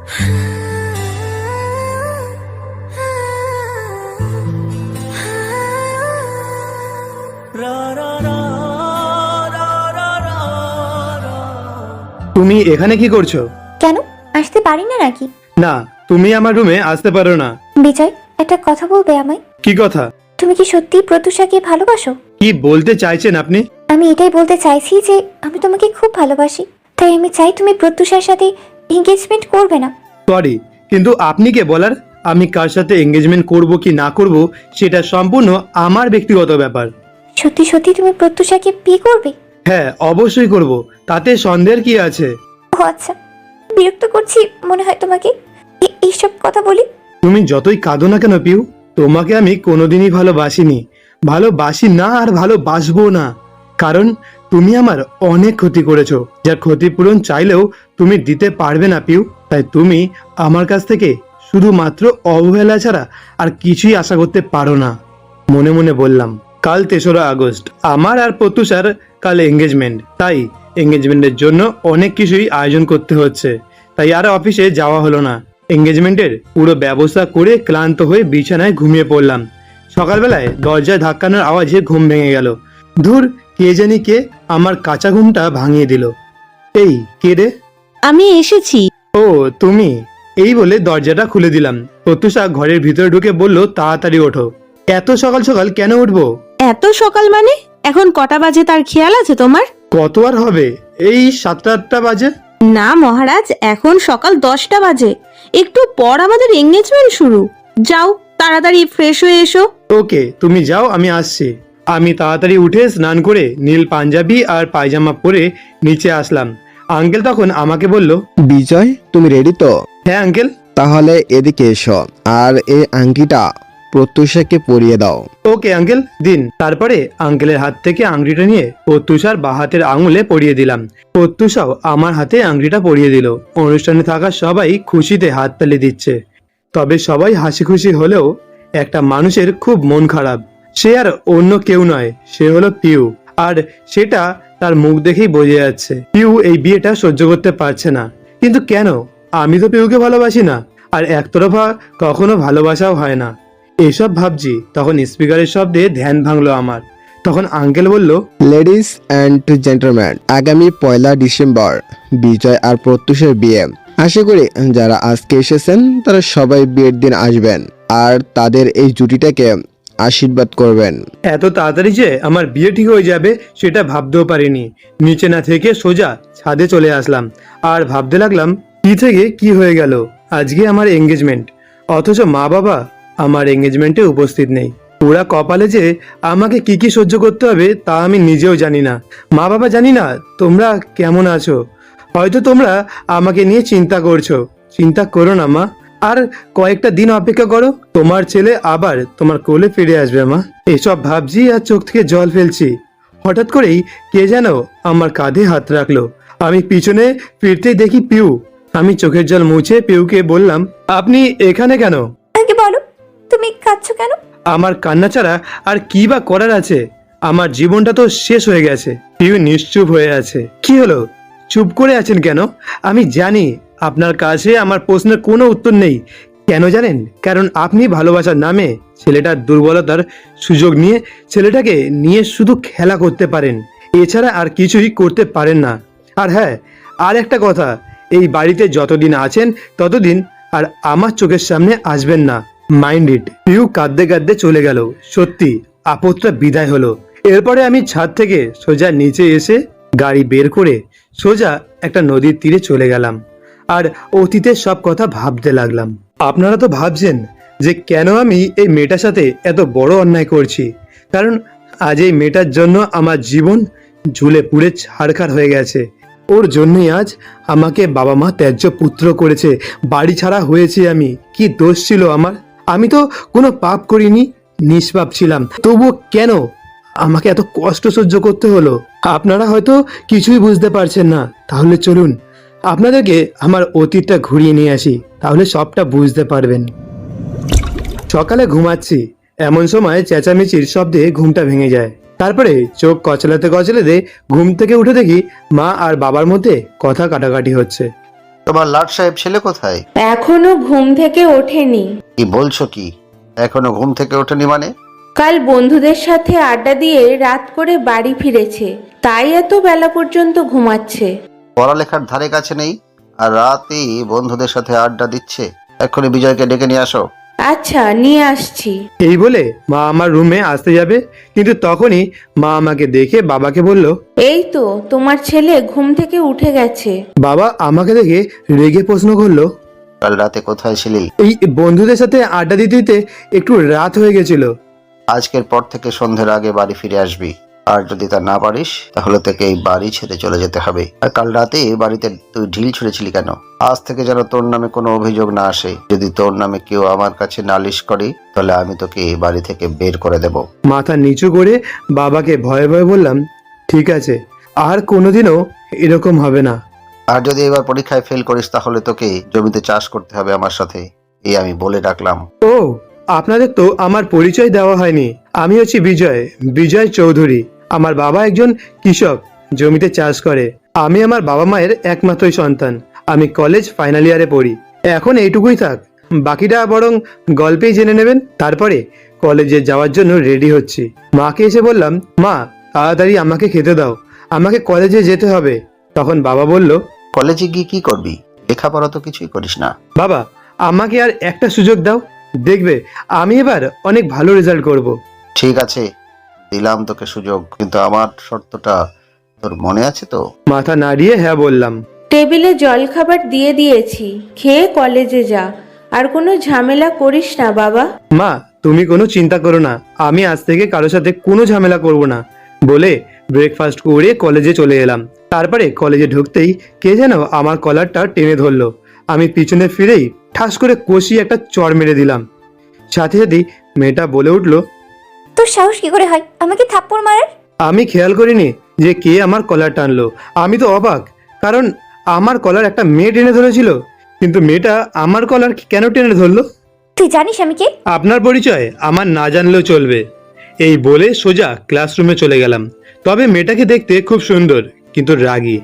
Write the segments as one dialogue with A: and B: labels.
A: তুমি এখানে কি করছো?
B: কেন আসতে পারি না নাকি?
A: না, তুমি আমার রুমে আসতে পারো না।
B: বিজয়, একটা কথা বলবে আমায়?
A: কি কথা?
B: তুমি কি সত্যি প্রত্যুষাকে ভালোবাসো?
A: কি বলতে চাইছেন আপনি?
B: আমি এটাই বলতে চাইছি যে আমি তোমাকে খুব ভালোবাসি, তাই আমি চাই তুমি প্রত্যুষার সাথে এঙ্গেজমেন্ট করবে না।
A: সরি, কিন্তু আপনি কে বলার আমি কার সাথে এঙ্গেজমেন্ট করব কি না করব সেটা সম্পূর্ণ আমার ব্যক্তিগত ব্যাপার।
B: সত্যি সত্যি তুমি প্রত্যুষাকে বিয়ে করবে?
A: হ্যাঁ, অবশ্যই করব, তাতে সন্দেহের কি আছে?
B: ও আচ্ছা, বিরক্ত করছি মনে হয় তোমাকে এইসব কথা বলি।
A: তুমি যতই কাঁদো না কেন পিউ, তোমাকে আমি কোনোদিনই ভালোবাসিনি, ভালোবাসি না আর ভালোবাসবো না। কারণ তুমি আমার অনেক ক্ষতি করেছো, যার ক্ষতিপূরণ চাইলেও তুমি দিতে পারবে না পিউ। তাই তুমি আমার কাছ থেকে শুধুমাত্র অবহেলা ছাড়া আর কিছুই আশা করতে পারো না। মনে মনে বললাম, কাল ৩রা আগস্ট আমার আর প্রত্যুষার কাল এঙ্গেজমেন্ট, তাই এঙ্গেজমেন্টের জন্য অনেক কিছুই আয়োজন করতে হচ্ছে, তাই আর অফিসে যাওয়া হলো না। এঙ্গেজমেন্টের পুরো ব্যবস্থা করে ক্লান্ত হয়ে বিছানায় ঘুমিয়ে পড়লাম। সকালবেলায় দরজায় ধাক্কানোর আওয়াজে ঘুম ভেঙে গেল। ধুর, কে জানি কে আমার কাঁচা ঘুমটা ভাঙিয়ে দিল। এই কে রে?
C: আমি এসেছি।
A: ও তুমি? এই বলে দরজাটা খুলে দিলাম। প্রত্যুষা ঘরের ভিতরে ঢুকে বলল, তাড়াতাড়ি ওঠো। এত সকাল সকাল কেন উঠবো?
C: এত সকাল মানে? এখন কটা বাজে তার খেয়াল আছে তোমার?
A: কত আর হবে, এই ৭টা-৮টা বাজে।
C: না মহারাজ, এখন সকাল 10টা বাজে। একটু পর আমাদের এঙ্গেজমেন্ট শুরু। যাও তাড়াতাড়ি ফ্রেশ হয়ে এসো।
A: ওকে, তুমি যাও, আমি আসছি। আমি তাড়াতাড়ি উঠে স্নান করে নীল পাঞ্জাবি আর পায়জামা পরে নিচে আসলাম। আঙ্কেল তখন আমাকে বলল,
D: বিজয়, তুমি রেডি তো?
A: হ্যাঁ আঙ্কেল।
D: তাহলে এদিকে এসো, আর এই আংটিটা প্রত্যুষাকে পরিয়ে দাও।
A: ওকে আঙ্কেল, দিন। তারপরে আঙ্কেলের হাত থেকে আংটিটা নিয়ে প্রত্যুষার বাঁ হাতের আঙুলে পরিয়ে দিলাম। প্রত্যুষাও আমার হাতে আংটিটা পরিয়ে দিল। অনুষ্ঠানে থাকা সবাই খুশিতে হাততালি দিচ্ছে। তবে সবাই হাসি খুশি হলেও একটা মানুষের খুব মন খারাপ। সে আর অন্য কেউ নয়, সে হলো পিউ। আর সেটা তার মুখ দেখেই বোঝা যাচ্ছে। পিউ এই বিয়েটা সহ্য করতে পারছে না। কিন্তু কেন? আমি তো পিউকে ভালোবাসি না, আর একতরফা কখনো ভালোবাসাও হয় না। এসব ভাবছি, তখন স্পিকারের শব্দে ধ্যান ভাঙলো আমার। তখন আঙ্কেল বলল,
D: লেডিস অ্যান্ড জেন্টলম্যান, আগামী 1 ডিসেম্বর বিজয় আর প্রত্যুষের বিয়ে। আশা করি যারা আজকে এসেছেন তারা সবাই বিয়ের দিন আসবেন আর তাদের এই জুটিটাকে আশীর্বাদ করবেন।
A: এত তাড়াতাড়ি যে আমার বিয়ে ঠিক হয়ে যাবে সেটা ভাবতেও পারিনি। নিচে না থেকে সোজা ছাদে চলে আসলাম আর ভাবতে লাগলাম, কি থেকে কি হয়ে গেল। আজকে আমার এঙ্গেজমেন্ট, অথচ মা বাবা আমার এঙ্গেজমেন্টে উপস্থিত নেই। ওরা কপালে যে আমাকে কি কি সহ্য করতে হবে তা আমি নিজেও জানি না। মা বাবা, জানি না তোমরা কেমন আছো। হয়তো তোমরা আমাকে নিয়ে চিন্তা করছো। চিন্তা করো না মা, আর কয়েকটা দিন অপেক্ষা করো, তোমার ছেলে আবার তোমার কোলে ফিরে আসবে মা। এসব ভাবছি আর চোখ থেকে জল ফেলছি। হঠাৎ করেই কে যেন আমার কাঁধে হাত রাখলো। আমি পিছনে ফিরতেই দেখি পিউ। আমি চোখের জল মুছে পিউকে বললাম, আপনি এখানে কেন?
B: আগে বলো, তুমি কাঁদছো কেন?
A: আমার কান্না ছাড়া আর কি বা করার আছে? আমার জীবনটা তো শেষ হয়ে গেছে। পিউ নিশ্চুপ হয়ে আছে। কি হলো, চুপ করে আছেন কেন? আমি জানি আপনার কাছে আমার প্রশ্নের কোনো উত্তর নেই। কেন জানেন? কারণ আপনি ভালোবাসার নামে ছেলেটার দুর্বলতার সুযোগ নিয়ে ছেলেটাকে নিয়ে শুধু খেলা করতে পারেন, এছাড়া আর কিছুই করতে পারেন না। আর হ্যাঁ, আর একটা কথা, এই বাড়িতে যতদিন আছেন ততদিন আর আমার চোখের সামনে আসবেন না। Mind it. পিউ কাঁদতে কাঁদতে চলে গেল। সত্যি আপদটা বিদায় হলো। এরপরে আমি ছাদ থেকে সোজা নিচে এসে গাড়ি বের করে সোজা একটা নদীর তীরে চলে গেলাম আর অতীতের সব কথা ভাবতে লাগলাম। আপনারা তো ভাবছেন যে কেন আমি এই মেয়েটার সাথে এত বড় অন্যায় করছি। কারণ আজ এই মেয়েটার জন্য আমার জীবন ঝুলে পুড়ে ছাড়খাড় হয়ে গেছে। ওর জন্যই আজ আমাকে বাবা মা ত্যায্য পুত্র করেছে, বাড়ি ছাড়া হয়েছে আমি। কি দোষ ছিল আমার? আমি তো কোনো পাপ করিনি, নিষ্পাপ ছিলাম। তবুও কেন আমাকে এত কষ্ট সহ্য করতে হলো? আপনারা হয়তো কিছুই বুঝতে পারছেন না। তাহলে চলুন আপনাদেরকে আমার অতীতটা ঘুরিয়ে নিয়ে আসি, তাহলে সবটা বুঝতে পারবেন। সকালে ঘুমাচ্ছি, এমন সময় চেঁচামেচির শব্দে ঘুমটা ভেঙে যায়। তারপরে চোখ কচলাতে কচলাতে ঘুম থেকে উঠে দেখি মা আর বাবার মধ্যে কথা কাটাকাটি হচ্ছে।
E: তোমার লাট সাহেব ছেলে কোথায়?
C: এখনো ঘুম থেকে ওঠেনি।
E: কি বলছো কি? এখনো ঘুম থেকে ওঠেনি মানে?
C: কাল বন্ধুদের সাথে আড্ডা দিয়ে রাত করে বাড়ি ফিরেছে, তাই এত বেলা পর্যন্ত ঘুমাচ্ছে।
E: পড়ালেখার ধারে কাছে নেই আর রাতেই বন্ধুদের সাথে আড্ডা দিচ্ছে। এক্ষুনি বিজয়কে ডেকে নিয়ে আসো।
C: আচ্ছা, নিয়ে আসছি।
A: এই বলে মা আমার রুমে আসতে যাবে, কিন্তু তখনই মা আমাকে দেখে বাবাকে বলল।
C: এই তো তোমার ছেলে ঘুম থেকে উঠে গেছে।
A: বাবা আমাকে দেখে রেগে প্রশ্ন করলো,
E: কাল রাতে কোথায় ছিলি?
A: এই বন্ধুদের সাথে আড্ডা দিতে দিতে একটু রাত হয়ে গেছিল।
E: আজকের পর থেকে সন্ধ্যের আগে বাড়ি ফিরে আসবি, আর যদি তা না পারিস তাহলে তোকে এই বাড়ি ছেড়ে চলে যেতে হবে। আর কাল রাতে বাড়িতে তুই ঢিল ছুঁড়েছিলি কেন? আজ থেকে যেন তোর নামে কোনো অভিযোগ না আসে। যদি তোর নামে কেউ আমার কাছে নালিশ করে তাহলে আমি তোকে এই বাড়ি থেকে বের করে দেব।
A: মাথা নিচু করে বাবাকে ভয়ে ভয়ে বললাম, ঠিক আছে, আর কোনোদিনও এরকম হবে না।
E: আর যদি এবার পরীক্ষায় ফেল করিস তাহলে তোকে জমিতে চাষ করতে হবে আমার সাথে, এই আমি বলে রাখলাম।
A: ও, আপনাদের তো আমার পরিচয় দেওয়া হয়নি। আমি হচ্ছি বিজয়, বিজয় চৌধুরী। আমার বাবা একজন কৃষক, জমিতে চাষ করে। আমি আমার বাবা মায়ের একমাত্রই সন্তান। আমি কলেজ ফাইনাল ইয়ারে পড়ি। এখন এইটুকুই থাক, বাকিটা বরং গল্পেই জেনে নেবেন। তারপরে কলেজে যাওয়ার জন্য রেডি হচ্ছি। মাকে এসে বললাম, মা তাড়াতাড়ি আমাকে খেতে দাও, আমাকে কলেজে যেতে হবে। তখন বাবা বলল,
E: কলেজে গিয়ে কি করবি? লেখাপড়া তো কিছুই করিস না।
A: বাবা আমাকে আর একটা সুযোগ দাও, দেখবে আমি এবার অনেক ভালো রেজাল্ট করব।
E: ঠিক আছে, দিলাম তোকে সুযোগ, কিন্তু আমার শর্তটা তোর মনে আছে তো?
A: মাথা নাড়িয়ে হ্যাঁ বললাম।
C: টেবিলে জলখাবার দিয়ে দিয়েছি, খেয়ে কলেজে যা। আর কোনো ঝামেলা করিস না বাবা।
A: মা তুমি কোনো চিন্তা করো না, আমি আজ থেকে কারোর সাথে কোনো ঝামেলা করব না বলে ব্রেকফাস্ট করে কলেজে চলে এলাম। তারপরে কলেজে ঢুকতেই কে যেন আমার কলারটা টেনে ধরলো। আমি পিছনে ফিরেই ঠাস করে কষিয়ে একটা চড় মেরে দিলাম। সাথে সাথেই মেয়েটা বলে উঠলো,
B: তোর সাহস কি করে হয় আমাকে থাপ্পড় মারার?
A: আমি খেয়াল করিনি যে কে আমার কলার টানলো। আমি তো অবাক, কারণ আমার কলার একটা মেয়ে টেনে ধরেছিল, কিন্তু মেয়েটা আমার কলার কেন টেনে ধরলো?
B: তুই জানিস আমি কে?
A: আপনার পরিচয় আমার না জানলেও চলবে। এই বলে সোজা ক্লাসরুমে চলে গেলাম। তবে মেয়েটাকে দেখতে খুব সুন্দর, কিন্তু রাগী।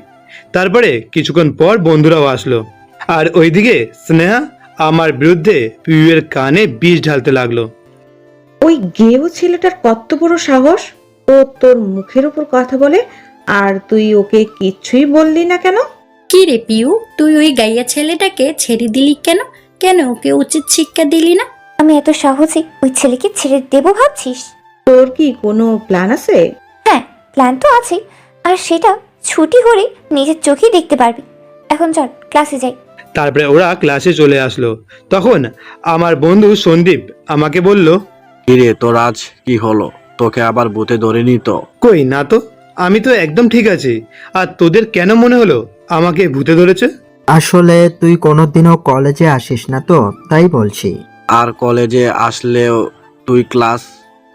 A: তারপরে কিছুক্ষণ পর বন্ধুরাও আসলো, আর ওইদিকে স্নেহা আমার বিরুদ্ধে পিউয়ের কানে বিষ ঢালতে লাগলো।
F: ওই গেও ছেলেটার কত বড় সাহস! ও তোর মুখের উপর কথা বলে, আর তুই ওকে কিচ্ছুই বললি না কেন?
G: কি রে পিউ, তুই ওই গাইয়া ছেলেটাকে ছেড়ে দিলি কেন? কেন ওকে উচিত শিক্ষা দিলি না?
B: আমি এত সহজে ওই ছেলেকে ছেড়ে দেবো ভাবছিস?
F: তোর কি কোনো প্ল্যান আছে?
B: হ্যাঁ, প্ল্যান তো আছে, আর সেটা ছুটি হলে নিজের চোখেই দেখতে পারবি। এখন চল ক্লাসে যাই।
A: তারপরে ওরা ক্লাসে চলে আসলো। তখন আমার বন্ধু সন্দীপ আমাকে বলল,
H: কিরে তোর আজ কি হলো? তোকে আবার ভূতে ধরেনি তো?
A: কই না তো, আমি তো একদম ঠিক আছি। আর তোদের কেন মনে হলো আমাকে ভূতে ধরেছে?
I: আসলে তুই কোনোদিনও কলেজে আসিস না তো, তাই বলছি।
H: আর কলেজে আসলেও তুই ক্লাস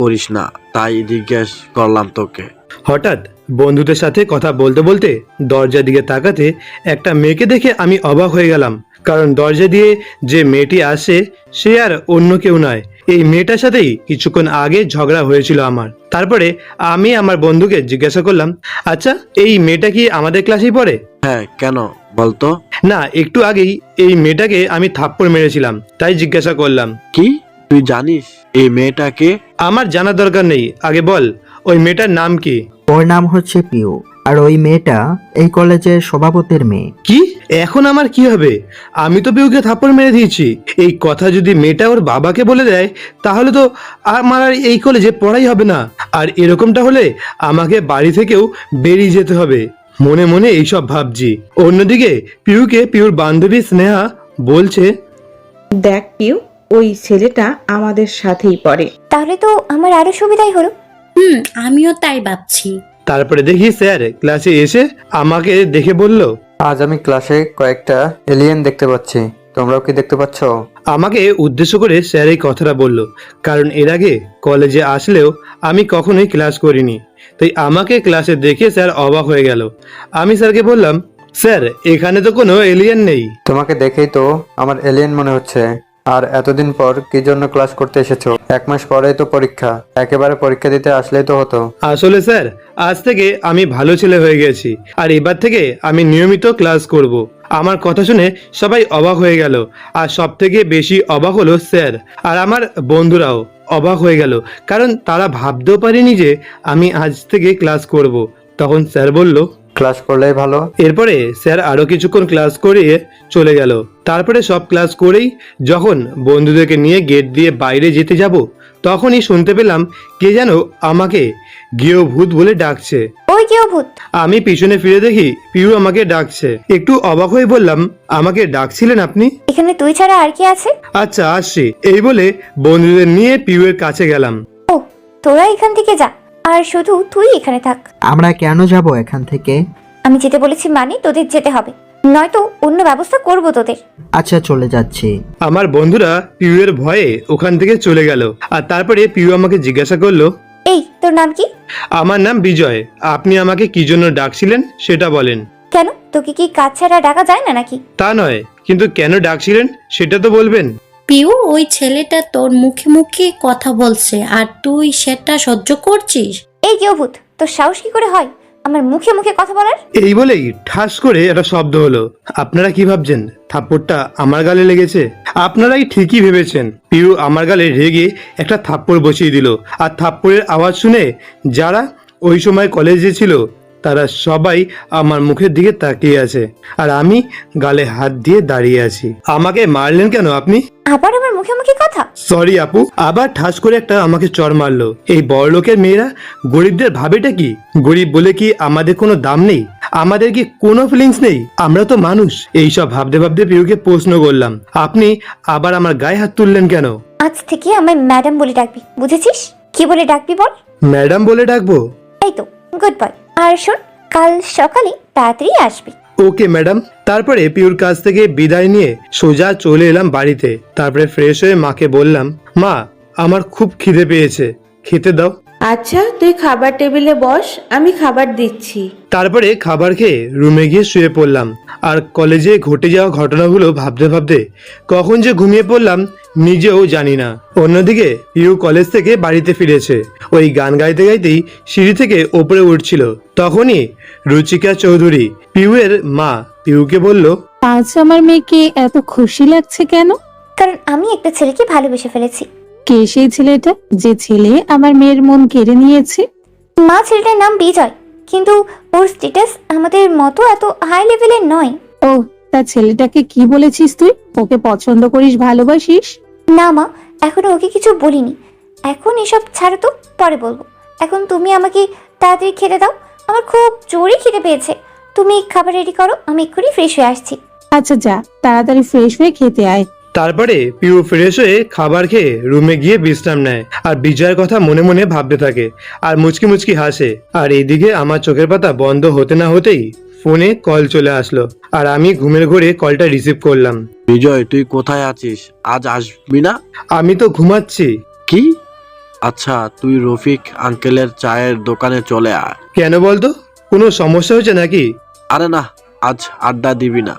H: করিস না, তাই জিজ্ঞেস করলাম তোকে।
A: হঠাৎ বন্ধুদের সাথে কথা বলতে বলতে দরজার দিকে তাকাতে একটা মেয়েকে দেখে আমি অবাক হয়ে গেলাম। কারণ দরজা দিয়ে যে মেয়েটি আসে সে আর অন্য কেউ নয়, এই মেয়েটার সাথেই কিছুক্ষণ আগে ঝগড়া হয়েছিল আমার। তারপরে আমি আমার বন্ধুকে জিজ্ঞাসা করলাম, আচ্ছা এই মেয়েটা কি আমাদের ক্লাসেই পড়ে?
H: হ্যাঁ, কেন বলতো?
A: না, একটু আগেই এই মেয়েটাকে আমি থাপ্পড় মেরেছিলাম, তাই জিজ্ঞাসা করলাম।
H: কি তুই জানিস এই মেয়েটাকে?
A: আমার জানার দরকার নেই, আগে বল ওই মেয়েটার নাম কি?
I: ওর নাম হচ্ছে পিউ, আর ওই মেয়েটা এই কলেজের সভাপতির মেয়ে।
A: কি? এখন আমার কি হবে? আমি তো পিউকে থাপ্পড় মেরে দিয়েছি। এই কথা যদি মেয়েটা ওর বাবাকে বলে দেয় তাহলে তো আমার আর এই কলেজে পড়াই হবে না। আর এরকমটা হলে আমাকে বাড়ি থেকেও বেরিয়ে যেতে হবে। মনে মনে এইসব ভাবছি। অন্যদিকে পিউকে পিউর বান্ধবী স্নেহা বলছে,
F: দেখ পিউ, ওই ছেলেটা আমাদের সাথেই পড়ে।
B: তাহলে তো আমার আরো সুবিধাই হলো।
G: আমিও তাই ভাবছি।
A: তারপরে দেখি স্যার ক্লাসে এসে আমাকে দেখে বলল,
J: আজ আমি ক্লাসে কয়েকটা এলিয়েন দেখতে পাচ্ছি, তোমরাও কি দেখতে পাচ্ছ?
A: আমাকে উদ্দেশ্য করে স্যার এই কথাটা বলল, কারণ এর আগে কলেজে আসলেও আমি কখনোই ক্লাস করিনি। তাই আমাকে ক্লাসে দেখে স্যার অবাক হয়ে গেল। আমি স্যারকে বললাম, স্যার এখানে তো কোনো এলিয়েন নেই।
J: তোমাকে দেখেই তো আমার এলিয়েন মনে হচ্ছে। আর এতদিন পর কি জন্য ক্লাস করতে এসেছো? 1 মাস পরেই তো পরীক্ষা, একেবারে পরীক্ষা দিতে আসলেই তো হতো।
A: আসলে স্যার আজ থেকে আমি ভালো ছেলে হয়ে গেছি, আর এবার থেকে আমি নিয়মিত ক্লাস করব। আমার কথা শুনে সবাই অবাক হয়ে গেল, আর সব থেকে বেশি অবাক হলো স্যার, আর আমার বন্ধুরাও অবাক হয়ে গেল, কারণ তারা ভাবতেও পারেনি যে আমি আজ থেকে ক্লাস করব। তখন স্যার বলল,
J: ক্লাস করলেই ভালো।
A: এরপরে স্যার আরো কিছুক্ষণ ক্লাস করিয়ে চলে গেল। তারপরে সব ক্লাস করেই যখন বন্ধুদেরকে নিয়ে গেট দিয়ে বাইরে যেতে যাব, তখনই শুনতে পেলাম কে যেন আমাকে গৃহভূত বলে ডাকছে।
B: ওই কেউ ভূত?
A: আমি পিছনে ফিরে দেখি পিউ আমাকে ডাকছে। একটু অবাক হয়ে বললাম, আমাকে ডাকছিলেন আপনি?
B: এখানে তুই ছাড়া আর কি আছে?
A: আচ্ছা আসছি, এই বলে বন্ধুদের নিয়ে পিউয়ের কাছে গেলাম।
B: ও, তোরা এখান থেকে যা, আর শুধু তুই এখানে থাক।
I: আমরা কেন যাব এখান থেকে?
B: আমি যেতে বলেছি মানে তোদের যেতে হবে, নয়তো অন্য ব্যবস্থা করব তোদের।
I: আচ্ছা চলে যাচ্ছি।
A: আমার বন্ধুরা পিউয়ের ভয়ে ওখান থেকে চলে গেল। আর তারপরে পিউ আমাকে জিজ্ঞাসা করলো,
B: এই তোর নাম কি?
A: আমার নাম বিজয়, আপনি আমাকে কি জন্য ডাকছিলেন সেটা বলেন।
B: কেন, তোকে কি কাজ ছাড়া ডাকা যায় না নাকি?
A: তা নয়, কিন্তু কেন ডাকছিলেন সেটা তো বলবেন।
G: পিউ, ওই ছেলেটা তোর মুখে মুখে কথা বলছে আর তুই সেটা সহ্য করছিস?
B: এই কেউ ভূত, তোর সাহস কি করে হয় আমার মুখে মুখে কথা বলার?
A: এই বলেই ঠাস করে একটা শব্দ হলো। আপনারা কি ভাবছেন থাপ্পড়টা আমার গালে লেগেছে? আপনারাই ঠিকই ভেবেছেন। পিউ আমার গালে রেগে একটা থাপ্পড় বসিয়ে দিল। আর থাপ্পড়ের আওয়াজ শুনে যারা ওই সময় কলেজে ছিল তারা সবাই আমার মুখের দিকে তাকিয়ে আছে, আর আমি গালে হাত দিয়ে দাঁড়িয়ে আছি। আমাকে মারলেন কেন আপনি?
B: আবার আমার মুখে মুখে কথা?
A: সরি আপু। আবার ঠাস করে একটা আমাকে চড় মারলো। এই বড়লোকের মেয়েরা গরিবদের ভাবেটা কি? গরিব বলে কি আমাদের কোনো দাম নেই? আমাদের কি কোনো ফিলিংস নেই? আমরা তো মানুষ। এইসব ভাবতে ভাবতে পিউকে প্রশ্ন করলাম, আপনি আবার আমার গায়ে হাত তুললেন কেন?
B: আজ থেকে আমায় ম্যাডাম বলে ডাকবি, বুঝেছিস? কি বলে ডাকবি বল?
A: ম্যাডাম বলে ডাকবো?
B: এই তো, গুড বাই। আর শোন, কাল সকালে তাড়াতাড়ি আসবি।
A: Okay madam. তারপরে পিউর কাছ থেকে বিদায় নিয়ে সোজা চলে এলাম বাড়িতে। তারপরে ফ্রেশ হয়ে মাকে বললাম, মা আমার খুব খিদে পেয়েছে, খেতে দাও।
F: আচ্ছা, তুই খাবার টেবিলে বস, আমি খাবার দিচ্ছি।
A: তারপরে খাবার খেয়ে রুমে গিয়ে শুয়ে পড়লাম। আর কলেজে ঘটে যাওয়া ঘটনাগুলো ভাবতে ভাবতে কখন যে ঘুমিয়ে পড়লাম নিজেও জানি না। অন্যদিকে পিউ কলেজ থেকে বাড়িতে ফিরেছে। ওই গান গাইতে গাইতেই সিঁড়ি থেকে ওপরে উঠছিল। তখনই রুচিকা চৌধুরী, পিউয়ের মা, পিউকে বলল,
C: আজ আমার মেয়েকে এত খুশি লাগছে কেন?
B: কারণ আমি একটা ছেলেকে ভালোবেসে ফেলেছি।
C: কে সেই ছেলেটা, যে ছেলে আমার মেয়ের মন কেড়ে নিয়েছে?
B: মা, ছেলেটার নাম বিজয়, কিন্তু ওর স্ট্যাটাস আমাদের মতো এত হাই লেভেলের নয়।
C: ও, তা ছেলেটাকে কি বলেছিস তুই? ওকে পছন্দ করিস, ভালোবাসিস?
B: না মা, এখনো ওকে কিছু বলিনি। এখন এসব ছাড়ো তো, পরে বলবো। এখন তুমি আমাকে তাড়াতাড়ি খেতে দাও, আমার খুব জোরে খিদে পেয়েছে। তুমি খাবার রেডি করো, আমি এক্ষুনি ফ্রেশ হয়ে আসছি।
C: আচ্ছা যা, তাড়াতাড়ি ফ্রেশ হয়ে খেতে আয়।
A: তারপরে পিউ ফ্রেশ হয়ে খাবার খেয়ে রুমে গিয়ে বিশ্রাম নেয়। আর বিজয়ের কথা মনে মনে ভাবতে থাকে আর মুচকি মুচকি হাসে। আর এইদিকে আমার চোখের পাতা বন্ধ হতে না হতেই ফোনে কল চলে আসলো। আর আমি ঘুমের ঘোরে কলটা রিসিভ করলাম।
H: বিজয়, তুই কোথায় আছিস? আজ আসবি না?
A: আমি তো ঘুমাচ্ছি।
H: কি? আচ্ছা, তুই রফিক আঙ্কেলের চায়ের দোকানে চলে আয়।
A: কেন বলতো, কোনো সমস্যা হয়েছে নাকি?
H: আরে না, আজ আড্ডা দিবি না?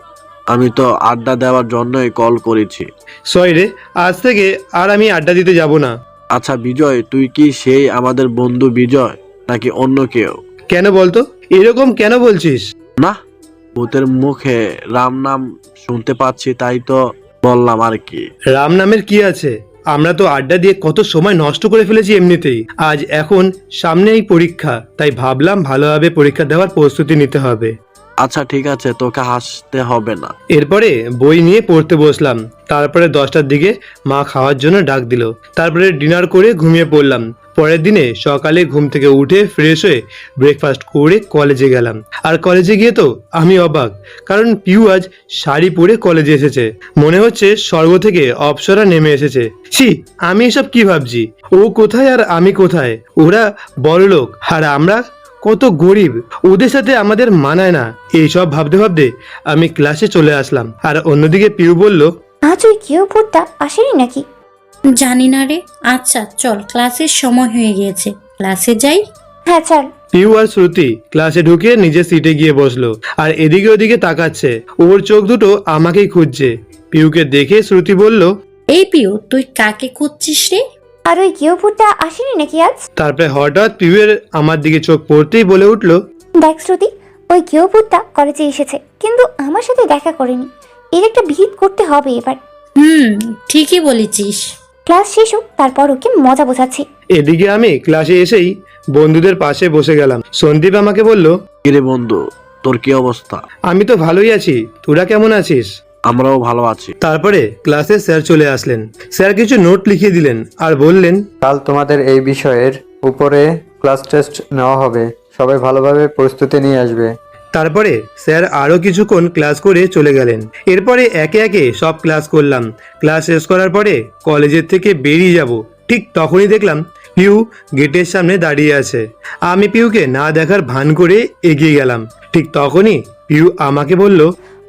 H: আমি তো আড্ডা দেওয়ার জন্যই কল করেছি।
A: সরি রে, আজ থেকে আর আমি আড্ডা দিতে যাব না।
H: আচ্ছা বিজয়, তুই কি সেই আমাদের বন্ধু বিজয় নাকি অন্য কেউ?
A: কেন বলতো, এরকম কেন বলছিস?
H: না, ভূতের মুখে রাম নাম শুনতে পাচ্ছি, তাই তো বললাম আর কি।
A: রাম নামের কি আছে? আমরা তো আড্ডা দিয়ে কত সময় নষ্ট করে ফেলেছি এমনিতেই। আজ এখন সামনেই পরীক্ষা, তাই ভাবলাম ভালোভাবে পরীক্ষা দেওয়ার প্রস্তুতি নিতে হবে।
H: আচ্ছা ঠিক আছে, তোকে হাসতে হবে না।
A: এরপরে বই নিয়ে পড়তে বসলাম। তারপরে 10টার দিকে মা খাওয়ার জন্য ডাক দিল। তারপরে ডিনার করে ঘুমিয়ে পড়লাম। পরের দিনে সকালে ঘুম থেকে উঠে ফ্রেশ হয়ে ব্রেকফাস্ট করে কলেজে গেলাম। আর কলেজে গিয়ে তো আমি অবাক, কারণ পিউ আজ শাড়ি পরে কলেজে এসেছে। মনে হচ্ছে স্বর্গ থেকে অপ্সরা নেমে এসেছে। ছি, আমি এসব কি ভাবছি? ও কোথায় আর আমি কোথায়? ওরা বড়লোক আর আমরা কত গরিব, ওদের সাথে আমাদের মানায় না। এইসব ভাবতে ভাবতে আমি ক্লাসে চলে আসলাম। আর অন্যদিকে পিউ বলল,
B: আজ ওই কেউ ভূতটা আসেনি নাকি?
G: জানি না রে। আচ্ছা চল, ক্লাসের সময় হয়ে গিয়েছে, ক্লাসে যাই।
B: হ্যাঁ চল।
A: পিউ আর শ্রুতি ক্লাসে ঢুকে নিজের সিটে গিয়ে বসলো। আর এদিকে ওদিকে তাকাচ্ছে। ওর চোখ দুটো আমাকেই খুঁজছে। পিউকে দেখে শ্রুতি বলল,
G: এই পিউ, তুই কাকে খুঁজছিস রে?
B: আর ওই কেউ ভূতটা আসেনি নাকি আজ?
A: তারপরে হঠাৎ পিউয়ের আমার দিকে চোখ পড়তেই বলে উঠলো,
B: দেখ শ্রুতি, ওই গেহভূতটা কলেজে এসেছে, কিন্তু আমার সাথে দেখা করেনি। এর একটা বিহিত করতে হবে এবার।
G: ঠিকই বলেছিস।
B: ক্লাস শেষ হোক, তারপর ওকে মজা বোঝাচ্ছি।
A: এদিকে আমি ক্লাসে এসেই বন্ধুদের পাশে বসে গেলাম। সন্দীপ আমাকে বলল,
H: কিরে বন্ধু, তোর কি অবস্থা?
A: আমি তো ভালোই আছি, তোরা কেমন আছিস?
H: আমরাও ভালো আছি।
A: তারপরে ক্লাসে স্যার চলে আসলেন। স্যার কিছু নোট লিখিয়ে দিলেন আর বললেন,
J: কাল তোমাদের এই বিষয়ের উপরে ক্লাস টেস্ট নেওয়া হবে, সবাই ভালোভাবে প্রস্তুতি নিয়ে আসবে।
A: তারপরে স্যার আরও কিছুক্ষণ ক্লাস করে চলে গেলেন। এরপরে একে একে সব ক্লাস করলাম। ক্লাস শেষ করার পরে কলেজের থেকে বেরিয়ে যাব, ঠিক তখনই দেখলাম পিউ গেটের সামনে দাঁড়িয়ে আছে। আমি পিউকে না দেখার ভান করে এগিয়ে গেলাম। ঠিক তখনই পিউ আমাকে বলল,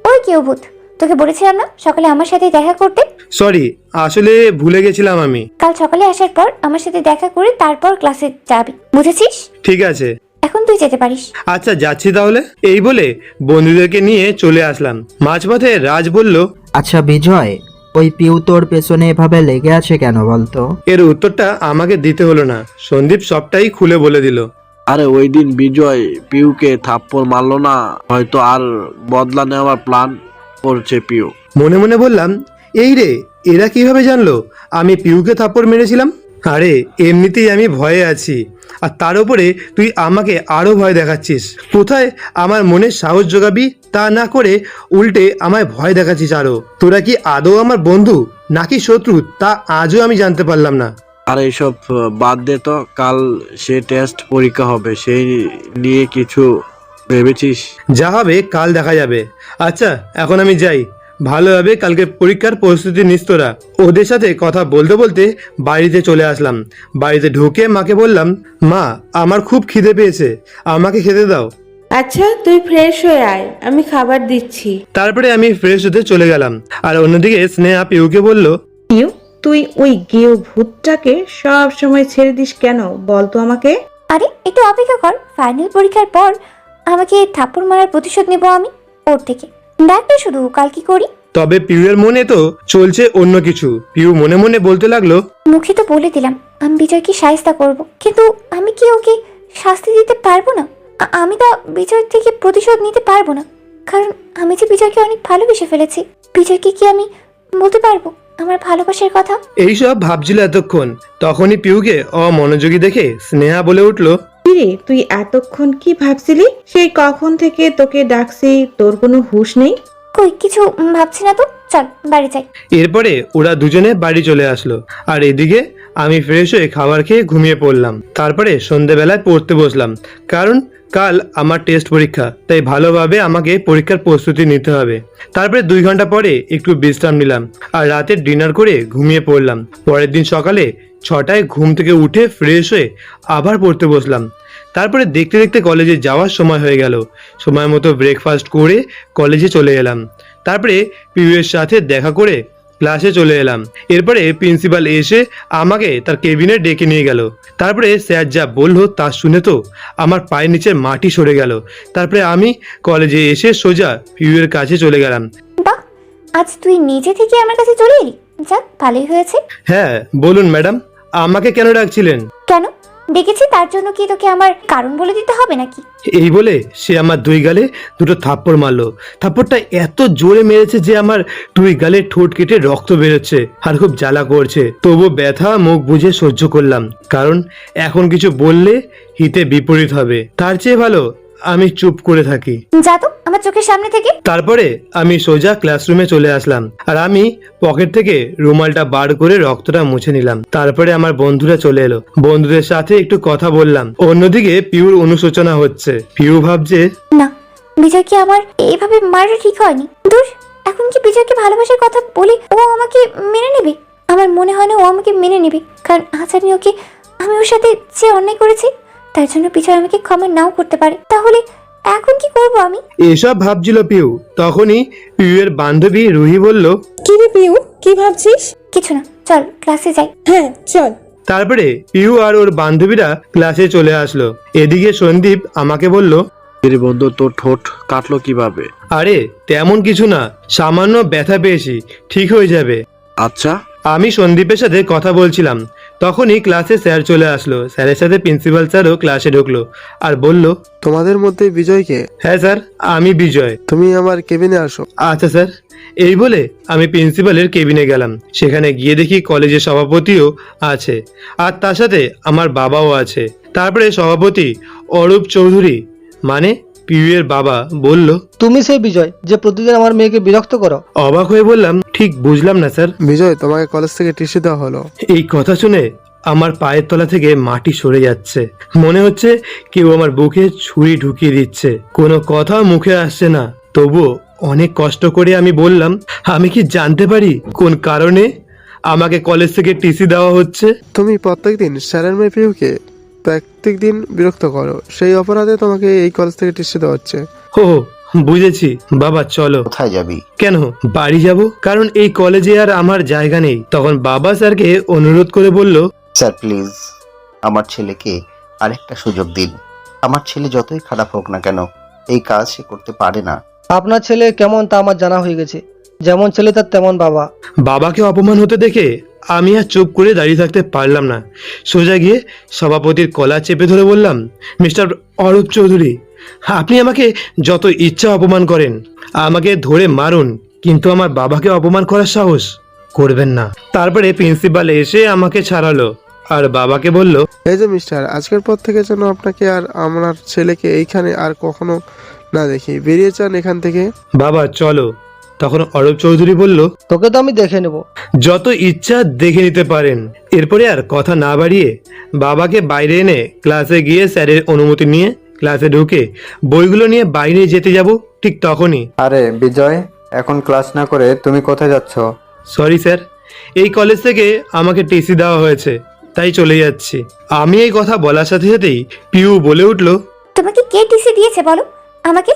B: ওই গেহভূত, তোকে বলেছিলাম না সকালে আমার সাথে দেখা করতে?
A: সরি, আসলে ভুলে গেছিলাম আমি।
B: কাল সকালে আসার পর আমার সাথে দেখা করে তারপর ক্লাসে যাবি, বুঝেছিস?
A: ঠিক আছে।
B: এখন তুই যেতে পারিস।
A: আচ্ছা, যাচ্ছি তাহলে। এই বলে বন্ধুদেরকে নিয়ে চলে আসলাম। মাঝপথে রাজ বলল,
I: আচ্ছা বিজয়, ওই পিউ তোর পেছনে এভাবে লেগে আছে কেন বলতো?
A: এর উত্তরটা আমাকে দিতে হলো না, সন্দীপ সবটাই খুলে বলে দিল।
H: আরে ওই দিন বিজয় পিউকে থাপ্পড় মারলো না, হয়তো আর বদলা নেওয়ার প্ল্যান করছে পিউ।
A: মনে মনে বললাম, এই রে, এরা কিভাবে জানলো আমি পিউকে থাপ্পড় মেরেছিলাম? আরে এমনিতেই আমি ভয়ে আছি, আর তার উপরে তুই আমাকে আরো ভয় দেখাচ্ছিস। কোথায় আমার মনে সাহস জোগাবি তা না করে উল্টে আমায় ভয় দেখাচ্ছিস আরো। তোরা কি আদৌ আমার বন্ধু নাকি শত্রু তা আজও আমি জানতে পারলাম না।
H: আর এইসব বাদ দে তো, কাল সে টেস্ট পরীক্ষা হবে, সেই নিয়ে কিছু ভেবেছিস?
A: যা হবে কাল দেখা যাবে। আচ্ছা, এখন আমি যাই। ভালোভাবে কালকে পরীক্ষার প্রস্তুতি নিস তোরা। ওদের সাথে কথা বলতে বলতে বাড়িতে চলে আসলাম। বাড়িতে ঢুকে মাকে বললাম, মা, আমার খুব খিদে পেয়েছে, আমাকে খেতে দাও।
F: আচ্ছা, তুই ফ্রেশ হয়ে আয়, আমি খাবার দিচ্ছি।
A: তারপরে আমি ফ্রেশ হতে চলে গেলাম। আর অন্যদিকে স্নেহা পিউকে বলল,
F: পিউ, তুই ওই গেহভূতটাকে সব সময় ছেড়ে দিস কেন বলতো আমাকে?
B: আরে একটু অপেক্ষা কর, ফাইনাল পরীক্ষার পর আমাকে থাপ্পড় মারার প্রতিশোধ নেব আমি ওর থেকে। দেখ তো শুধু কাল কি করি।
A: তবে পিউয়ের মনে তো চলছে অন্য কিছু। পিউ মনে মনে বলতে লাগলো,
B: মুখে তো বলে দিলাম আমি বিজয়কে শায়েস্তা করব, কিন্তু আমি কি ওকে শাস্তি দিতে পারবো না? আমি তো বিজয় থেকে প্রতিশোধ নিতে পারবো না, কারণ আমি যে বিজয়কে অনেক ভালোবেসে ফেলেছি। বিজয়কে কি আমি বলতে পারবো আমার ভালোবাসার কথা?
A: এইসব ভাবছিল এতক্ষণ। তখনই পিউকে অমনোযোগী দেখে স্নেহা বলে উঠল,
F: কিরে, তুই এতক্ষণ কি ভাবছিলি? সেই কখন থেকে তোকে ডাকছি, তোর কোনো হুঁশ নেই?
B: কই কিছু ভাবছি না তো, চল বাড়ি যাই।
A: এরপরে ওরা দুজনে বাড়ি চলে আসলো। আর এদিকে আমি ফ্রেশ হয়ে খাবার খেয়ে ঘুমিয়ে পড়লাম। তারপরে সন্ধেবেলায় পড়তে বসলাম, কারণ কাল আমার টেস্ট পরীক্ষা, তাই ভালোভাবে আমাকে পরীক্ষার প্রস্তুতি নিতে হবে। তারপরে 2 ঘন্টা পরে একটু বিশ্রাম নিলাম আর রাতে ডিনার করে ঘুমিয়ে পড়লাম। পরের দিন সকালে 6টায় ঘুম থেকে উঠে ফ্রেশ হয়ে আবার পড়তে বসলাম। তারপরে দেখতে দেখতে কলেজে যাওয়ার সময় হয়ে গেল। সময় মতো ব্রেকফাস্ট করে কলেজে চলে এলাম। তারপরে পিউয়ের সাথে দেখা করে ক্লাসে চলে এলাম। এরপরে প্রিন্সিপাল এসে আমাকে তার কেবিনে ডেকে নিয়ে গেল। তারপরে স্যার যা বলল তা শুনে তো আমার পায়ের নিচের মাটি সরে গেল। তারপরে আমি কলেজে এসে সোজা পিউয়ের কাছে চলে গেলাম।
B: বাহ, আজ তুই নিজে থেকে আমার কাছে চলে এলি, যাক ভালোই হয়েছে।
A: হ্যাঁ বলুন ম্যাডাম, আমাকে কেন ডাকছিলেন?
B: কেন ডেকেছি তার জন্য কি তোকে আমার কারণ বলে দিতে হবে নাকি?
A: এই বলে সে আমার 2 গালে 2টো থাপ্পড় মারলো। থাপ্পড়টা এত জোরে মেরেছে যে আমার 2 গালে ঠোঁট কেটে রক্ত বেরোচ্ছে আর খুব জ্বালা করছে। তবু ব্যথা মুখ বুঝে সহ্য করলাম, কারণ এখন কিছু বললে হিতে বিপরীত হবে। তার চেয়ে ভালো আমি চুপ করে থাকি।
B: যা তো আমার চোখের সামনে থেকে।
A: তারপরে আমি সোজা ক্লাসরুমে চলে আসলাম আর আমি পকেট থেকে রুমালটা বার করে রক্তটা মুছে নিলাম। তারপরে আমার বন্ধুরা চলে এলো, বন্ধুদের সাথে একটু কথা বললাম। অন্যদিকে পিউর অনুশোচনা হচ্ছে। পিউ ভাবছে,
B: না, বিজয়কে আমার এইভাবে মারা ঠিক হয়নি। দূর, এখন কি বিজয়কে ভালোবাসার কথা বলি ও আমাকে মেনে নেবে? আমার মনে হয় না ও আমাকে মেনে নেবে, কারণ আজ আমি ওর সাথে যে অন্যায় করেছি তার জন্য বিজয় আমাকে ক্ষমা নাও করতে পারে। তাহলে এখন কি করব আমি?
A: এসব ভাবছিল পিউ। তখনই পিউয়ের বান্ধবী রুহি বলল,
C: কি রে পিউ, কি ভাবছিস?
B: কিছু না, চল ক্লাসে যাই।
C: হ্যাঁ চল।
A: তারপরে পিউ আর ওর বান্ধবীরা ক্লাসে চলে আসলো। এদিকে সন্দীপ আমাকে বলল,
H: কিরে বন্ধু, তোর ঠোঁট কাটলো কিভাবে?
A: আরে তেমন কিছু না, সামান্য ব্যথা পেয়েছি, ঠিক হয়ে যাবে।
H: আচ্ছা।
A: আমি সন্দীপের সাথে কথা বলছিলাম, তখনই ক্লাসে স্যার চলে আসলো। স্যারের সাথে প্রিন্সিপাল স্যারও ক্লাসে ঢুকলো আর বলল,
K: তোমাদের মধ্যে বিজয়কে?
A: হ্যাঁ স্যার, আমি বিজয়।
K: তুমি আমার কেবিনে আসো।
A: আচ্ছা স্যার। এই বলে আমি প্রিন্সিপালের কেবিনে গেলাম। সেখানে গিয়ে দেখি কলেজের সভাপতিও আছে আর তার সাথে আমার বাবাও আছে। তারপরে সভাপতি অরূপ চৌধুরী মানে পিউয়ের বাবা বলল,
L: তুমি সেই বিজয় যে প্রতিদিন আমার মেয়েকে বিরক্ত করো?
A: অবাক হয়ে বললাম, ঠিক বুঝলাম না স্যার।
K: বিজয়, তোমাকে কলেজ থেকে টিসি দেওয়া হলো।
A: এই কথা শুনে আমার পায়ের তলা থেকে মাটি সরে যাচ্ছে। মনে হচ্ছে কেউ আমার বুকে ছুরি ঢুকিয়ে দিচ্ছে। কোনো কথা মুখে আসছে না, তবুও অনেক কষ্ট করে আমি বললাম, আমি কি জানতে পারি কোন কারণে আমাকে কলেজ থেকে টিসি দেওয়া হচ্ছে?
K: তুমি প্রত্যেকদিন স্যারের মেয়ে পিউকে প্রত্যেকদিন বিরক্ত করো, সেই অপরাধে তোমাকে এই কলেজ থেকে টিসি দেওয়া হচ্ছে।
A: ও বুঝেছি। বাবা চলো।
E: কোথায় যাবি?
A: কেন, বাড়ি যাব, কারণ এই কলেজে আর আমার জায়গা নেই। তখন বাবা স্যারকে অনুরোধ করে বলল,
E: স্যার প্লিজ আমার ছেলেকে আরেকটা সুযোগ দিন। আমার ছেলে যতই খারাপ হোক না কেন এই কাজ সে করতে পারে না।
L: আপনার ছেলে কেমন তা আমার জানা হয়ে গেছে, যেমন ছেলে তার তেমন বাবা।
A: বাবাকে অপমান হতে দেখে আমি আর চুপ করে দাঁড়িয়ে থাকতে পারলাম না। সোজা গিয়ে সভাপতির কলা চেপে ধরে বললাম, মিস্টার অরূপ চৌধুরী, আপনি আমাকে যত ইচ্ছা অপমান করেন, আমাকে ধরে মারুন, কিন্তু আমার বাবাকে অপমান করার সাহস করবেন না। তারপরে প্রিন্সিপাল এসে আমাকে ছাড়ালো আর বাবাকে বলল,
K: এই যে মিস্টার, আজকের পর থেকে যেন আপনাকে আর আমার ছেলেকে এইখানে আর কখনো না দেখি। বেরিয়ে যান এখান থেকে।
A: বাবা চলো। তখন অরূপ চৌধুরী বলল,
L: তোকে তো আমি দেখে নেব।
A: যত ইচ্ছা দেখে নিতে পারেন। এরপরে আর কথা না বাড়িয়ে বাবাকে বাইরে এনে ক্লাসে গিয়ে স্যারের অনুমতি নিয়ে ক্লাসে ঢুকে বইগুলো নিয়ে বাইরে যেতে যাব, ঠিক তখনই,
J: আরে বিজয়, এখন ক্লাস না করে তুমি কোথায় যাচ্ছ?
A: সরি স্যার, এই কলেজ থেকে আমাকে টিসি দেওয়া হয়েছে, তাই চলে যাচ্ছি। আমি এই কথা বলার সাথে সাথেই পিউ বলে উঠল,
B: তোমাকে কে টিসি দিয়েছে বলো আমাকে?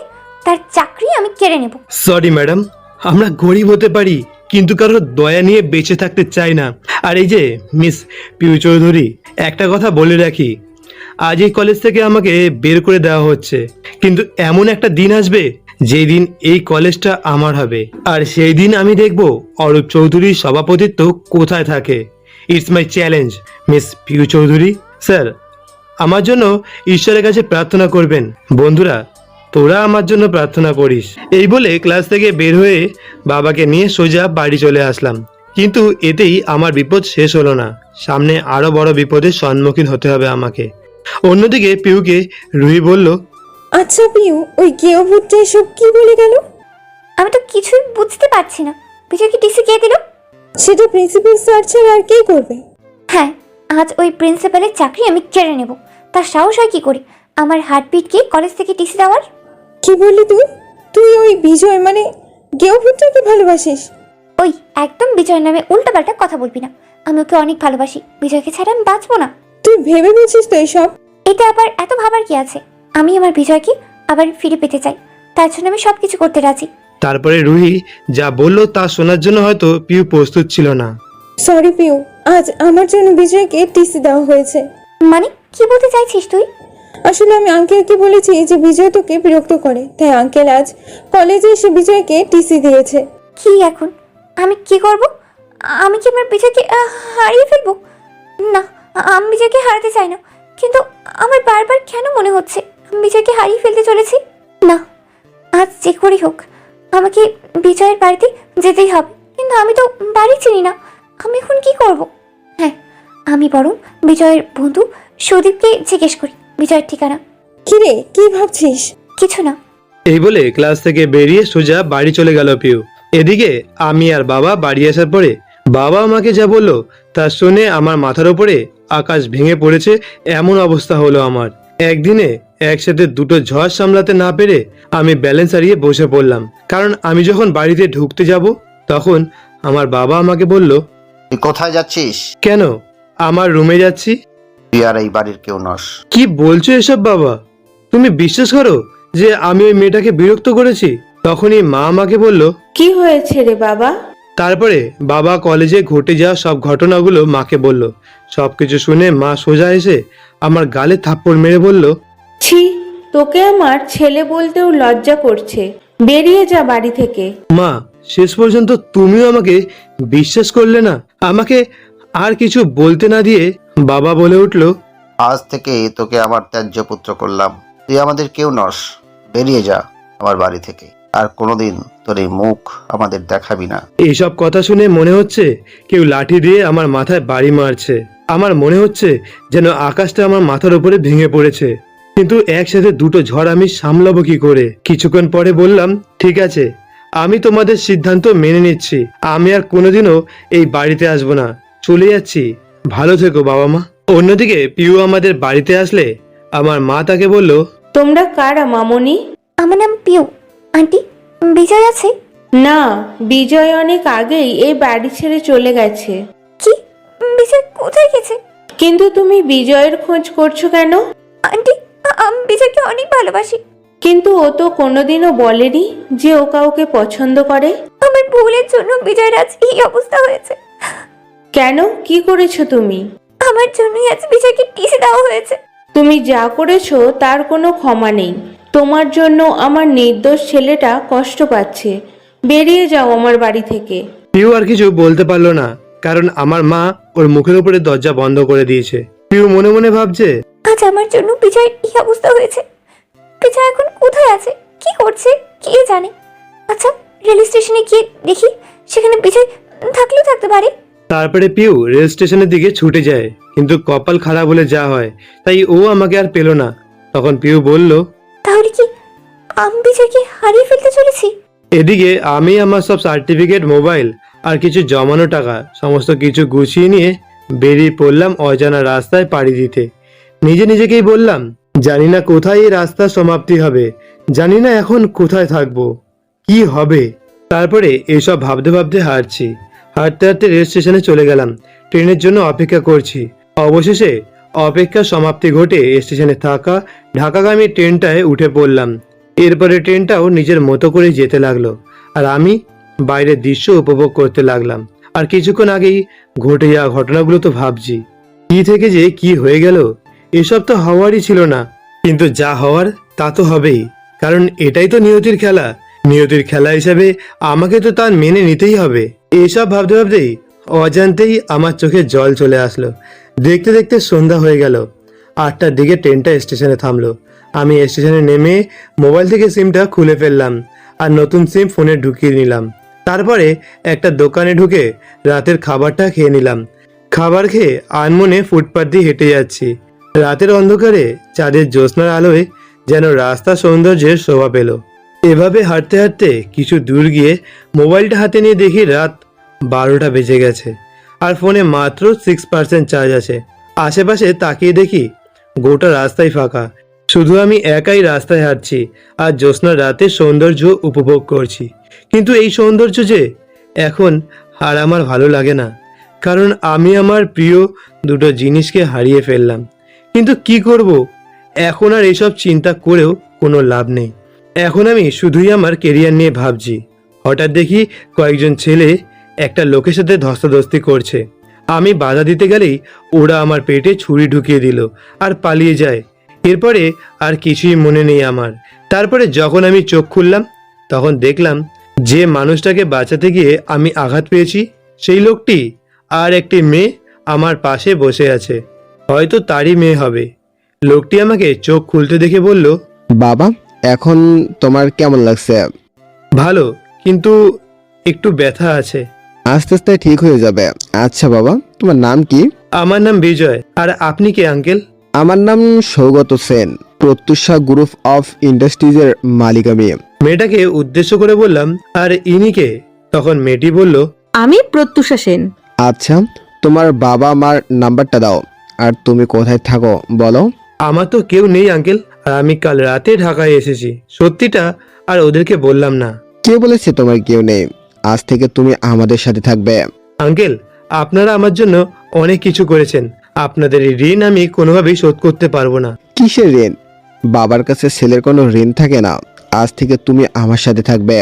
B: তার চাকরি আমি কেড়ে নেব।
A: সরি ম্যাডাম, আমরা গরিব হতে পারি কিন্তু কারোর দয়া নিয়ে বেঁচে থাকতে চাই না। আর এই যে মিস পিউ চৌধুরী, একটা কথা বলে রাখি, আজ এই কলেজ থেকে আমাকে বের করে দেওয়া হচ্ছে, কিন্তু এমন একটা দিন আসবে যেই দিন এই কলেজটা আমার হবে, আর সেই দিন আমি দেখব অরূপ চৌধুরীর সভাপতিত্ব কোথায় থাকে। It's my challenge miss Piu Chowdhury. Sir, আমার জন্য ঈশ্বরের কাছে প্রার্থনা করবেন। বন্ধুরা, তোরা আমার জন্য প্রার্থনা করিস। এই বলে ক্লাস থেকে বের হয়ে বাবাকে নিয়ে সোজা বাড়ি চলে আসলাম। কিন্তু এতেই আমার বিপদ শেষ হলো না, সামনে আরো বড় বিপদের সম্মুখীন হতে হবে আমাকে। অন্যদিকে পিউকে রুহি বলল,
C: আচ্ছা পিউ, ওই গেও ভূতটা এসব কি বলে গেল?
B: আমি তো কিছুই বুঝতে পারছি না। বিজয়কে টিসি কে দিল?
C: সেটা প্রিন্সিপাল স্যার ছাড়া আর কে করবে?
B: হ্যাঁ, আজ ওই প্রিন্সিপালের চাকরি আমি কেড়ে নেব। তার সাহস হয় কি করে আমার হার্টবিটকে কলেজ থেকে টিসি দেওয়ার?
C: কি বললি তুই? তুই ওই বিজয় মানে গেও ভূতটাকে ভালোবাসিস?
B: ওই একদম বিজয়ের নামে উল্টাপাল্টা কথা বলবি না। আমি ওকে অনেক ভালোবাসি, বিজয়কে ছাড়া আমি বাঁচবো না।
C: তুই ভেবে বলছিস তো এসব?
B: এটা আবার এত ভাবার কি আছে? আমি আমার বিজয়কে আবার ফিরে পেতে চাই, তার জন্য আমি সবকিছু করতে রাজি।
A: তারপরে রুহি যা বলল তা শোনার জন্য হয়তো পিউ প্রস্তুত ছিল না।
C: সরি পিউ, আজ আমার জন্য বিজয়কে টিসি দেওয়া হয়েছে।
B: মানে কি বলতে চাইছিস তুই?
C: আসলে আমি আঙ্কেলকে বলেছি যে বিজয় তোকে বিরক্ত করে, তাই আঙ্কেল আজ কলেজে এসে বিজয়কে টিসি দিয়েছে।
B: কি এখন আমি কি করব? আমি কি আমার বিজয়কে হারিয়ে ফেলবো? না, আমি বিজয়কে হারাতে চাই না, কিন্তু আমার বারবার কেন মনে হচ্ছে আমি বিজয়কে হারিয়ে ফেলতে চলেছি। না, আজ যে করেই হোক আমাকে বিজয়ের বাড়িতে যেতেই হবে। কিন্তু আমি তো বাড়ি চিনি না, আমি এখন কি করব? হ্যাঁ, আমি বরং বিজয়ের বন্ধু সুদীপকে জিজ্ঞেস করি বিজয়ের ঠিকানা।
C: কিরে, কি ভাবছিস?
B: কিছু না।
A: এই বলে ক্লাস থেকে বেরিয়ে সোজা বাড়ি চলে গেল পিউ। এদিকে আমি আর বাবা বাড়ি আসার পরে বাবা আমাকে যা বললো তা শুনে আমার মাথার উপরে আকাশ ভেঙে পড়েছে এমন অবস্থা হলো আমার। একদিনে একসাথে দুটো ঝড় সামলাতে না পেরে আমি ব্যালেন্স হারিয়ে বসে পড়লাম। কারণ আমি যখন বাড়িতে ঢুকতে যাব তখন আমার বাবা আমাকে বলল,
E: তুই কোথায় যাচ্ছিস?
A: কেন? আমার রুমে যাচ্ছি।
E: তুই আর এই বাড়ির কেউ নস।
A: কি বলছো এসব বাবা? তুমি বিশ্বাস করো যে আমি ওই মেয়েটাকে বিরক্ত করেছি? তখনই মা আমাকে বলল,
C: কি হয়েছে রে বাবা?
A: তারপরে বাবা কলেজে ঘটে যাওয়া সব ঘটনাগুলো মাকে বলল। সবকিছু শুনে মা সোজা এসে আমার গালে থাপ্পড় মেরে বলল,
C: ছি, তোকে আমার ছেলে বলতেও লজ্জা করছে, বেরিয়ে যা বাড়ি থেকে।
A: মা শেষ পর্যন্ত তুমিও আমাকে বিশ্বাস করলে না, আমাকে আর কিছু বলতে না দিয়ে বাবা বলে উঠল,
E: আজ থেকে তোকে আমার ত্যায্য পুত্র করলাম। তুই আমাদের কেউ নস, বেরিয়ে যা আমার বাড়ি থেকে। আর কোনোদিন তোর এই মুখ আমাদের দেখাবি না।
A: এইসব কথা শুনে মনে হচ্ছে কেউ লাঠি দিয়ে আমার মাথায় বাড়ি মারছে। আমার মনে হচ্ছে যেন আকাশটা আমার মাথার উপরে ভেঙে পড়েছে। কিন্তু একসাথে দুটো ঝড় আমি সামলাবো কি করে? কিছুক্ষণ পরে বললাম, ঠিক আছে, আমি তোমাদের সিদ্ধান্ত মেনে নিচ্ছি। আমি আর কোনোদিনও এই বাড়িতে আসবো না, চলে যাচ্ছি। ভালো থেকো বাবা মা। অন্যদিকে পিউ আমাদের বাড়িতে আসলে আমার মা তাকে বলল,
F: তোমরা কারা মামনি?
B: আমার নাম পিউ। আন্টি, বিজয় আছে?
F: না, বিজয় অনেক আগেই এই বাড়ি ছেড়ে চলে গেছে।
B: কি? বিজয় কোথায় গেছে?
F: কিন্তু তুমি বিজয়ের খোঁজ করছো কেন?
B: আন্টি, আমি বিজয়কে অনেক ভালোবাসি।
F: কিন্তু ও তো কোনোদিনও বলেনি যে ও কাউকে পছন্দ করে।
B: আমার ভুলের জন্য বিজয়ের আজ এই অবস্থা হয়েছে।
F: কেন, কি করেছো তুমি?
B: আমার জন্যই আজ বিজয়কে টিসি দেওয়া হয়েছে।
F: তুমি যা করেছো তার কোনো ক্ষমা নেই। তোমার জন্য আমার নির্দোষ ছেলেটা কষ্ট পাচ্ছে। বেরিয়ে যাও আমার বাড়ি থেকে।
A: পিউ আর কিছু বলতে পারলো না, কারণ আমার মা ওর মুখের উপরে দরজা বন্ধ করে দিয়েছে। পিউ মনে মনে ভাবছে,
B: আজ আমার জন্য বিজয়ের এই অবস্থা হয়েছে। বিজয় এখন কোথায় আছে, কি করছে, কে জানে। আচ্ছা, রেল স্টেশনে গিয়ে দেখি, সেখানে বিজয় থাকলেও থাকতে পারে।
A: তারপরে পিউ রেল স্টেশনের দিকে ছুটে যায়, কিন্তু কপাল খারাপ বলে যা হয়, তাই ও আমাকে আর পেল না। তখন পিউ বলল,
B: তাহলে কি আমি বিজয়কে হারিয়ে ফেলতে চলেছি?
A: এদিকে আমি আমার সব সার্টিফিকেট, মোবাইল আর কিছু জমানো টাকা সমস্ত কিছু গুছিয়ে নিয়ে বেরিয়ে পড়লাম অজানা রাস্তায় পাড়ি দিতে। নিজে নিজেকেই বললাম, জানি না কোথায় এই রাস্তার সমাপ্তি হবে, জানি না এখন কোথায় থাকবো, কি হবে। তারপরে এসব ভাবতে ভাবতে হাঁটতে হাঁটতে রেল স্টেশনে চলে গেলাম। ট্রেনের জন্য অপেক্ষা করছি। অবশেষে অপেক্ষার সমাপ্তি ঘটে স্টেশনে থাকা ঢাকাগামী ট্রেনটায় উঠে পড়লাম। এরপরে ট্রেনটাও নিজের মতো করে যেতে লাগলো, আর আমি বাইরের দৃশ্য উপভোগ করতে লাগলাম। আর কিছুক্ষণ আগেই ঘটে যাওয়া ঘটনাগুলো তো ভাবছি, কি থেকে যে কি হয়ে গেল। এসব তো হওয়ারই ছিল না, কিন্তু যা হওয়ার তা তো হবেই, কারণ এটাই তো নিয়তির খেলা। নিয়তির খেলা হিসাবে আমাকে তো তার মেনে নিতেই হবে। এসব ভাবতে ভাবতেই অজান্তেই আমার চোখে জল চলে আসলো। দেখতে দেখতে সন্ধ্যা হয়ে গেল। 8টার দিকে ট্রেনটা স্টেশনে থামলো। আমি স্টেশনে নেমে মোবাইল থেকে সিমটা খুলে ফেললাম আর নতুন সিম ফোনে ঢুকিয়ে নিলাম। তারপরে একটা দোকানে ঢুকে রাতের খাবারটা খেয়ে নিলাম। খাবার খেয়ে আনমনে ফুটপাথ দিয়ে হেঁটে যাচ্ছি। রাতের অন্ধকারে চাঁদের জ্যোৎস্নার আলোয় যেন রাস্তা সৌন্দর্যের শোভা পেল। এভাবে হাঁটতে হাঁটতে কিছু দূর গিয়ে মোবাইলটা হাতে নিয়ে দেখি রাত 12টা বেজে গেছে, আর ফোনে মাত্র 6% চার্জ আছে। আশেপাশে তাকিয়ে দেখি গোটা রাস্তায় ফাঁকা, শুধু আমি একাই রাস্তায় হাঁটছি আর জ্যোৎস্নার রাতের সৌন্দর্য উপভোগ করছি। কিন্তু এই সৌন্দর্য যে এখন আর আমার ভালো লাগে না, কারণ আমি আমার প্রিয় দুটো জিনিসকে হারিয়ে ফেললাম। কিন্তু কি করব, এখন আর এসব চিন্তা করেও কোনো লাভ নেই। এখন আমি শুধুই আমার কেরিয়ার নিয়ে ভাবছি। হঠাৎ দেখি কয়েকজন ছেলে একটা লোকের সাথে ধস্তাধস্তি করছে। আমি বাধা দিতে গেলেই ওরা আমার পেটে ছুরি ঢুকিয়ে দিল আর পালিয়ে যায়। এরপরে আর কিছুই মনে নেই আমার। তারপরে যখন আমি চোখ খুললাম, তখন দেখলাম যে মানুষটাকে বাঁচাতে গিয়ে আমি আঘাত পেয়েছি, সেই লোকটি আর একটি মেয়ে আমার পাশে বসে আছে। হয়তো তারই মেয়ে হবে। লোকটি আমাকে চোখ খুলতে দেখে বলল,
D: বাবা, এখন তোমার কেমন লাগছে?
A: ভালো, কিন্তু একটু ব্যথা আছে।
D: আস্তে আস্তে ঠিক হয়ে যাবে। আচ্ছা বাবা, তোমার নাম কি?
A: আমার নাম বিজয়। আর আপনি কে আঙ্কেল?
D: আমার নাম সৌগত সেন, প্রত্যুষা গ্রুপ অফ ইন্ডাস্ট্রিজের মালিক আমি।
A: মেয়েটাকে উদ্দেশ্য করে বললাম, আর ইনি কে? তখন মেয়েটি বলল,
C: আমি প্রত্যুষা সেন।
D: আচ্ছা, তোমার বাবা মার নাম্বারটা দাও। আর তুমি কোথায় থাকো বলো?
A: আমার তো কেউ নেই আঙ্কেল, আর আমি কাল রাতে ঢাকায় এসেছি। সত্যিটা আর ওদেরকে বললাম না।
D: কে বলেছে তোমার কেউ নেই? আজ থেকে তুমি আমাদের সাথে থাকবে।
A: আঙ্কেল, আপনারা আমার জন্য অনেক কিছু করেছেন। আপনাদের এই ঋণ আমি কোনোভাবেই শোধ করতে পারবো না।
D: কিসের ঋণ? বাবার কাছে ছেলের কোনো ঋণ থাকে না। আজ থেকে তুমি আমার সাথে থাকবে।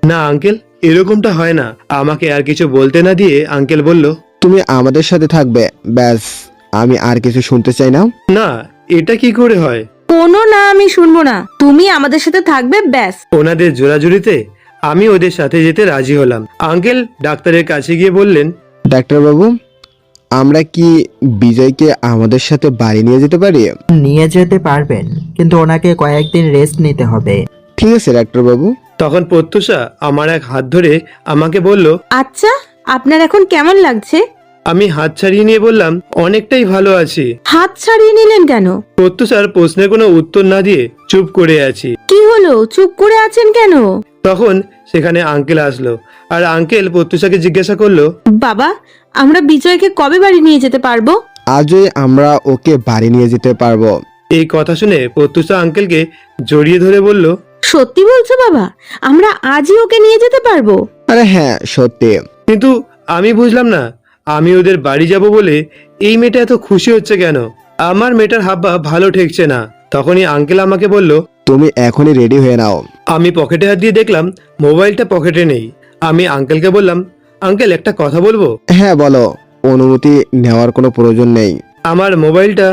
A: না আঙ্কেল, এরকমটা হয় না। আমাকে আর কিছু বলতে না দিয়ে আঙ্কেল বলল,
D: তুমি আমাদের সাথে থাকবে, ব্যাস। আমি আর কিছু শুনতে চাই না।
A: না, এটা কি করে হয়?
C: কোনো না, আমি শুনবো না। তুমি আমাদের সাথে থাকবে, ব্যাস।
A: ওনাদের জোরাজুরিতে আমি ওদের সাথে যেতে রাজি হলাম। আঙ্কেল ডাক্তারের কাছে গিয়ে বললেন,
D: ডাক্তারবাবু, আমরা কি বিজয়কে আমাদের সাথে বাড়ি নিয়ে যেতে পারি?
I: নিয়ে যেতে পারবেন, কিন্তু ওনাকে কয়েকদিন রেস্ট নিতে হবে।
D: ঠিক আছে ডাক্তারবাবু।
A: তখন প্রত্যুষা আমার এক হাত ধরে আমাকে বলল।
C: আচ্ছা, আপনার এখন কেমন লাগছে?
A: আমি হাত ছাড়িয়ে নিয়ে বললাম, অনেকটাই ভালো আছি।
C: হাত ছাড়িয়ে নিলেন কেন?
A: প্রত্যুষার প্রশ্নের কোনো উত্তর না দিয়ে চুপ করে আছি।
C: কি হলো, চুপ করে আছেন কেন?
A: তখন সেখানে আঙ্কেল আসলো, আর আঙ্কেল প্রত্যুষাকে জিজ্ঞাসা করলো,
C: বাবা, আমরা বিজয়কে কবে বাড়ি নিয়ে যেতে পারবো?
D: আজই আমরা ওকে বাড়ি নিয়ে যেতে পারবো।
A: এই কথা শুনে প্রত্যুষা আঙ্কেলকে জড়িয়ে ধরে বলল,
C: সত্যি বলছো বাবা? আমরা আজই ওকে নিয়ে যেতে পারবো?
D: আরে হ্যাঁ, সত্যি।
A: কিন্তু আমি বুঝলাম না, আমি ওদের বাড়ি যাব বলে এই মেয়েটা এত খুশি হচ্ছে কেন? আমার মেয়েটার হাব্বা ভালো ঠেকছে না। তখনই আঙ্কেল আমাকে বলল,
D: তুমি এখনই রেডি হয়ে নাও।
A: আমি পকেটে হাত দিয়ে দেখলাম মোবাইলটা পকেটে নেই। আমি আঙ্কেলকে বললাম, আঙ্কেল একটা কথা বলবো?
D: হ্যাঁ বলো, অনুমতি নেওয়ার কোনো প্রয়োজন নেই।
A: আমার মোবাইলটা।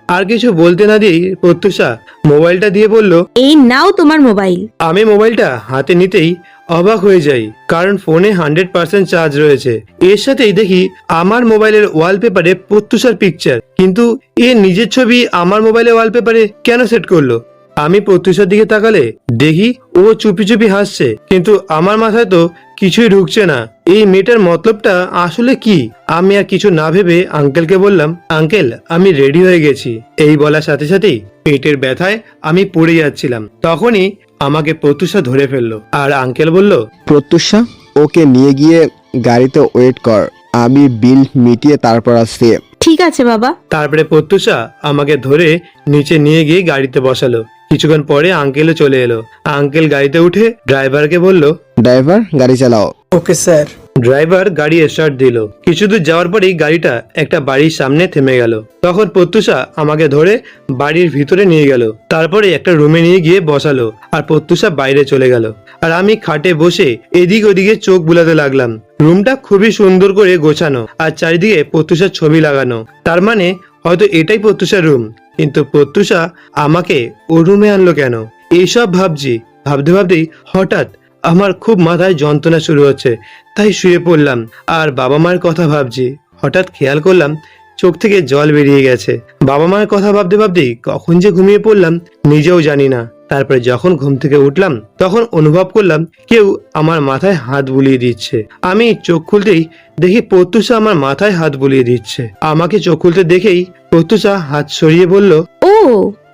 A: আর কিছু বলতে না দিয়েই প্রত্যুষা মোবাইলটা দিয়ে বলল,
C: এই নাও তোমার মোবাইল।
A: আমি মোবাইলটা হাতে নিতেই অবাক হয়ে যাই, কারণ ফোনে 100% চার্জ রয়েছে। এর সাথেই দেখি আমার মোবাইলের ওয়ালপেপারে প্রত্যুষার পিকচার, কিন্তু এ নিজের ছবি আমার মোবাইলের ওয়ালপেপারে কেন সেট করলো? আমি প্রত্যুষার দিকে তাকালে দেখি ও চুপি চুপি হাসছে, কিন্তু আমার মাথায় তো কিছুই ঢুকছে না। এই মেয়েটার মতলবটা আসলে কি? আমি আর কিছু না ভেবে আঙ্কেলকে বললাম, আঙ্কেল আমি রেডি হয়ে গেছি। এই বলার সাথে সাথেই পেটের ব্যথায় আমি পড়ে যাচ্ছিলাম। তখনই আমাকে প্রত্যুষা ধরে ফেললো, আর আঙ্কেল বলল,
D: প্রত্যুষা, ওকে নিয়ে গিয়ে গাড়িতে ওয়েট কর, আমি বিল মিটিয়ে তারপর আসছি।
C: ঠিক আছে বাবা।
A: তারপরে প্রত্যুষা আমাকে ধরে নিচে নিয়ে গিয়ে গাড়িতে বসালো। কিছুক্ষণ পরে আঙ্কেলও চলে এলো। আঙ্কেল গাড়িতে উঠে ড্রাইভারকে বলল,
D: ড্রাইভার গাড়ি চালাও।
L: Okay sir.
A: ড্রাইভার গাড়ি স্টার্ট দিল। কিছু দূর যাওয়ার পরেই গাড়িটা একটা বাড়ির সামনে থেমে গেল। তখন প্রত্যুষা আমাকে ধরে বাড়ির ভিতরে নিয়ে গেল, তারপরে একটা রুমে নিয়ে গিয়ে বসালো, আর প্রত্যুষা বাইরে চলে গেল। আর আমি খাটে বসে এদিক ওদিকে চোখ বুলাতে লাগলাম। রুমটা খুবই সুন্দর করে গোছানো, আর চারিদিকে প্রত্যুষার ছবি লাগানো। তার মানে হয়তো এটাই প্রত্যুষার রুম। কিন্তু প্রত্যুষা আমাকে ও রুমে আনলো কেন? এইসব ভাবছি। ভাবতে ভাবতেই হঠাৎ আমার খুব মাথায় যন্ত্রণা শুরু হচ্ছে, তাই শুয়ে পড়লাম আর বাবা মায়ের কথা ভাবছি। হঠাৎ খেয়াল করলাম চোখ থেকে জল বেরিয়ে গেছে। বাবা মায়ের কথা ভাবতে ভাবতেই কখন যে ঘুমিয়ে পড়লাম নিজেও জানি না। তারপরে যখন ঘুম থেকে উঠলাম তখন অনুভব করলাম কেউ আমার মাথায় হাত বুলিয়ে দিচ্ছে। আমি চোখ খুলতেই দেখি প্রত্যুষা আমার মাথায় হাত বুলিয়ে দিচ্ছে। আমাকে চোখ খুলতে দেখেই প্রত্যুষা হাত সরিয়ে বলল,
C: ও,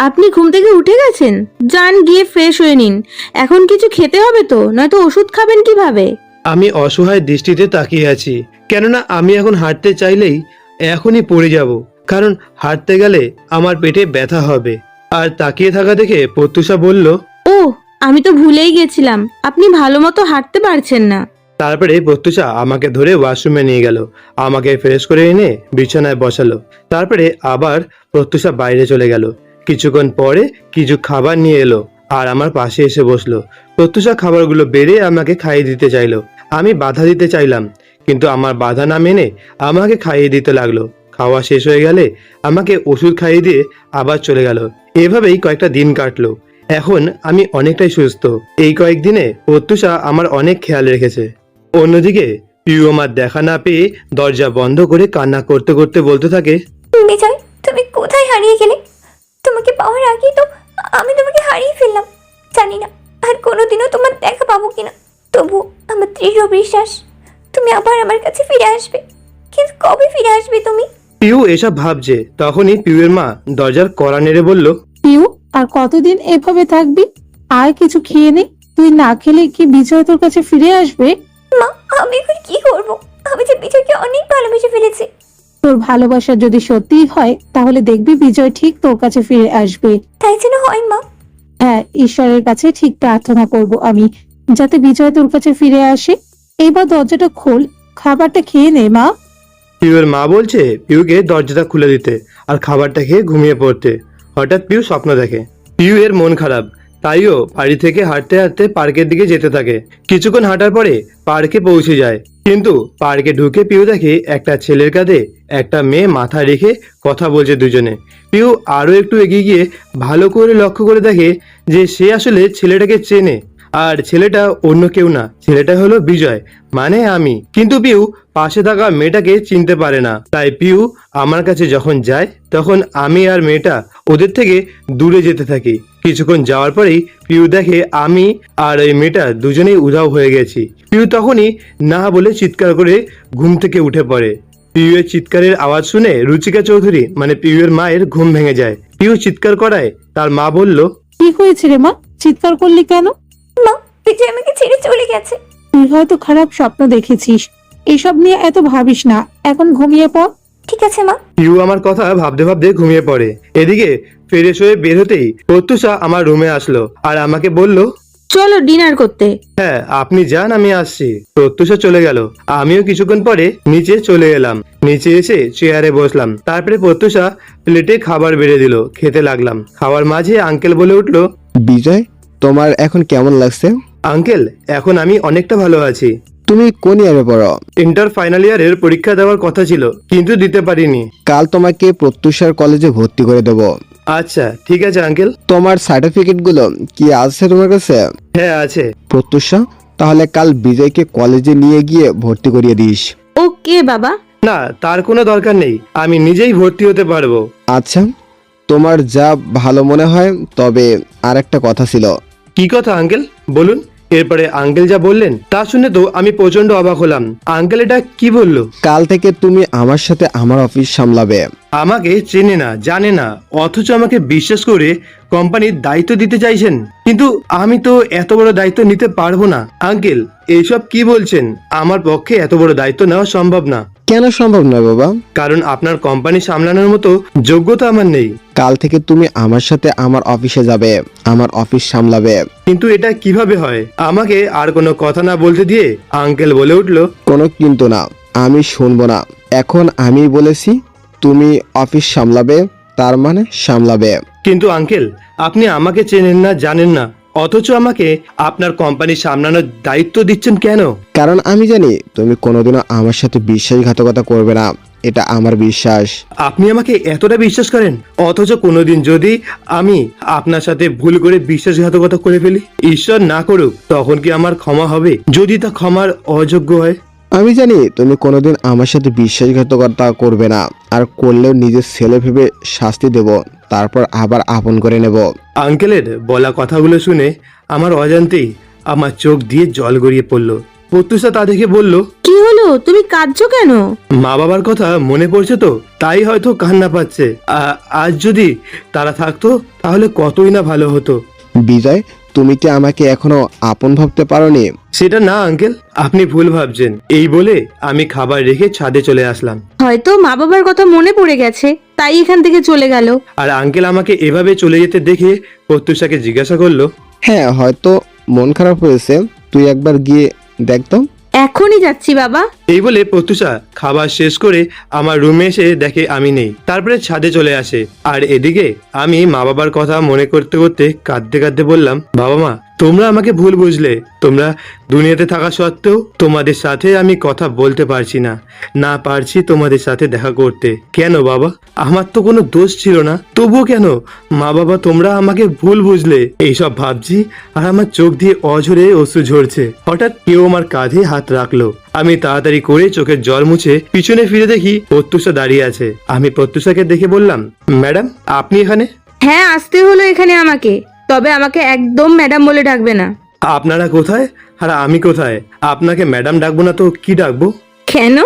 C: আপনি ঘুম থেকে উঠে গেছেন? যান গিয়ে ফ্রেশ হয়ে নিন। এখন কিছু খেতে হবে তো, নয়তো ওষুধ খাবেন কিভাবে?
A: আমি অসহায় দৃষ্টিতে তাকিয়ে আছি, কেননা আমি এখন হাঁটতে চাইলেই এখনই পড়ে যাব, কারণ হাঁটতে গেলে আমার পেটে ব্যথা হবে। আর তাকিয়ে থাকা দেখে প্রত্যুষা বলল,
C: ও, আমি তো ভুলেই গেছিলাম, আপনি ভালো মতো হাঁটতে পারছেন না।
A: তারপরে প্রত্যুষা আমাকে ধরে ওয়াশরুমে নিয়ে গেল, আমাকে ফ্রেশ করে এনে বিছানায় বসালো। তারপরে আবার প্রত্যুষা বাইরে চলে গেল। কিছুক্ষণ পরে কিছু খাবার নিয়ে এলো আর আমার পাশে এসে বসলো। প্রত্যুষা খাবারগুলো বেড়ে আমাকে খাইয়ে দিতে চাইলো। আমি বাধা দিতে চাইলাম, কিন্তু আমার বাধা না মেনে আমাকে খাইয়ে দিতে লাগলো। খাওয়া শেষ হয়ে গেলে আমাকে ওষুধ খাইয়ে দিয়ে আবার চলে গেল। এভাবেই কয়েকটা দিন কাটলো। এখন আমি অনেকটাই সুস্থ। এই কয়েকদিনে প্রত্যুষা আমার অনেক খেয়াল রেখেছে। অন্যদিকে পিউ আমার দেখা না পেয়ে দরজা বন্ধ করে কান্না করতে করতে বলতে থাকে,
B: বিজয়, তুমি কোথায় হারিয়ে গেলে? তোমাকে পাওয়ার আগেই তো আমি তোমাকে হারিয়ে ফেললাম। জানি না আর কোনোদিনও তোমার দেখা পাবো কিনা, তবু আমার দৃঢ় বিশ্বাস তুমি আবার আমার কাছে ফিরে আসবে। কিন্তু কবে ফিরে আসবে তুমি?
A: পিউ এসব ভাবছে। তখনই পিউয়ের মা দরজার কড়া নেড়ে বলল,
M: পিউ, আর কতদিন এভাবে থাকবি? আয় কিছু খেয়ে নে। তুই না খেলে কি বিজয় তোর কাছে ফিরে আসবে?
B: মা, আমি এখন কি করব? আমি যে বিজয়কে অনেক ভালোবেসে ফেলেছি।
M: তোর ভালোবাসা যদি সত্যিই হয় তাহলে দেখবি বিজয় ঠিক তোর কাছে ফিরে আসবে।
B: তাই যেন হয় মা।
M: হ্যাঁ, ঈশ্বরের কাছে ঠিক প্রার্থনা করব আমি, যাতে বিজয় তোর কাছে ফিরে আসে। এবার দরজাটা খোল, খাবারটা খেয়ে নে মা।
A: পিউয়ের মা বলছে পিউকে দরজাটা খুলে দিতে আর খাবারটা খেয়ে ঘুমিয়ে পড়তে। হঠাৎ পিউ স্বপ্ন দেখে। পিউ এর মন খারাপ, তাইও বাড়ি থেকে হাঁটতে হাঁটতে পার্কের দিকে যেতে থাকে। কিছুক্ষণ হাঁটার পরে পার্কে পৌঁছে যায়, কিন্তু পার্কে ঢুকে পিউ দেখে একটা ছেলের কাঁধে একটা মেয়ে মাথা রেখে কথা বলছে দুজনে। পিউ আরো একটু এগিয়ে গিয়ে ভালো করে লক্ষ্য করে দেখে যে সে আসলে ছেলেটাকে চেনে, আর ছেলেটা অন্য কেউ না, ছেলেটা হলো বিজয়, মানে আমি। কিন্তু পিউ পাশে থাকা মেয়েটাকে চিনতে পারে না, তাই পিউ আমার কাছে যখন যায় তখন আমি আর মেয়েটা ওদের থেকে দূরে যেতে থাকি। কিছুক্ষণ যাওয়ার পরেই পিউ দেখে আমি আর ওই মেয়েটা দুজনেই উধাও হয়ে গেছি। পিউ তখনই না বলে চিৎকার করে ঘুম থেকে উঠে পড়ে। পিউয়ের চিৎকারের আওয়াজ শুনে রুচিকা চৌধুরী মানে পিউয়ের মায়ের ঘুম ভেঙে যায়। পিউ চিৎকার করায় তার মা বলল,
M: কি হয়েছে রে মা, চিৎকার করলি কেন?
B: মা, বিজয় আমাকে ছেড়ে চলে গেছে।
M: তুই হয়তো খারাপ স্বপ্ন দেখেছিস, এসব নিয়ে এত ভাবিস না, এখন ঘুমিয়ে পড়।
B: ঠিক আছে মা।
A: পিউ আমার কথা ভাবতে ভাবতে ঘুমিয়ে পড়ে। এদিকে ফ্রেশ হয়ে বের হতেই প্রত্যুষা আমার রুমে আসলো আর আমাকে বলল,
C: চলো ডিনার করতে।
A: হ্যাঁ আপনি যান, আমি আসছি। প্রত্যুষা চলে গেল, আমিও কিছুক্ষণ পরে নিচে চলে এলাম। নিচে এসে চেয়ারে বসলাম। তারপরে প্রত্যুষা প্লেটে খাবার বেড়ে দিল, খেতে লাগলাম। খাওয়ার মাঝে আঙ্কেল বলে উঠলো,
D: বিজয়, তোমার এখন কেমন লাগছে?
A: আঙ্কেল এখন আমি অনেকটা ভালো আছি।
D: তুমি কোন ইয়ারে পড়ো?
A: ইন্টার ফাইনাল ইয়ারের পরীক্ষা দেওয়ার কথা ছিল, কিন্তু দিতে পারিনি।
D: কাল তোমাকে প্রত্যুষার কলেজে ভর্তি করে দেবো।
A: আচ্ছা ঠিক আছে আঙ্কেল।
D: তোমার সার্টিফিকেট গুলো কি আছে তোমার কাছে?
A: হ্যাঁ আছে।
D: প্রত্যুষা, তাহলে কাল বিজয়কে কলেজে নিয়ে গিয়ে ভর্তি করিয়ে দিস।
C: ওকে বাবা।
A: না, তার কোনো দরকার নেই, আমি নিজেই ভর্তি হতে পারবো।
D: আচ্ছা, তোমার যা ভালো মনে হয়। তবে আর একটা কথা ছিল।
A: কি কথা আঙ্কেল, বলুন। এরপরে আঙ্কেল যা বললেন তা শুনে তো আমি প্রচন্ড অবাক হলাম। আঙ্কেল এটা কি বললো?
D: কাল থেকে তুমি আমার সাথে আমার অফিস সামলাবে।
A: আমাকে চেনে না, জানে না, অথচ আমাকে বিশ্বাস করে কোম্পানির দায়িত্ব দিতে চাইছেন। কিন্তু আমি তো এত বড় দায়িত্ব নিতে পারবো না। আঙ্কেল এইসব কি বলছেন? আমার পক্ষে এত বড় দায়িত্ব নেওয়া সম্ভব না।
D: কেন সম্ভব নয় বাবা?
A: কারণ আপনার কোম্পানি সামলানোর মতো যোগ্যতা আমার নেই।
D: কাল থেকে তুমি আমার সাথে আমার অফিসে যাবে, আমার অফিস সামলাবে।
A: কিন্তু এটা কিভাবে হয়? আমাকে আর কোনো কথা না বলতে দিয়ে আঙ্কেল বলে উঠলো,
D: কোনো কিন্তু না, আমি শুনবো না। এখন আমি বলেছি তুমি অফিস সামলাবে, তার মানে সামলাবে।
A: কিন্তু আঙ্কেল আপনি আমাকে চেনেন না, জানেন না, অথচ আমাকে আপনার কোম্পানি সামলানোর দায়িত্ব দিচ্ছেন কেন?
D: কারণ আমি জানি তুমি কোনোদিনও আমার সাথে বিশ্বাসঘাতকতা করবে না, এটা আমার বিশ্বাস।
A: আপনি আমাকে এতটা বিশ্বাস করেন, অথচ কোনোদিন যদি আমি আপনার সাথে ভুল করে বিশ্বাসঘাতকতা করে ফেলি, ঈশ্বর না করুক, তখন কি আমার ক্ষমা হবে? যদি তা ক্ষমার অযোগ্য হয়?
D: আমি জানি তুমি কোনোদিন আমার সাথে বিশ্বাসঘাতকতা করবে না, আর করলেও নিজের ছেলে ভেবে শাস্তি দেব, তারপর আবার আপন করে নেব।
A: আঙ্কেলের বলা কথাগুলো শুনে আমার অজান্তেই আমার চোখ দিয়ে জল গড়িয়ে পড়লো। প্রত্যুষা তা দেখে বলল,
C: কি হলো, তুমি কাঁদছো কেন?
A: মা বাবার কথা মনে পড়ছে তো, তাই হয়তো কান্না পাচ্ছে। আজ যদি তারা থাকতো তাহলে কতই না ভালো হতো।
D: বিজয়, তুমি কি আমাকে এখনো আপন ভাবতে পারোনি?
A: সেটা না আঙ্কেল, আপনি ভুল ভাবছেন। এই বলে আমি খাবার রেখে ছাদে চলে আসলাম।
C: হয়তো মা বাবার কথা মনে পড়ে গেছে, তাই এখান থেকে চলে গেল।
A: আর আঙ্কেল আমাকে এভাবে চলে যেতে দেখে প্রত্যুষাকে জিজ্ঞাসা করলো,
D: হ্যাঁ, হয়তো মন খারাপ হয়েছে, তুই একবার গিয়ে দেখ তো।
C: এখনই যাচ্ছি বাবা।
A: এই বলে প্রত্যুষা খাবার শেষ করে আমার রুমে এসে দেখে আমি নেই। তারপরে ছাদে চলে আসে। আর এদিকে আমি মা বাবার কথা মনে করতে করতে কাঁদতে কাঁদতে বললাম, বাবা মা তোমরা আমাকে ভুল বুঝলে। তোমরা দুনিয়াতে থাকা সত্ত্বেও তোমাদের সাথে আমি কথা বলতে পারছি না, না পারছি তোমাদের সাথে দেখা করতে। কেন বাবা? আমার তো কোনো দোষ ছিল না, তবুও কেন মা বাবা তোমরা আমাকে ভুল বুঝলে? এইসব ভাবছি আর আমার চোখ দিয়ে অঝরে অশ্রু ঝরছে। হঠাৎ কেউ আমার কাঁধে হাত রাখলো। আমি তাড়াতাড়ি করে চোখের জল মুছে পিছনে ফিরে দেখি প্রত্যুষা দাঁড়িয়ে আছে। আমি প্রত্যুষাকে দেখে বললাম, ম্যাডাম আপনি এখানে?
C: হ্যাঁ, আসতে হলো এখানে আমাকে, তবে আমাকে একদম ম্যাডাম বলে ডাকবে না।
A: আপনারা কোথায় আর আমি কোথায়? আপনাকে ম্যাডাম ডাকবো না তো কি ডাকবো?
C: কেন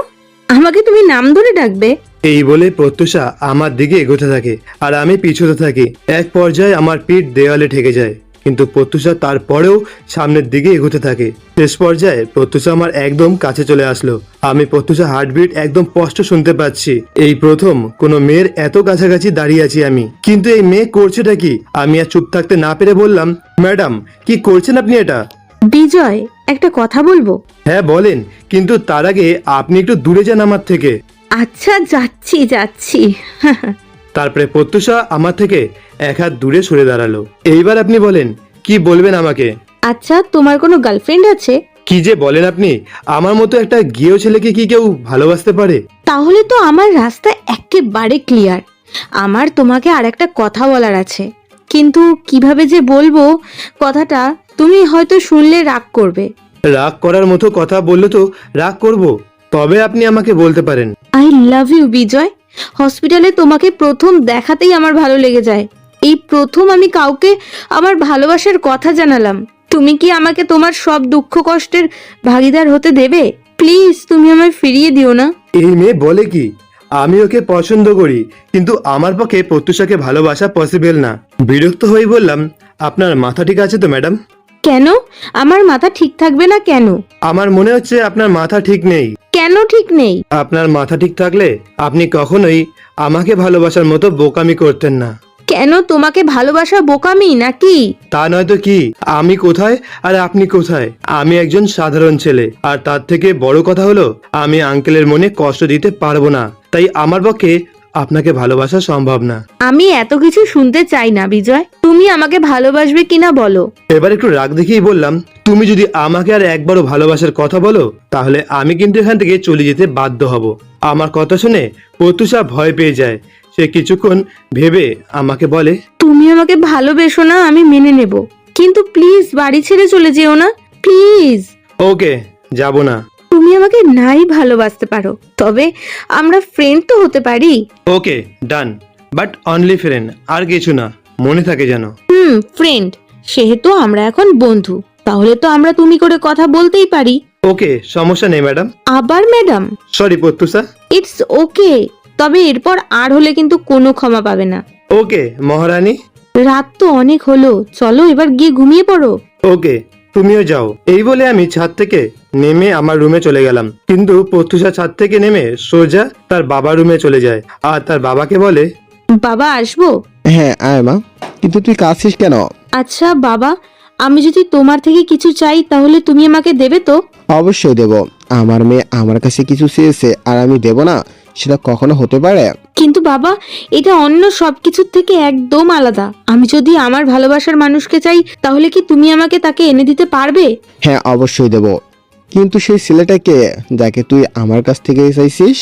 C: আমাকে তুমি নাম ধরে ডাকবে?
A: এই বলে প্রত্যুষা আমার দিকে এগোতে থাকে আর আমি পিছুতে থাকি। এক পর্যায়ে আমার পিঠ দেওয়ালে ঠেকে যায়, কিন্তু প্রত্যুষা তারপরেও সামনের দিকে এগোতে থাকে। শেষ পর্যায়ে প্রত্যুষা আমার একদম কাছে চলে আসলো। আমি প্রত্যুষা হার্টবিট একদম স্পষ্ট শুনতে পাচ্ছি। এই প্রথম কোনো মেয়ের এত কাছাকাছি দাঁড়িয়ে আছি আমি। কিন্তু এই মেয়ে করছেটা কি? আমি আর চুপ থাকতে না পেরে বললাম, ম্যাডাম কি করছেন আপনি এটা?
C: বিজয়, একটা কথা বলবো?
A: হ্যাঁ বলেন, কিন্তু তার আগে আপনি একটু দূরে যান আমার থেকে।
C: আচ্ছা, যাচ্ছি যাচ্ছি।
A: তারপরে প্রত্যুষা আমার থেকে এক হাত দূরে সরে দাঁড়ালো। এইবার আপনি বলেন, কি বলবেন আমাকে?
C: আচ্ছা, তোমার কোনো গার্লফ্রেন্ড আছে?
A: কি যে বলেন আপনি! আমার মতো একটা গেঁয়ো ছেলেকে কি কেউ ভালোবাসতে পারে?
C: তাহলে তো আমার রাস্তা একেবারে ক্লিয়ার। আমার তোমাকে আর একটা কথা বলার আছে, কিন্তু কিভাবে যে বলবো কথাটা তুমি হয়তো শুনলে রাগ করবে।
A: রাগ করার মতো কথা বললে তো রাগ করব, তবে আপনি আমাকে বলতে পারেন।
C: আই লাভ ইউ বিজয়। হসপিটালে তোমাকে প্রথম দেখাতেই আমার ভালো লেগে যায়। এই প্রথম আমি কাউকে আমার ভালোবাসার কথা জানালাম। তুমি কি আমাকে তোমার সব দুঃখ কষ্টের ভাগিদার হতে দেবে? প্লিজ তুমি আমায় ফিরিয়ে দিও না।
A: এই মেয়ে বলে কি? আমি ওকে পছন্দ করি, কিন্তু আমার পক্ষে প্রত্যুষাকে ভালোবাসা পসিবল না। বিরক্ত হয়ে বললাম, আপনার মাথা ঠিক আছে তো ম্যাডাম?
C: কেন? আমার মাথা ঠিক থাকবে না কেন?
A: আমার মনে হচ্ছে আপনার মাথা ঠিক নেই।
C: কেন ঠিক নেই?
A: আপনার মাথা ঠিক থাকলে আপনি কখনোই আমাকে ভালোবাসার মতো বোকামি করতেন না।
C: কেন? তোমাকে ভালোবাসা বোকামি নাকি?
A: তা নয়তো কি? আমি কোথায় আর আপনি কোথায়? আমি একজন সাধারণ ছেলে, আর তার থেকে বড় কথা হলো আমি আঙ্কেলের মনে কষ্ট দিতে পারবো না, তাই আমার পক্ষে আপনাকে ভালোবাসা সম্ভব না।
C: আমি এত কিছু শুনতে চাই না বিজয়। তুমি আমাকে ভালোবাসবে কিনা বলো।
A: এবার একটু রাগ দেখিয়ে বললাম, তুমি যদি আমাকে আর একবারও ভালোবাসার কথা বলো, তাহলে আমি কিন্তু এখান থেকে চলে যেতে বাধ্য হব। আমার কথা শুনে প্রত্যুষা ভয় পেয়ে যায়। সে কিছুক্ষণ ভেবে আমাকে বলে,
C: তুমি আমাকে ভালোবেসো না, আমি মেনে নেব, কিন্তু প্লিজ বাড়ি ছেড়ে চলে যেও না, প্লিজ।
A: ওকে, যাব না।
C: তুমি আমাকে নাই ভালোবাসতে পারো, তবে আমরা ফ্রেন্ড তো হতে পারি।
A: ওকে, ডান, বাট অনলি ফ্রেন্ড, আর কিছু না, মনে থাকে যেন।
C: ফ্রেন্ড। সেহেতু আমরা এখন বন্ধু, তাহলে তো আমরা তুমি করে কথা বলতেই পারি।
A: ওকে, সমস্যা নেই ম্যাডাম।
C: আবার madam?
A: Sorry Pratyusha.
C: It's okay, তবে এরপর আর হলে কিন্তু কোনো ক্ষমা পাবে না।
A: ওকে মহারানী।
C: রাত তো অনেক হলো, চলো এবার গিয়ে ঘুমিয়ে পড়ো।
A: ওকে, তুমিও যাও। এই বলে আমি ছাদ থেকে নেমে আমার রুমে চলে গেলাম, কিন্তু প্রত্যুষা ছাদ থেকে নেমে সোজা তার বাবার রুমে চলে যায় আর তার বাবাকে বলে,
C: বাবা আসবো?
D: হ্যাঁ আয় মা, কিন্তু তুই কাঁদছিস কেন?
C: আচ্ছা বাবা, আমি যদি তোমার থেকে কিছু চাই তাহলে তুমি আমাকে দেবে তো?
D: অবশ্যই দেব। আমার মেয়ে আমার কাছে কিছু চেয়েছে আর আমি দেব না, সেটা কখনো হতে পারে?
C: কিন্তু বাবা, এটা অন্য সবকিছুর থেকে একদম আলাদা। আমি যদি আমার ভালোবাসার মানুষকে চাই, তাহলে কি তুমি আমাকে তাকে এনে দিতে পারবে?
D: হ্যাঁ অবশ্যই দেব, কিন্তু সেই ছেলেটাকে যাকে তুই আমার কাছ থেকে চাইছিস?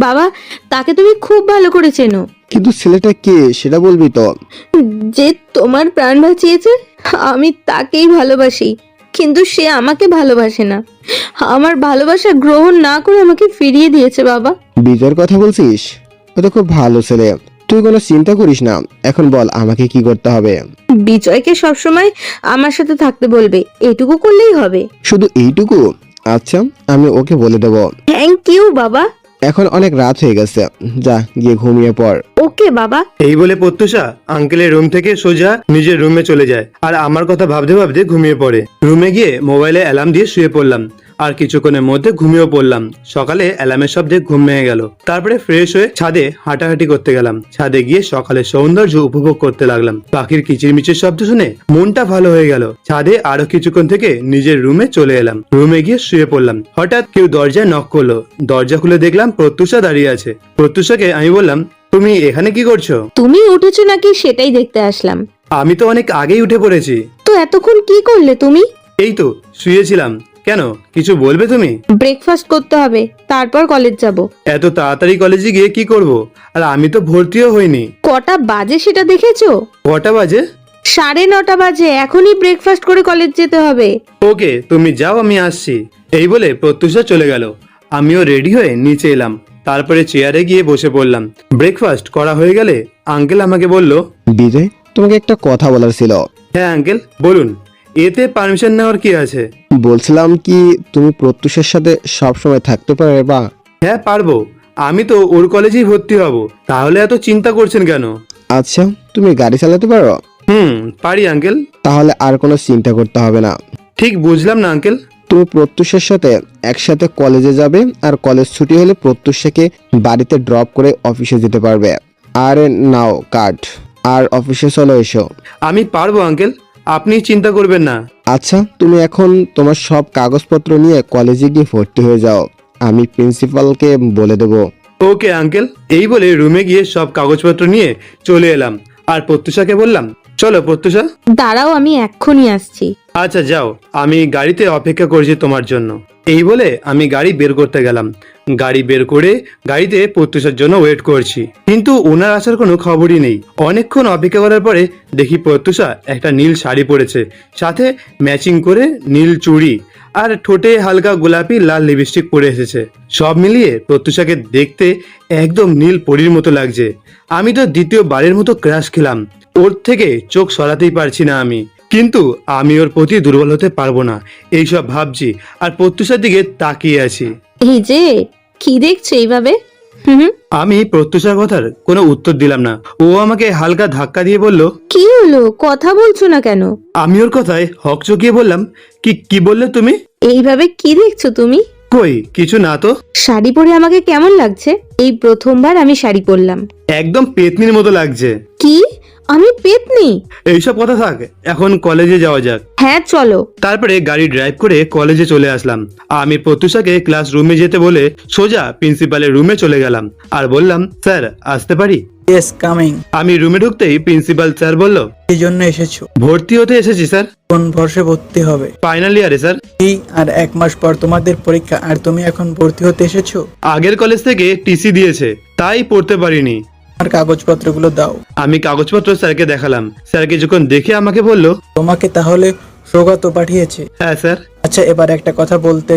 C: বাবা, তাকে তুমি খুব ভালো করে চেনো।
D: কিন্তু ছেলেটা কে সেটা বলবি তো?
C: যে তোমার প্রাণ বাঁচিয়েছে, আমি তাকেই ভালোবাসি, কিন্তু সে আমাকে ভালোবাসে না। আমার ভালোবাসা গ্রহণ না করে আমাকে ফিরিয়ে দিয়েছে। বাবা,
D: বিজয়ের কথা বলছিস? ও তো খুব ভালো ছেলে, তুই কোনো চিন্তা করিস না। এখন বল আমাকে কি করতে হবে?
C: বিজয়কে সবসময় আমার সাথে থাকতে বলবে, এটুকু করলেই হবে।
D: শুধু এইটুকু? আচ্ছা, আমি ওকে বলে দেব।
C: থ্যাংক ইউ বাবা।
D: এখন অনেক রাত হয়ে গেছে, যা গিয়ে ঘুমিয়ে পড়।
C: ওকে বাবা।
A: এই বলে প্রত্যুষা আঙ্কেলের রুম থেকে সোজা নিজের রুমে চলে যায় আর আমার কথা ভাবতে ভাবতে ঘুমিয়ে পড়ে। রুমে গিয়ে মোবাইলে অ্যালার্ম দিয়ে শুয়ে পড়লাম আর কিছুক্ষণের মধ্যে ঘুমিয়েও পড়লাম। সকালে অ্যালার্মের শব্দে ঘুম ভেঙে গেল। তারপরে ফ্রেশ হয়ে ছাদে হাঁটাহাঁটি করতে গেলাম। ছাদে গিয়ে সকালের সৌন্দর্য উপভোগ করতে লাগলাম। পাখির কিচিরমিচির শব্দ শুনে মনটা ভালো হয়ে গেল। ছাদে আরো কিছুক্ষণ থেকে নিজের রুমে চলে এলাম। রুমে গিয়ে শুয়ে পড়লাম। হঠাৎ কেউ দরজায় নক করলো। দরজা খুলে দেখলাম প্রত্যুষা দাঁড়িয়ে আছে। প্রত্যুষাকে আমি বললাম, তুমি এখানে কি করছো?
C: তুমি উঠেছো নাকি সেটাই দেখতে আসলাম।
A: আমি তো অনেক আগেই উঠে পড়েছি।
C: তো এতক্ষণ কি করলে তুমি?
A: এই তো শুয়েছিলাম। কেন, কিছু বলবে তুমি?
C: ব্রেকফাস্ট করতে হবে, তারপর কলেজ যাব।
A: এত তাড়াতাড়ি কলেজে গিয়ে কি করব? আর আমি তো ভর্তিও হইনি।
C: কটা বাজে সেটা দেখেছো?
A: কটা বাজে?
C: 9:30 বাজে। এখনই ব্রেকফাস্ট করে কলেজ যেতে হবে।
A: ওকে, তুমি যাও, আমি আসছি। এই বলে প্রত্যুষা চলে গেল। আমিও রেডি হয়ে নিচে এলাম। তারপরে চেয়ারে গিয়ে বসে পড়লাম। ব্রেকফাস্ট করা হয়ে গেলে আঙ্কেল আমাকে বলল,
D: বিজয়, তোমাকে একটা কথা বলার ছিল।
A: হ্যাঁ আঙ্কেল বলুন। এতে পারমিশন নেওয়ার কি আছে?
D: বলছিলাম কি, তুমি প্রত্যুষের সাথে সবসময় থাকতে পারবে? বা
A: হ্যাঁ পারবো, আমি তো ওর কলেজেই ভর্তি হব। তাহলে এত চিন্তা করছেন কেন?
D: আচ্ছা, তুমি গাড়ি চালাতে পারো?
A: পারি আঙ্কেল।
D: তাহলে আর কোনো চিন্তা করতে হবে না।
A: ঠিক বুঝলাম না আঙ্কেল।
D: তুমি প্রত্যুষের সাথে একসাথে কলেজে যাবে, আর কলেজ ছুটি হলে প্রত্যুষকে বাড়িতে ড্রপ করে অফিসে যেতে পারবে। আর নাও কার্ড, আর অফিসে চলে এসো।
A: আমি পারবো আঙ্কেল, আপনি চিন্তা করবেন না।
D: আচ্ছা, তুমি এখন তোমার সব কাগজপত্র নিয়ে কলেজে গিয়ে ভর্তি হয়ে যাও, আমি প্রিন্সিপালকে বলে দেবো।
A: Okay uncle. এই বলে রুমে গিয়ে সব কাগজপত্র নিয়ে চলে এলাম আর প্রত্যুষাকে বললাম, চলো প্রত্যুষা।
C: দাঁড়াও, আমি এক্ষুনি আসছি।
A: আচ্ছা যাও, আমি গাড়িতে অপেক্ষা করছি তোমার জন্য। এই বলে আমি গাড়ি বের করতে গেলাম। গাড়ি বের করে গাড়িতে প্রত্যুষার জন্য ওয়েট করছি, কিন্তু ওনার আসার কোনো খবরই নেই। অনেকক্ষণ অপেক্ষা করার পরে দেখি প্রত্যুষা একটা নীল শাড়ি পরেছে, সাথে ম্যাচিং করে নীল চুড়ি আর ঠোঁটে হালকা গোলাপি লাল লিপস্টিক পরে এসেছে। সব মিলিয়ে প্রত্যুষাকে দেখতে একদম নীল পরীর মতো লাগছে। আমি তো দ্বিতীয়বারের মতো ক্রাশ খেলাম। ওর থেকে চোখ সরাতেই পারছি না আমি, কিন্তু আমি ওর প্রতি দুর্বল হতে পারবো না এইসব ভাবছি আর প্রত্যুষার দিকে তাকিয়ে আছি।
C: এই যে কি দেখছো এইভাবে? হুম,
A: আমি প্রত্যুষার কথার কোনো উত্তর দিলাম না। ও আমাকে হালকা ধাক্কা দিয়ে বলল,
C: কি হলো, কথা বলছো না কেন?
A: আমি ওর কথায় হক চকিয়ে বললাম, কি বললে তুমি?
C: এইভাবে কি দেখছো তুমি?
A: কই কিছু না তো।
C: শাড়ি পরে আমাকে কেমন লাগছে? এই প্রথমবার আমি শাড়ি পরলাম।
A: একদম পেতনির মতো লাগছে।
C: কি, আমি পেতনি?
A: এইসব কথা থাক, এখন কলেজে যাওয়া যাক।
C: হ্যাঁ চলো।
A: তারপরে গাড়ি ড্রাইভ করে কলেজে চলে আসলাম। আমি প্রত্যুষাকে ক্লাস রুমে যেতে বলে সোজা প্রিন্সিপালের রুমে চলে গেলাম আর বললাম, স্যার আসতে পারি?
L: Yes coming.
A: আমি রুমে ঢুকতেই প্রিন্সিপাল স্যার বলল,
L: এই জন্য এসেছো?
A: ভর্তি হতে এসেছি স্যার।
L: কোন বর্ষে ভর্তি হবে?
A: ফাইনাল ইয়ারে স্যার।
L: আর 1 মাস পর তোমাদের পরীক্ষা, আর তুমি এখন ভর্তি হতে এসেছো?
A: আগের কলেজ থেকে টিসি দিয়েছে, তাই পড়তে পারিনি।
L: আর কাগজপত্রগুলো দাও।
A: আমি কাগজপত্র স্যারকে দেখালাম। স্যার কিছুক্ষণ দেখে আমাকে বলল,
L: তোমাকে তাহলে সৌগত পাঠিয়েছে?
A: হ্যাঁ স্যার।
L: আচ্ছা এবার একটা কথা বলতে,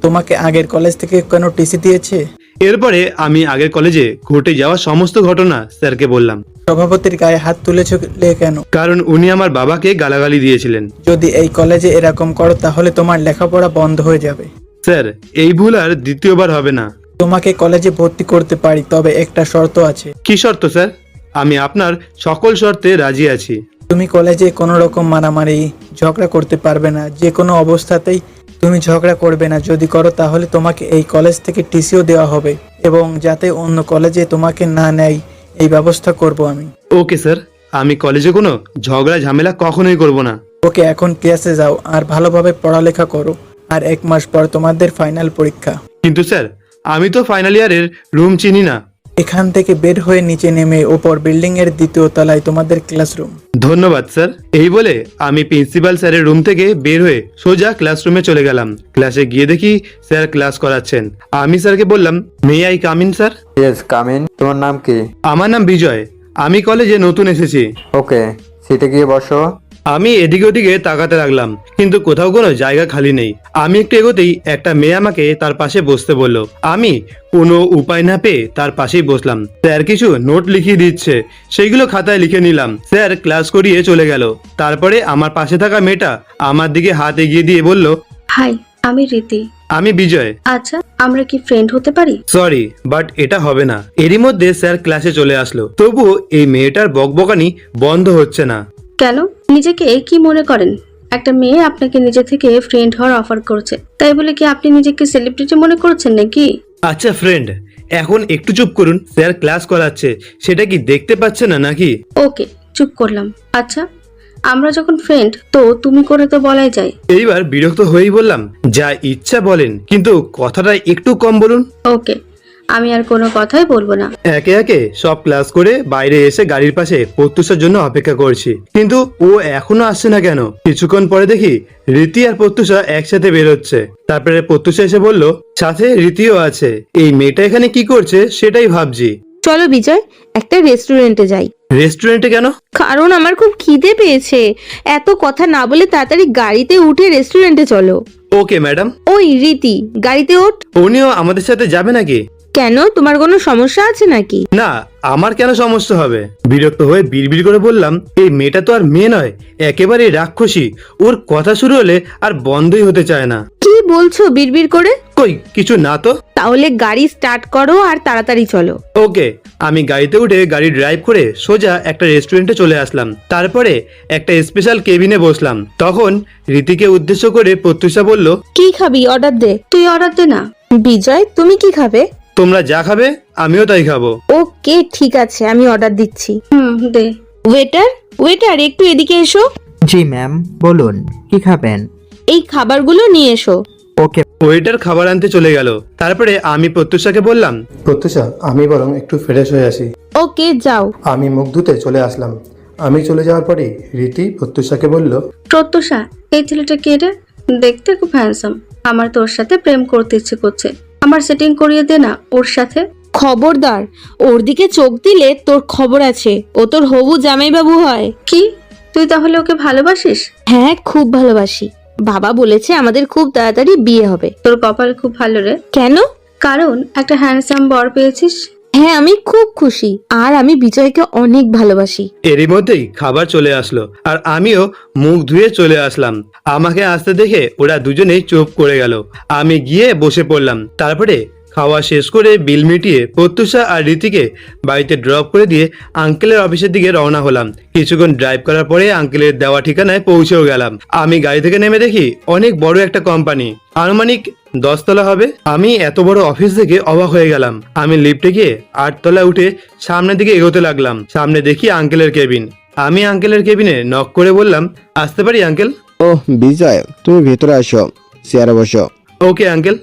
L: তোমাকে আগের কলেজ থেকে কেন টিসি দিয়েছে?
A: এরপরে আমি আগের কলেজে ঘটে যাওয়া সমস্ত ঘটনা স্যারকে বললাম।
L: সভাপতির গায়ে হাত তুলেছিলে কেন?
A: কারণ উনি আমার বাবাকে গালাগালি দিয়েছিলেন।
L: যদি এই কলেজে এরকম করো তাহলে তোমার লেখাপড়া বন্ধ হয়ে যাবে।
A: স্যার এই ভুল আর দ্বিতীয়বার হবে না।
L: তোমাকে কলেজে ভর্তি করতে পারি, তবে একটা শর্ত আছে।
A: কি শর্ত স্যার? আমি আপনার সকল শর্তে রাজি আছি।
L: তুমি কলেজে কোনো রকম মারামারি ঝগড়া করতে পারবে না, যে কোনো অবস্থাতেই তুমি ঝগড়া করবে না। যদি করো তাহলে তোমাকে এই কলেজ থেকে টিসিও দেওয়া হবে, এবং যাতে অন্য কলেজে তোমাকে না নেয় এই ব্যবস্থা করব আমি।
A: ওকে স্যার, আমি কলেজে কোনো ঝগড়া ঝামেলা কখনোই করব না।
L: ওকে, এখন ক্লাসে যাও আর ভালোভাবে পড়ালেখা করো। আর 1 মাস পর তোমাদের ফাইনাল পরীক্ষা।
A: কিন্তু স্যার আমি তো ফাইনাল ইয়ারের রুম চিনি না।
L: এখান থেকে বের হয়ে নিচে নেমে ওপর বিল্ডিং এর 2য় তলায় তোমাদের ক্লাসরুম।
A: ধন্যবাদ স্যার। এই বলে আমি প্রিন্সিপাল স্যারের রুম থেকে বের হয়ে সোজা ক্লাসরুমে চলে গেলাম। ক্লাসে গিয়ে দেখি স্যার ক্লাস করাচ্ছেন। আমি স্যারকে বললাম, may I come in sir?
J: Yes come in. তোমার নাম কি?
A: আমার নাম বিজয়। আমি কলেজে নতুন এসেছি।
J: ওকে, সিটে গিয়ে বসো।
A: আমি এদিকে ওদিকে তাকাতে লাগলাম, কিন্তু কোথাও কোনো জায়গা খালি নেই। আমি একটু এগোতেই একটা মেয়ে আমাকে তার পাশে বসতে বলল। আমি কোনো উপায় না পেয়ে তার পাশেই বসলাম। স্যার কিছু নোট লিখিয়ে দিচ্ছে, সেইগুলো খাতায় লিখে নিলাম। স্যার ক্লাস করিয়ে চলে গেল। তারপরে আমার পাশে থাকা মেয়েটা আমার দিকে হাত এগিয়ে দিয়ে বলল,
G: হাই, আমি রীতি।
A: আমি বিজয়।
G: আচ্ছা, আমরা কি ফ্রেন্ড হতে পারি?
A: সরি বাট এটা হবে না। এরই মধ্যে স্যার ক্লাসে চলে আসলো, তবুও এই মেয়েটার বকবকানি বন্ধ হচ্ছে না।
G: কেন, নিজেকে কি মনে করেন? একটা মেয়ে আপনাকে নিজে থেকে ফ্রেন্ড হওয়ার অফার করছে, তাই বলে কি আপনি নিজেকে সেলিব্রিটি মনে করছেন নাকি?
A: আচ্ছা ফ্রেন্ড, এখন একটু চুপ করুন। স্যার ক্লাস করাচ্ছে, সেটা কি দেখতে পাচ্ছে না নাকি?
G: ওকে, চুপ করলাম। আচ্ছা, আমরা যখন ফ্রেন্ড তো তুমি করে তো বলাই যায়।
A: এইবার বিরক্ত হয়েই বললাম, যা ইচ্ছা বলেন, কিন্তু কথাটা একটু কম বলুন।
G: ওকে, আমি আর কোনো কথাই বলবো না।
A: একে একে সব ক্লাস করে বাইরে এসে গাড়ির পাশে প্রত্যুষার জন্য অপেক্ষা করছি, কিন্তু ও এখনো আসছে না কেন? কিছুক্ষণ পরে দেখি রীতি আর প্রত্যুষা একসাথে বেরোচ্ছে। তারপরে প্রত্যুষা এসে বলল, সাথে রীতিও আছে। এই মেয়েটা এখানে কি করছে সেটাই ভাবছি।
C: চলো বিজয়, একটা রেস্টুরেন্টে যাই।
A: রেস্টুরেন্টে কেন?
C: কারণ আমার খুব খিদে পেয়েছে। এত কথা না বলে তাড়াতাড়ি গাড়িতে উঠে রেস্টুরেন্টে চলো।
A: Okay madam.
C: ওই রীতি, গাড়িতে ওঠ।
A: উনিও আমাদের সাথে যাবে নাকি?
C: কেন, তোমার কোনো সমস্যা আছে নাকি?
A: না, আমার কেন সমস্যা হবে? বিরক্ত হয়ে বিড়বিড় করে বললাম, এই মেয়েটা তো আর মেয়ে নয়, একেবারে রাক্ষসী। ওর কথা শুরু হলে আর বন্ধই হতে চায় না।
C: কি বলছো বিড়বিড় করে?
A: কই কিছু না তো।
C: তাহলে গাড়ি স্টার্ট করো আর তাড়াতাড়ি চলো।
A: ওকে, আমি গাড়িতে উঠে গাড়ি ড্রাইভ করে সোজা একটা রেস্টুরেন্টে চলে আসলাম। তারপরে একটা স্পেশাল কেবিনে বসলাম। তখন রীতিকে উদ্দেশ্য করে প্রত্যুষা বলল,
C: কি খাবি, অর্ডার দে।
G: তুই অর্ডার দে না।
C: বিজয়, তুমি কি খাবে?
A: তোমরা যা খাবে আমিও তাই খাবো।
C: ওকে ঠিক আছে, আমি অর্ডার দিচ্ছি।
G: দে।
C: ওয়েটার একটু এদিকে এসো।
I: জি ম্যাম, বলুন কি খাবেন?
C: এই খাবারগুলো নিয়ে এসো।
I: ওকে।
A: ওয়েটার খাবার আনতে চলে গেল। তারপরে আমি প্রত্যুষাকে বললাম, প্রত্যুষা আমি বরং একটু ফ্রেশ হয়ে আসি।
C: ওকে যাও।
A: আমি মুখ ধুতে চলে আসলাম। আমি চলে যাওয়ার পরে রীতি প্রত্যুষাকে বলল,
G: প্রত্যুষা, এই ছেলেটা কে রে? দেখতে খুব হ্যান্ডসাম। আমার তোর সাথে প্রেম করতে ইচ্ছে করছে। আমার সেটিং করিয়ে দে না ওর সাথে।
C: খবরদার, ওর দিকে চোখ দিলে তোর খবর আছে। ও তোর হবু জামাইবাবু হয়।
G: কি, তুই তাহলে ওকে ভালোবাসিস?
C: হ্যাঁ, খুব ভালোবাসি। বাবা বলেছে আমাদের খুব তাড়াতাড়ি বিয়ে হবে।
G: তোর কপাল খুব ভালো রে।
C: কেন?
G: কারণ একটা হ্যান্ডসাম বর পেয়েছিস।
C: হ্যাঁ, আমি খুব খুশি। আর আমি বিজয়কে অনেক ভালোবাসি।
A: এরই মধ্যেই খাবার চলে আসলো আর আমিও মুখ ধুয়ে চলে আসলাম। আমাকে আসতে দেখে ওরা দুজনেই চুপ করে গেল। আমি গিয়ে বসে পড়লাম। তারপরে খাওয়া শেষ করে বিল মিটিয়ে প্রত্যুষা আর রীতিকে বাড়িতে ড্রপ করে দিয়ে আঙ্কেলের অফিসের দিকে রওনা হলাম। কিছুক্ষণ ড্রাইভ করার পরে আঙ্কেলের দেওয়া ঠিকানায় পৌঁছেও গেলাম। আমি গাড়ি থেকে নেমে দেখি অনেক বড় একটা কোম্পানি, আনুমানিক 10 তলা হবে। আমি এত বড় অফিস দেখে অবাক হয়ে গেলাম। আমি লিফটে গিয়ে 8 তলায় উঠে সামনের দিকে এগোতে লাগলাম। সামনে দেখি আঙ্কেলের কেবিন। আমি আঙ্কেলের কেবিনে নক করে বললাম, আসতে পারি আঙ্কেল?
D: ওহ বিজয়, তুমি ভেতরে আসো, চেয়ারে বসো।
A: Okay uncle.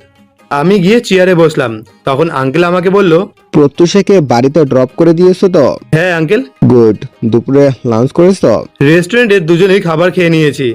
A: আমি গিয়ে চেয়ারে বসলাম। তখন আঙ্কেল আমাকে বলল,
D: প্রত্যুষাকে বাড়িতে ড্রপ করে দিয়েছো তো?
A: হ্যাঁ আঙ্কেল।
D: গুড। দুপুরে লাঞ্চ করেছো?
A: রেস্টুরেন্টে দুজনেই খাবার খেয়ে নিয়েছি।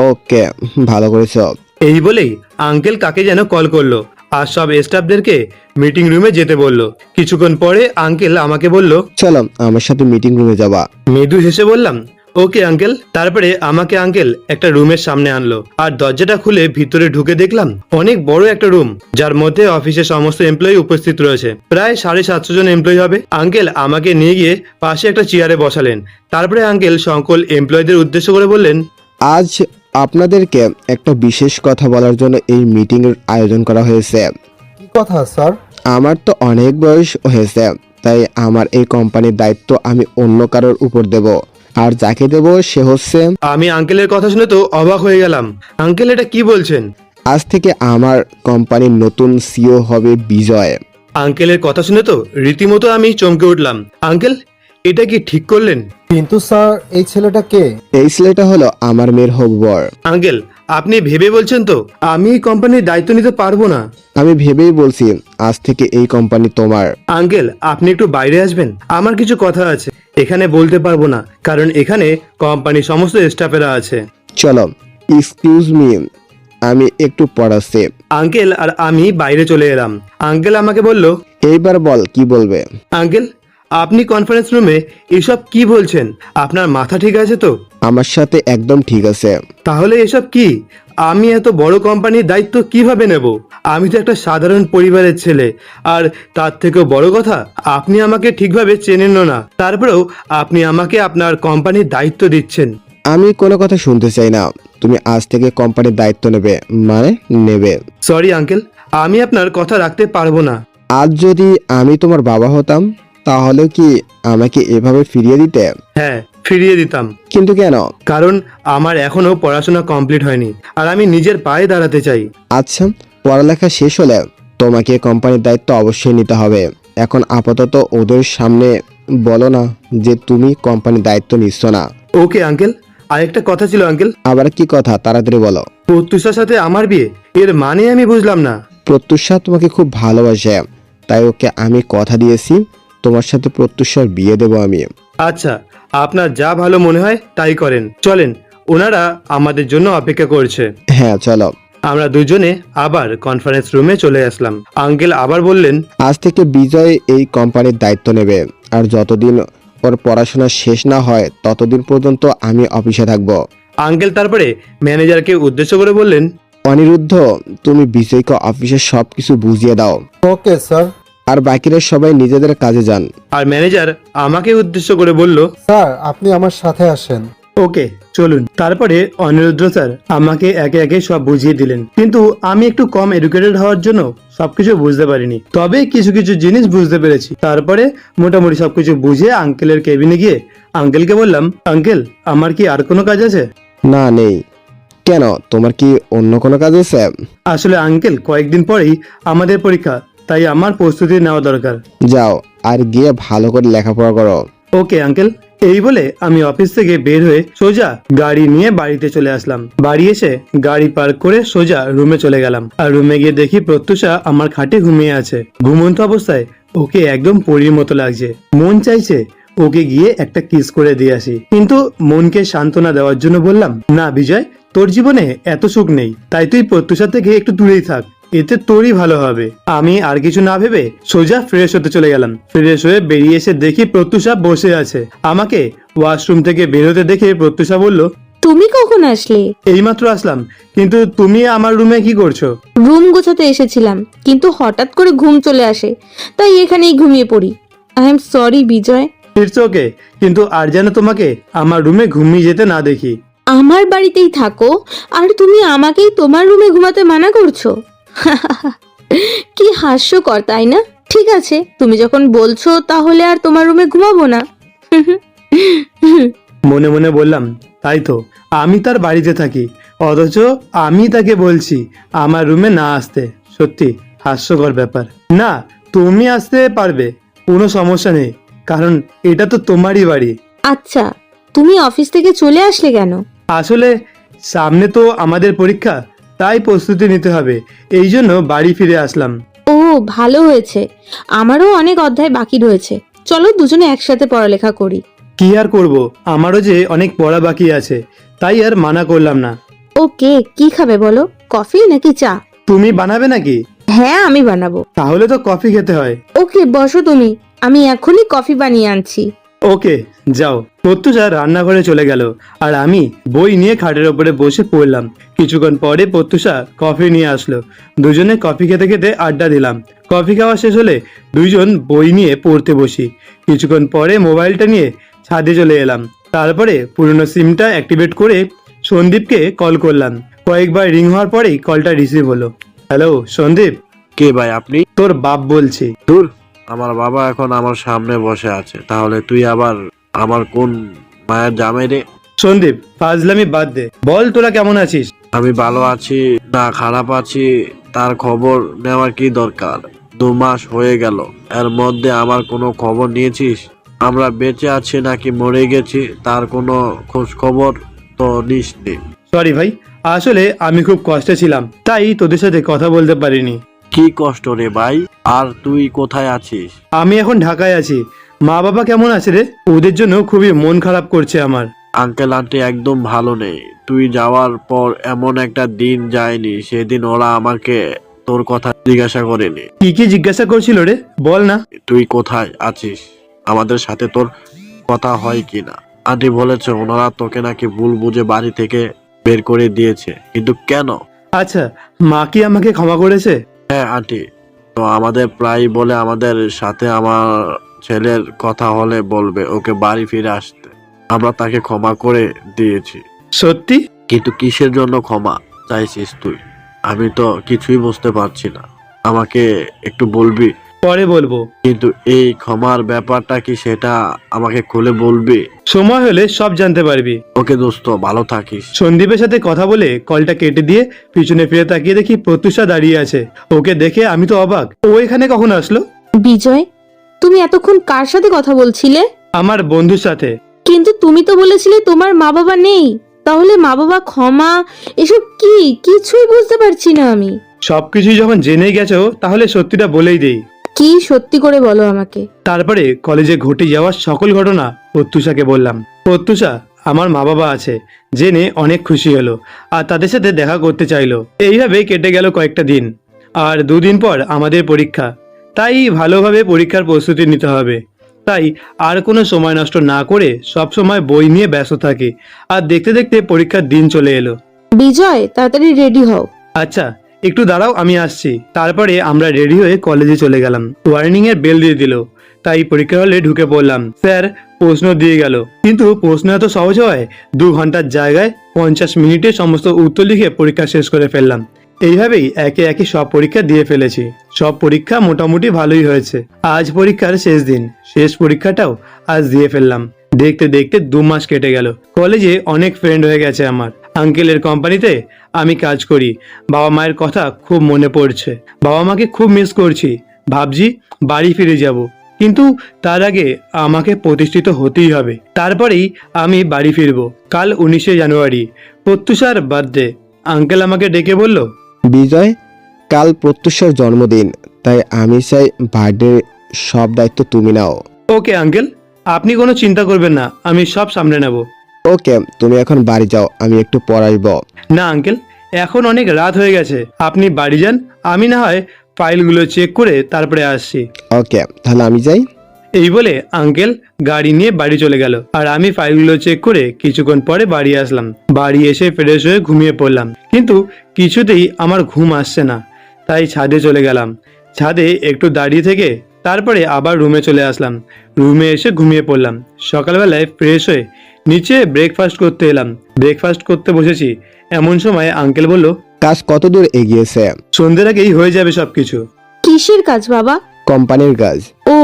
D: ওকে, ভালো করেছো।
A: এই বলেই আঙ্কেল কাকে যেন কল করলো আর সব স্টাফদেরকে মিটিং রুমে যেতে বলল। কিছুক্ষণ পরে আঙ্কেল আমাকে বলল,
D: চলো আমার সাথে মিটিং রুমে যাবা।
A: মৃদু হেসে বললাম, ওকে আঙ্কেল। তারপরে আমাকে আঙ্কেল একটা রুমের সামনে আনলো আর দরজাটা খুলে ভিতরে ঢুকে দেখলাম অনেক বড় একটা রুম, যার মধ্যে অফিসের সমস্ত এমপ্লয়ি উপস্থিত রয়েছে। প্রায় 750 জন এমপ্লয়ি হবে। আঙ্কেল আমাকে নিয়ে গিয়ে পাশে একটা চেয়ারে বসালেন। তারপরে আঙ্কেল সকল এমপ্লয়ীদের উদ্দেশ্য করে বললেন,
D: আজ আপনাদেরকে একটা বিশেষ কথা বলার জন্য এই মিটিং এর আয়োজন করা হয়েছে।
J: কি কথা স্যার?
D: আমার তো অনেক বয়স হয়েছে, তাই আমার এই কোম্পানির দায়িত্ব আমি অন্য কারোর উপর দেব, আর যাকে দেব সে হচ্ছে।
A: আমি আঙ্কেলের কথা শুনে তো অবাক হয়ে গেলাম। আঙ্কেল এটা কি বলছেন?
D: আজ থেকে আমার কোম্পানির নতুন সিও হবে বিজয়।
A: আঙ্কেলের কথা শুনে তো রীতিমতো আমি চমকে উঠলাম। আঙ্কেল, এটা কি ঠিক করলেন?
J: কিন্তু স্যার, এই ছেলেটা কে?
D: এই ছেলেটা হলো আমার মেয়ের হবু বর।
A: আঙ্কেল, আপনি ভেবে বলছেন তো আমি এই কোম্পানির দায়িত্ব নিতে পারবো না?
D: আমি ভেবেই বলছি আজ থেকে এই কোম্পানি তোমার।
A: আঙ্কেল, আপনি একটু বাইরে আসবেন, আমার কিছু কথা আছে। এখানে বলতে পারবো না, কারণ এখানে কোম্পানির সমস্ত স্টাফেরা আছে।
D: চলো। এক্সকিউজ মি, আমি একটু পড়াচ্ছি।
A: আঙ্কেল আর আমি বাইরে চলে এলাম। আঙ্কেল আমাকে বলল,
D: এইবার বল কি বলবে।
A: আঙ্কেল, আপনি কনফারেন্স রুমে এসব কি বলছেন? আপনার মাথা ঠিক আছে তো?
D: আমার সাথে একদম ঠিক আছে।
A: তাহলে এসব কি? আমি এত বড় কোম্পানির দায়িত্ব কিভাবে নেব? আমি তো একটা সাধারণ পরিবারের ছেলে। আর তার থেকেও বড় কথা, আপনি আমাকে ঠিকভাবে চেনেনও না, তারপরেও আপনি আমাকে আপনার কোম্পানির দায়িত্ব দিচ্ছেন।
D: আমি কোনো কথা শুনতে চাই না। তুমি আজ থেকে কোম্পানির দায়িত্ব নেবে, মানে নেবে।
A: সরি আঙ্কেল, আমি আপনার কথা রাখতে পারবো না।
D: আজ যদি আমি তোমার বাবা হতাম তাহলে কি আমাকে এভাবে ফিরিয়ে দিতে?
A: হ্যাঁ, ফিরিয়ে দিতাম।
D: কিন্তু কেন?
A: কারণ আমার এখনো পড়াশোনা কমপ্লিট হয়নি আর আমি নিজের পায়ে দাঁড়াতে চাই।
D: আচ্ছা, পড়ালেখা শেষ হলে তোমাকে কোম্পানির দায়িত্ব অবশ্যই নিতে হবে। এখন আপাতত ওদের সামনে বলো না যে তুমি কোম্পানির দায়িত্ব নিচ্ছ না।
A: Okay uncle. আরেকটা কথা ছিল আঙ্কেল।
D: আবার কি কথা? তাড়াতাড়ি বলো।
A: প্রত্যুষার সাথে আমার বিয়ে, এর মানে আমি বুঝলাম না।
D: প্রত্যুষা তোমাকে খুব ভালোবাসে, তাই ওকে আমি কথা দিয়েছি তোমার সাথে প্রত্যুষার বিয়ে দেবো আমি।
A: আচ্ছা, আপনার যা ভালো মনে হয় তাই করেন। চলেন, ওনারা আমাদের জন্য অপেক্ষা করছে।
D: হ্যাঁ চলো।
A: আমরা দুজনে আবার কনফারেন্স রুমে চলে আসলাম। আঙ্কেল আবার বললেন,
D: আজ থেকে বিজয় এই কোম্পানির দায়িত্ব নেবে, আর যতদিন ওর পড়াশোনা শেষ না হয় ততদিন পর্যন্ত আমি অফিসে থাকবো।
A: আঙ্কেল তারপরে ম্যানেজারকে উদ্দেশ্য করে বললেন,
D: অনিরুদ্ধ, তুমি বিজয়কে অফিসের সবকিছু বুঝিয়ে দাও।
J: Okay sir.
D: আর বাকিরা সবাই নিজেদের কাজে যান।
A: আর ম্যানেজার আমাকে উদ্দেশ্য করে বলল,
J: স্যার, আপনি আমার সাথে আসেন।
A: ওকে চলুন। তারপরে অনিরুদ্ধ স্যার আমাকে একে একে সব বুঝিয়ে দিলেন, কিন্তু আমি একটু কম এডুকেটেড হওয়ার জন্য সবকিছু বুঝতে পারিনি, তবে কিছু কিছু জিনিস বুঝতে পেরেছি। তারপরে মোটামুটি সবকিছু বুঝে আঙ্কেলের কেবিনে গিয়ে আঙ্কেলকে বললাম, আঙ্কেল আমার কি আর কোনো কাজ আছে?
D: না, নেই। কেন, তোমার কি অন্য কোনো কাজ আছে?
A: আসলে আঙ্কেল, কয়েকদিন পরেই আমাদের পরীক্ষা, তাই আমার প্রস্তুতি নেওয়া দরকার।
D: যাও আর গিয়ে ভালো করে লেখাপড়া করো।
A: Okay uncle. এই বলে আমি অফিস থেকে বের হয়ে সোজা গাড়ি নিয়ে বাড়িতে চলে আসলাম। বাড়ি এসে গাড়ি পার্ক করে সোজা রুমে চলে গেলাম। আর রুমে গিয়ে দেখি প্রত্যুষা আমার খাটে ঘুমিয়ে আছে। ঘুমন্ত অবস্থায় ওকে একদম পরীর মতো লাগছে। মন চাইছে ওকে গিয়ে একটা কিস করে দিয়ে আসি, কিন্তু মনকে সান্ত্বনা দেওয়ার জন্য বললাম, না বিজয়, তোর জীবনে এত সুখ নেই, তাই তুই প্রত্যুষা থেকে একটু দূরেই থাক। এতে তোরই ভালো হবে। আমি আর কিছু না ভেবে সোজা ফ্রেশ হতে চলে গেলাম। ফ্রেশ হয়ে বেরিয়ে এসে দেখি প্রত্যুষা বসে আছে। আমাকে ওয়াশরুম থেকে বেরোতে দেখে প্রত্যুষা বলল,
C: তুমি কখন আসলে?
A: এইমাত্র আসলাম, কিন্তু তুমি আমার রুমে কি করছো?
C: রুম গোছাতে এসেছিলাম, কিন্তু হঠাৎ করে ঘুম চলে আসে, তাই এখানেই ঘুমিয়ে পড়ি। I am sorry Bijoy.
A: It's okay, কিন্তু আর যেন তোমাকে আমার রুমে ঘুমিয়ে যেতে না দেখি।
C: আমার বাড়িতেই থাকো আর তুমি আমাকেই তোমার রুমে ঘুমাতে মানা করছো? কি হাস্যকর, তাই না? ঠিক আছে, তুমি যখন বলছো তাহলে আর তোমার রুমে ঘুমাবো না।
A: মনে মনে বললাম, তাই তো, আমি তার বাড়িতে থাকি, অথচ আমি তাকে বলছি আমার রুমে না আসতে। সত্যি হাস্যকর ব্যাপার। না, তুমি আসতে পারবে, কোনো সমস্যা নেই, কারণ এটা তো তোমারই বাড়ি।
C: আচ্ছা, তুমি অফিস থেকে চলে আসলে কেন?
A: আসলে সামনে তো আমাদের পরীক্ষা, তাই প্রস্তুতি নিতে হবে, এই জন্য বাড়ি ফিরে আসলাম।
C: ও ভালো হয়েছে, আমারও অনেক অধ্যায় বাকি রয়েছে। চলো দুজনে একসাথে পড়ালেখা করি।
A: কি আর করব, আমারও যে অনেক পড়া বাকি আছে, তাই আর মানা করলাম না।
C: ওকে, কি খাবে বলো? কফি নাকি চা?
A: তুমি বানাবে নাকি?
C: হ্যাঁ, আমি বানাবো।
A: তাহলে তো কফি খেতে হয়।
C: ওকে, বসো তুমি, আমি এখনই কফি বানিয়ে আনছি।
A: ওকে, যাও। প্রত্যুষা রান্নাঘরে চলে গেল আর আমি বই নিয়ে খাটের ওপরে বসে পড়লাম। কিছুক্ষণ পরে প্রত্যুষা কফি নিয়ে আসলো। দুজনে কফি খেতে খেতে আড্ডা দিলাম। কফি খাওয়া শেষ হলে দুইজন বই নিয়ে পড়তে বসি। কিছুক্ষণ পরে মোবাইলটা নিয়ে ছাদে চলে এলাম। তারপরে পুরনো সিমটা অ্যাক্টিভেট করে সন্দীপকে কল করলাম। কয়েকবার রিং হওয়ার পরেই কলটা রিসিভ হলো। হ্যালো সন্দীপ।
H: কে ভাই আপনি?
A: তোর বাপ বলছি।
H: দূর, আমার বাবা এখন আমার সামনে বসে আছে, তাহলে তুই আবার আমার কোন মায়ের জামাই রে?
A: সন্দীপ, ফাজলামি বাদ দে, বল তোরা কেমন আছিস?
H: আমি ভালো আছি না খারাপ আছি তার খবর নেওয়ার কি দরকার? 2 মাস হয়ে গেল, এর মধ্যে আমার কোনো খবর নিয়েছিস? আমরা বেঁচে আছি নাকি মরে গেছি তার কোনো খোঁজ খবর তো নিসনি।
A: সরি ভাই, আসলে আমি খুব কষ্টে ছিলাম, তাই তোদের সাথে কথা বলতে পারিনি।
H: কি কষ্ট রে ভাই? আর তুই কোথায় আছিস?
A: আমি এখন ঢাকায় আছি। মা বাবা কেমন আছে রে? ওদের জন্য খুবই মন খারাপ করছে আমার।
H: আঙ্কেল আন্টি একদম ভালো নেই। তুই যাওয়ার পর এমন একটা দিন যায়নি সেদিন ওরা আমাকে তোর কথা জিজ্ঞাসা করেনি।
A: কি কি জিজ্ঞাসা করছিল রে, বল না।
H: তুই কোথায় আছিস, আমাদের সাথে তোর কথা হয় কিনা। আন্টি বলেছে ওনারা তোকে নাকি ভুল বুঝে বাড়ি থেকে বের করে দিয়েছে, কিন্তু কেন?
A: আচ্ছা, মা কি আমাকে ক্ষমা করেছে?
H: হ্যাঁ আন্টি তো আমাদের প্রায় বলে আমাদের সাথে আমার ছেলের কথা হলে বলবে ওকে বাড়ি ফিরে আসতে। আমরা তাকে ক্ষমা করে দিয়েছি।
A: সত্যি?
H: কিন্তু কিসের জন্য ক্ষমা চাইছিস তুই? আমি তো কিছুই বুঝতে পারছি না, আমাকে একটু বলবি?
A: পরে বলবো।
H: কিন্তু এই ক্ষমার ব্যাপারটা কি সেটা আমাকে খুলে বলবি?
A: সময় হলে সব জানতে পারবি।
H: ওকে দোস্ত, ভালো থাকিস।
A: সন্দীপের সাথে কথা বলে কলটা কেটে দিয়ে পিছনে ফিরে তাকিয়ে দেখি প্রত্যুষা দাঁড়িয়ে আছে। ওকে দেখে আমি তো অবাক, ও এখানে কখন আসলো?
C: বিজয়, তুমি এতক্ষণ কার সাথে কথা বলছিলে?
A: আমার বন্ধুর সাথে।
C: কিন্তু তুমি তো বলেছিলে তোমার মা বাবা নেই, তাহলে মা বাবা ক্ষমা এসব কি? কিছুই বুঝতে পারছি না আমি।
A: সবকিছুই যখন জেনে গেছো তাহলে সত্যিটা বলেই দেই।
C: কি সত্যি করে বলো আমাকে।
A: তারপরে কলেজে ঘটে যাওয়া সকল ঘটনা প্রত্যুষাকে বললাম। প্রত্যুষা আমার মা বাবা আছে জেনে অনেক খুশি হলো আর তাদের সাথে দেখা করতে চাইলো। এইভাবে কেটে গেল কয়েকটা দিন। আর 2 দিন পর আমাদের পরীক্ষা, তাই ভালোভাবে পরীক্ষার প্রস্তুতি নিতে হবে। তাই আর কোনো সময় নষ্ট না করে সব সময় বই নিয়ে ব্যস্ত থাকি। আর দেখতে দেখতে পরীক্ষার দিন চলে এলো।
C: বিজয়, তাড়াতাড়ি রেডি হও।
A: আচ্ছা, একটু দাঁড়াও, আমি আসছি। তারপরে আমরা রেডি হয়ে কলেজে চলে গেলাম। ওয়ার্নিং এর বেল দিয়ে দিল, তাই পরীক্ষা হলে ঢুকে পড়লাম। স্যার প্রশ্ন দিয়ে গেল, কিন্তু প্রশ্ন এত সহজ হয় 2 ঘন্টার জায়গায় 50 মিনিটে সমস্ত উত্তর লিখে পরীক্ষা শেষ করে ফেললাম। এইভাবেই একে একে সব পরীক্ষা দিয়ে ফেলেছি। সব পরীক্ষা মোটামুটি ভালোই হয়েছে। আজ পরীক্ষার শেষ দিন, শেষ পরীক্ষাটাও আজ দিয়ে ফেললাম। দেখতে দেখতে 2 মাস কেটে গেল। কলেজে অনেক ফ্রেন্ড হয়ে গেছে আমার। আঙ্কেলের কোম্পানিতে আমি কাজ করি। বাবা মায়ের কথা খুব মনে পড়ছে। বাবা মাকে খুব মিস করছি। ভাবছি বাড়ি ফিরে যাব, কিন্তু তার আগে আমাকে প্রতিষ্ঠিত হতেই হবে। তারপরেই আমি বাড়ি ফিরবো। কাল 19শে জানুয়ারি, প্রত্যুষার বার্থডে। আঙ্কেল আমাকে ডেকে বলল,
D: বিজয়, কাল প্রত্যুষার জন্মদিন, তাই আমি চাই বার্থডে সব দায়িত্ব তুমি নাও।
A: ওকে আঙ্কেল, আপনি কোনো চিন্তা করবেন না, আমি সব সামলে নেব।
D: ওকে, তুমি এখন বাড়ি যাও, আমি একটু পর আসবো।
A: না আঙ্কেল, এখন অনেক রাত হয়ে গেছে, আপনি বাড়ি যান, আমি না হয় ফাইলগুলো চেক করে তারপরে আসছি।
D: ওকে, তাহলে আমি যাই।
A: এই বলে আঙ্কেল গাড়ি নিয়ে বাড়ি চলে গেল, আর আমি ফাইলগুলো চেক করে কিছুক্ষণ পরে বাড়ি আসলাম। বাড়ি এসে ফ্রেশ হয়ে ঘুমিয়ে পড়লাম, কিন্তু কিছুতেই আমার ঘুম আসছে না। তাই ছাদে চলে গেলাম। ছাদে একটু দাঁড়িয়ে থেকে তারপরে আবার রুমে চলে আসলাম। রুমে এসে ঘুমিয়ে পড়লাম। সকালবেলায় ফ্রেশ হয়ে নিচে ব্রেকফাস্ট করতে এলাম। ব্রেকফাস্ট করতে বসেছি, এমন সময় আঙ্কেল বলল,
D: কাজ কত দূর এগিয়েছে?
A: সন্ধ্যের আগেই হয়ে যাবে সবকিছু।
C: কিসের কাজ বাবা?
D: কোম্পানির কাজ।
C: ও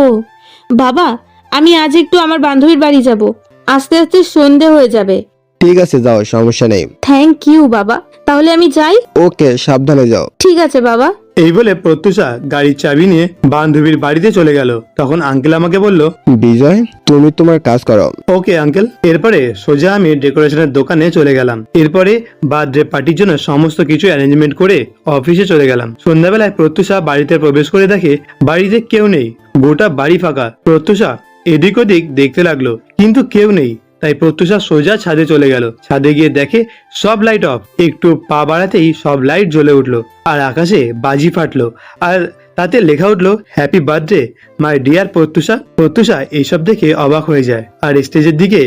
C: বাবা, আমি আজ একটু আমার বান্ধবীর বাড়ি যাব, আস্তে আস্তে সন্ধে হয়ে যাবে।
D: ঠিক আছে, যাও, সমস্যা নেই।
C: থ্যাংক ইউ বাবা, তাহলে আমি যাই।
D: ওকে, সাবধানে যাও।
C: ঠিক আছে বাবা।
A: এই বলে প্রত্যুষা গাড়ির চাবি নিয়ে বান্ধবীর বাড়িতে চলে গেল। তখন আঙ্কেল আমাকে বলল,
D: বিজয়, তুমি তোমার কাজ করো।
A: Okay uncle. এরপরে সোজা আমি ডেকোরেশনের দোকানে চলে গেলাম। এরপরে বার্থডে পার্টির জন্য সমস্ত কিছু অ্যারেঞ্জমেন্ট করে অফিসে চলে গেলাম। সন্ধ্যাবেলায় প্রত্যুষা বাড়িতে প্রবেশ করে দেখে বাড়িতে কেউ নেই, গোটা বাড়ি ফাঁকা। প্রত্যুষা এদিক ওদিক দেখতে লাগলো, কিন্তু কেউ নেই। তাই প্রত্যুষা সোজা ছাদে চলে গেল। ছাদে গিয়ে দেখে সব লাইট অফ। একটু পা বাড়াতেই সব লাইট জ্বলে উঠলো, আর আকাশে বাজি ফাটলো, আর তাতে লেখা উঠলো, happy birthday my dear Pratyusha. Pratyusha এইসব দেখে অবাক হয়ে যায়, আর স্টেজের দিকে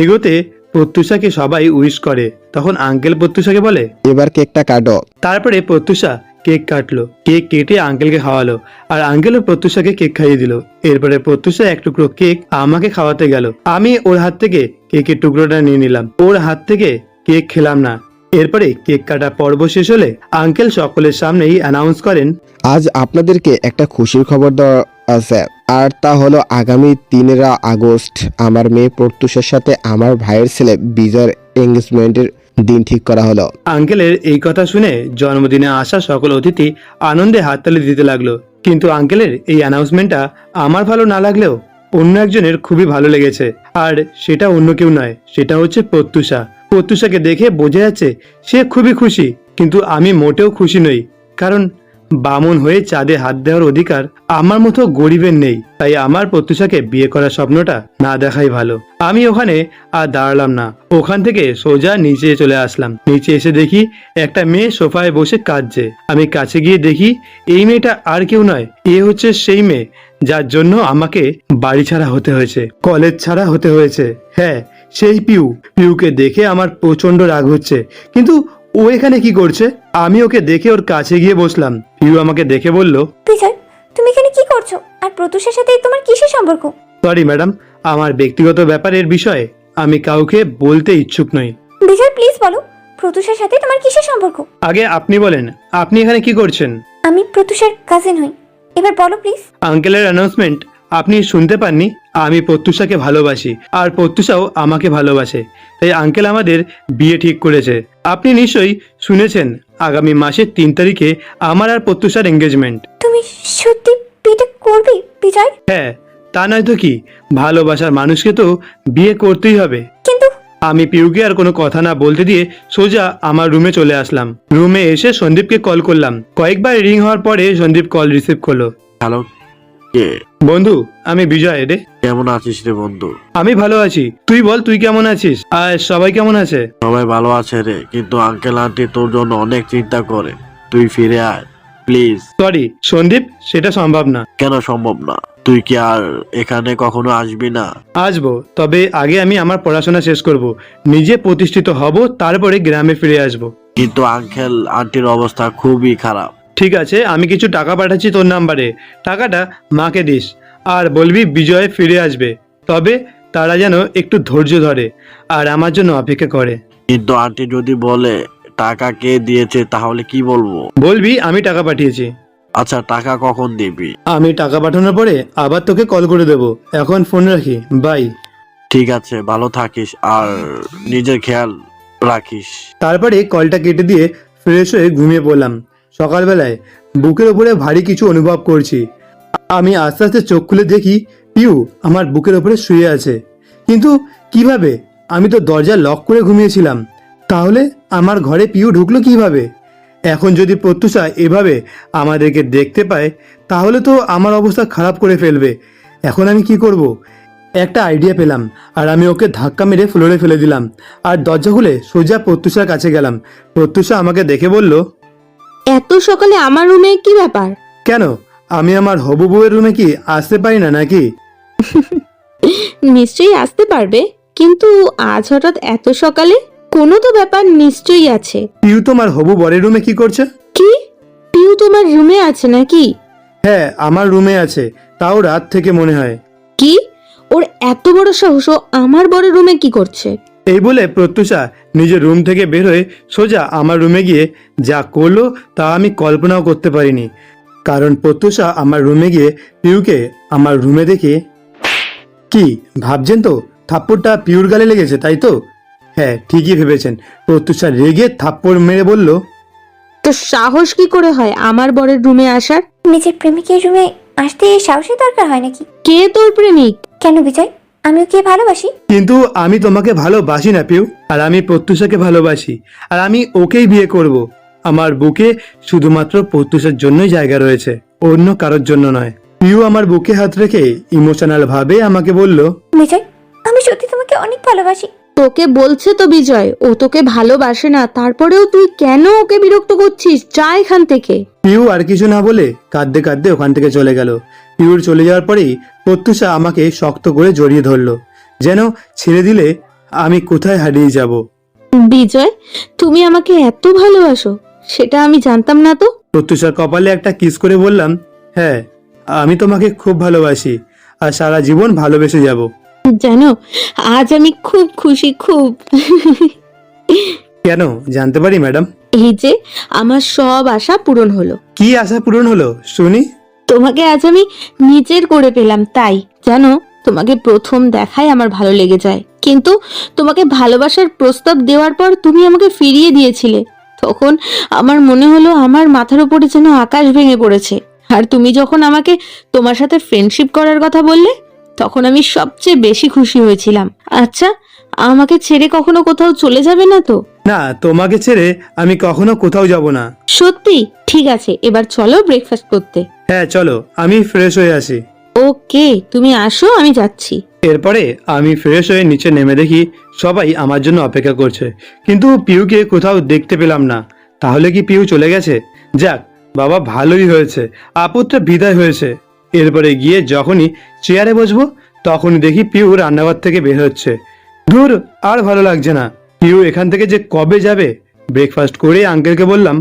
A: এগোতে প্রত্যুষাকে সবাই উইশ করে। তখন আঙ্কেল প্রত্যুষাকে বলে,
D: এবার কেকটা কাটো।
A: তারপরে প্রত্যুষা কেক কাটলো। কেক কেটে আঙ্কেলকে খাওয়ালো, আর আঙ্কেলও প্রত্যুষাকে কেক খাইয়ে দিল। এরপরে প্রত্যুষা এক টুকরো কেক আমাকে খাওয়াতে গেল। আমি ওর হাত থেকে কেকের টুকরোটা নিয়ে নিলাম। ওর হাত থেকে কেক খেলাম না। এরপরে কেক কাটা পর্ব শেষ হলে আঙ্কেল সকলের সামনেই অ্যানাউন্স করেন,
D: আজ আপনাদেরকে একটা খুশির খবর দেওয়া আছে, আর তা হলো আগামী 3 আগস্ট আমার মেয়ে প্রত্যুষার সাথে আমার ভাইয়ের ছেলে বিজয়ের এঙ্গেজমেন্টের দিন ঠিক করা হলো।
A: আঙ্কেলের এই কথা শুনে জন্মদিনে আসা সকল অতিথি আনন্দে হাততালি দিতে লাগলো। কিন্তু আঙ্কেলের এই অ্যানাউন্সমেন্টটা আমার ভালো না লাগলেও অন্য একজনের খুবই ভালো লেগেছে, আর সেটা অন্য কেউ নয়, সেটা হচ্ছে প্রত্যুষা। প্রত্যুষাকে দেখে বোঝা যাচ্ছে সে খুবই খুশি, কিন্তু আমি মোটেও খুশি নই, কারণ বামন হয়ে চাঁদে হাত দেওয়ার অধিকার আমার মতো গরিবের নেই। তাই আমার প্রত্যুষাকে বিয়ে করার স্বপ্নটা না দেখাই ভালো। আমি ওখানে আর দাঁড়ালাম না, ওখান থেকে সোজা নিচে চলে আসলাম। নিচে এসে দেখি একটা মেয়ে সোফায় বসে কাঁদছে। আমি কাছে গিয়ে দেখি এই মেয়েটা আর কেউ নয়, এ হচ্ছে সেই মেয়ে যার জন্য আমাকে বাড়ি ছাড়া হতে হয়েছে, কলেজ ছাড়া হতে হয়েছে। হ্যাঁ, সেই পিউকে দেখে আমার প্রচন্ড রাগ হচ্ছে, কিন্তু ও এখানে কি করছে? আমি ওকে দেখে ওর কাছে গিয়ে বসলাম। পিউ আমাকে দেখে বলল,
B: বিজয়, তুমি এখানে কি করছো? আর প্রত্যুষার সাথে তোমার কিসের সম্পর্ক?
A: সরি ম্যাডাম, আমার ব্যক্তিগত ব্যাপারের বিষয়ে আমি কাউকে বলতে ইচ্ছুক নই।
B: বিজয়, প্লিজ বলো, প্রত্যুষার সাথে তোমার কিসের সম্পর্ক?
A: আগে আপনি বলেন, আপনি এখানে কি করছেন?
B: আমি প্রত্যুষার কাজিন হই, এবার বলো প্লিজ।
A: আঙ্কেলের অ্যানাউন্সমেন্ট আপনি শুনতে পাননি? আমি প্রত্যুষাকে ভালোবাসি, আর প্রত্যুষাও আমাকে ভালোবাসে। তাই আঙ্কেল আমাদের বিয়ে ঠিক করেছে। আপনি নিশ্চয়ই শুনেছেন আগামী মাসের 3 তারিখে আমার আর প্রত্যুষার এঙ্গেজমেন্ট।
B: তুমি সত্যি বিয়ে করবে বিজয়?
A: হ্যাঁ, তা নয় তো কি, ভালোবাসার মানুষকে তো বিয়ে করতেই হবে।
B: কিন্তু
A: আমি পিউকে আর কোনো কথা না বলতে দিয়ে সোজা আমার রুমে চলে আসলাম। রুমে এসে সন্দীপকে কল করলাম। কয়েকবার রিং হওয়ার পরে সন্দীপ কল রিসিভ করলো।
H: হ্যালো, কে?
A: বন্ধু, আমি বিজয় রে।
H: কেমন আছিস রে বন্ধু?
A: আমি ভালো আছি, তুই বল তুই কেমন আছিস? আর সবাই কেমন আছে?
H: সবাই ভালো আছে রে, কিন্তু আঙ্কেল আন্টি তোর জন্য অনেক চিন্তা করে। তুই ফিরে আয় প্লিজ।
A: সরি সন্দীপ, সেটা সম্ভব না।
H: কেন সম্ভব না? তুই কি আর এখানে কখনো আসবি না?
A: আসবো, তবে আগে আমি আমার পড়াশোনা শেষ করব, নিজে প্রতিষ্ঠিত হব, তারপরে গ্রামে ফিরে আসব।
H: কিন্তু আঙ্কেল আন্টির অবস্থা খুবই খারাপ।
A: ঠিক আছে, আমি কিছু টাকা পাঠাচ্ছি তোর নাম্বারে, টাকাটা মাকে দিস, আর বলবি বিজয় ফিরে আসবে। তবে তারা যেন একটু ধৈর্য ধরে আর আমার জন্য অপেক্ষা করে।
H: কিন্তু আন্টি যদি বলে টাকা কে দিয়েছে, তাহলে কি বলবো?
A: বলবি আমি টাকা পাঠিয়েছি।
H: আচ্ছা, টাকা কখন দিবি?
A: আমি টাকা পাঠানোর পরে আবার তোকে কল করে দেবো। এখন ফোন রাখি, বাই।
H: ঠিক আছে, ভালো থাকিস আর নিজের খেয়াল রাখিস।
A: তারপরে কলটা কেটে দিয়ে ফ্রেশ হয়ে ঘুমিয়ে পড়লাম। সকালবেলায় বুকের ওপরে ভারী কিছু অনুভব করছি। আমি আস্তে আস্তে চোখ খুলে দেখি পিউ আমার বুকের ওপরে শুয়ে আছে। কিন্তু কিভাবে? আমি তো দরজা লক করে ঘুমিয়েছিলাম। তাহলে আমার ঘরে পিউ ঢুকলো কিভাবে? এখন যদি প্রত্যুষা এভাবে আমাদেরকে দেখতে পায়, তাহলে তো আমার অবস্থা খারাপ করে ফেলবে। এখন আমি কি করব? একটা আইডিয়া পেলাম, আর আমি ওকে ধাক্কা মেরে ফ্লোরে ফেলে দিলাম, আর দরজা খুলে সোজা প্রত্যুষার কাছে গেলাম। প্রত্যুষা আমাকে দেখে বলল,
C: এত সকালে আমার রুমে কি ব্যাপার?
A: কেন আমি আমার হবু বউয়ের রুমে কি আসতে পারি না নাকি?
C: নিশ্চয়ই আসতে পারবে, কিন্তু আজ হঠাৎ এত সকালে? কোনো তো ব্যাপার নিশ্চয়ই আছে।
A: পিউ তোমার হবু বরের রুমে কি করছে?
C: কি? পিউ তোমার রুমে আছে নাকি?
A: হ্যাঁ, আমার রুমে আছে, তাও রাত থেকে মনে হয়।
C: কি? ওর এত বড় সাহস, ও আমার বড় রুমে কি করছে?
A: এই বলে প্রত্যুষা নিজের রুম থেকে বের হয়ে সোজা আমার রুমে গিয়ে যা করলো তা আমি কল্পনাও করতে পারিনি। কারণ প্রত্যুষা আমার রুমে গিয়ে পিউকে আমার রুমে দেখে, কি ভাবছেন তো থাপ্পড়টা পিউর গালে লেগেছে তাই তো? হ্যাঁ, ঠিকই ভেবেছেন। প্রত্যুষা রেগে থাপ্পড় মেরে বলল,
C: তো সাহস কি করে হয় আমার বরের রুমে আসার?
B: নিজের প্রেমিকের রুমে আসতে সাহসের দরকার হয় নাকি?
C: কে তোর প্রেমিক?
B: কেন বিজয়, আমি ওকে ভালোবাসি।
A: কিন্তু আমি তোমাকে ভালোবাসি না পিউ, আর আমি প্রত্যুষাকে ভালোবাসি, আর আমি ওকেই বিয়ে করব। আমার বুকে শুধুমাত্র প্রত্যুষার জন্যই জায়গা রয়েছে, অন্য কারোর জন্য নয়। পিউ আমার বুকে হাত রেখে ইমোশনাল ভাবে আমাকে বলল,
B: বিজয়, আমি সত্যি তোমাকে অনেক ভালোবাসি।
C: তোকে বলছে তো বিজয় ও তোকে ভালোবাসে না, তারপরেও তুই কেন ওকে বিরক্ত করছিস? যা এখান থেকে।
A: পিউ আর কিছু না বলে কাঁদতে কাঁদতে ওখান থেকে চলে গেল। পিউর চলে যাওয়ার পরেই প্রত্যুষা আমাকে শক্ত করে জড়িয়ে ধরলো, যেন ছেড়ে দিলে আমি কোথায় হারিয়ে যাব।
C: বিজয়, তুমি আমাকে এত ভালোবাসো, সেটা আমি জানতাম না তো।
A: প্রত্যুষার কপালে একটা কিস করে বললাম, হ্যাঁ, আমি তোমাকে খুব ভালোবাসি, আর সারা জীবন ভালোবেসে যাব।
C: জানো, আজ আমি খুব খুশি, খুব।
A: কেন জানতে পারি ম্যাডাম?
C: এই যে আমার সব আশা পূরণ হলো।
A: কি আশা পূরণ হলো শুনি?
C: তোমাকে আজ আমি নিজের করে পেলাম, তাই জানো তোমাকে প্রথম দেখায় আমার ভালো লেগে যায়, কিন্তু তোমাকে ভালোবাসার প্রস্তাব দেওয়ার পর তুমি আমাকে ফিরিয়ে দিয়েছিলে। তখন আমার মনে হলো আমার মাথার উপরে যেন আকাশ ভেঙে পড়েছে। আর তুমি যখন আমাকে তোমার সাথে ফ্রেন্ডশিপ করার কথা বললে, তখন আমি সবচেয়ে বেশি খুশি হয়েছিলাম। আচ্ছা, আমাকে ছেড়ে কখনো কোথাও চলে যাবে না তো?
A: না, তোমাকে ছেড়ে আমি কখনো কোথাও যাব না।
C: সত্যি? ঠিক আছে, এবার চলো ব্রেকফাস্ট করতে।
A: হ্যাঁ চলো, আমি ফ্রেশ হয়ে আসি।
C: ওকে, তুমি আসো, আমি যাচ্ছি।
A: এরপরে আমি ফ্রেশ হয়ে নিচে নেমে দেখি সবাই আমার জন্য অপেক্ষা করছে, কিন্তু পিউকে কোথাও দেখতে পেলাম না। তাহলে কি পিউ চলে গেছে? যাক বাবা, ভালোই হয়েছে, আপদটা বিদায় হয়েছে। এরপরে গিয়ে যখনই চেয়ারে বসবো তখনই দেখি পিউ রান্নাঘর থেকে বের হচ্ছে। দূর, আর ভালো লাগছে না। পিউ এখান থেকে যে কবে যাবে? ব্রেকফাস্ট করে আঙ্কেলকে বললাম,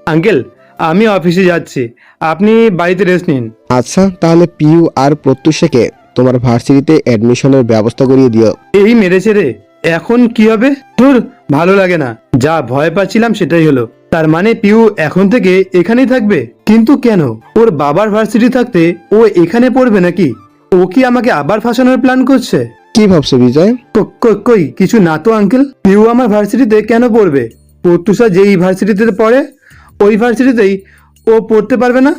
A: আঙ্কেল আমি অফিসে যাচ্ছি, আপনি বাড়িতে রেস্ট নিন।
D: আচ্ছা, তাহলে পিউ আর প্রত্যুষাকে তোমার ভার্সিটিতে অ্যাডমিশনের ব্যবস্থা করিয়ে দিও।
A: এই মেরেছে রে, এখন কি হবে? ধুর, ভালো লাগে না। যা ভয় পাচ্ছিলাম সেটাই হলো। তার মানে পিউ এখন থেকে এখানেই থাকবে? কিন্তু কেন? ওর বাবার ভার্সিটি থাকতে ও এখানে পড়বে নাকি? ও কি আমাকে আবার ফাঁসানোর প্ল্যান করছে?
D: কি ভাবছো বিজয়?
A: কই কিছু না তো আঙ্কেল। পিউ আমার ভার্সিটিতে কেন পড়বে? প্রত্যুষা যেই ভার্সিটিতে পড়ে ওই ভার্সিটিতেই ও পড়তে পারবে না?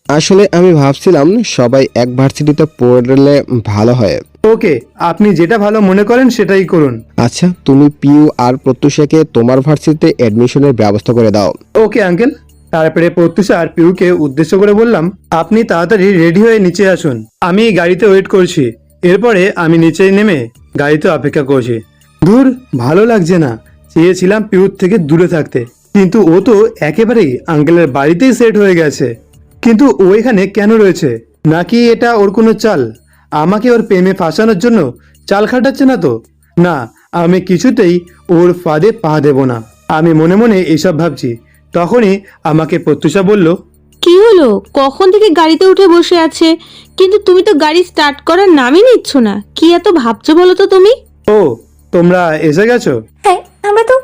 D: আসলে আমি ভাবছিলাম সবাই এক ভার্সিটিতে পড়লে ভালো হয়।
A: ওকে, আপনি যেটা ভালো মনে করেন সেটাই করুন।
D: আচ্ছা, তুমি পিউ আর প্রত্যুষাকে তোমার ভার্সিটিতে অ্যাডমিশনের ব্যবস্থা করে দাও।
A: Okay uncle. তারপরে প্রত্যুষা আর পিউকে উদ্দেশ্য করে বললাম, আপনি তাড়াতাড়ি রেডি হয়ে নিচে আসুন, আমি গাড়িতে ওয়েট করছি। এরপরে আমি নিচে নেমে গাড়িতে অপেক্ষা করছি। দূর, ভালো লাগছে না। চেয়েছিলাম পিউর থেকে দূরে থাকতে, কিন্তু ও তো একেবারেই আঙ্কেলের বাড়িতেই সেট হয়ে গেছে। কিন্তু ও এখানে কেন রয়েছে? নাকি এটা ওর কোনো চাল? আমাকে ওর প্রেমে ফাঁসানোর জন্য চাল খাটাচ্ছে না তো? না, আমি কিছুতেই ওর ফাঁদে পা দেব না। আমি মনে মনে এসব ভাবছি, তখনই আমাকে প্রত্যুষা বলল,
C: কি হলো? কখন থেকে গাড়িতে উঠে বসে আছে, কিন্তু তুমি তো গাড়ি স্টার্ট করার নামই নিচ্ছ না। কি এত ভাবছো বলো তো তুমি?
A: ও তোমরা এসে গেছো?
B: হ্যাঁ, আমরা তো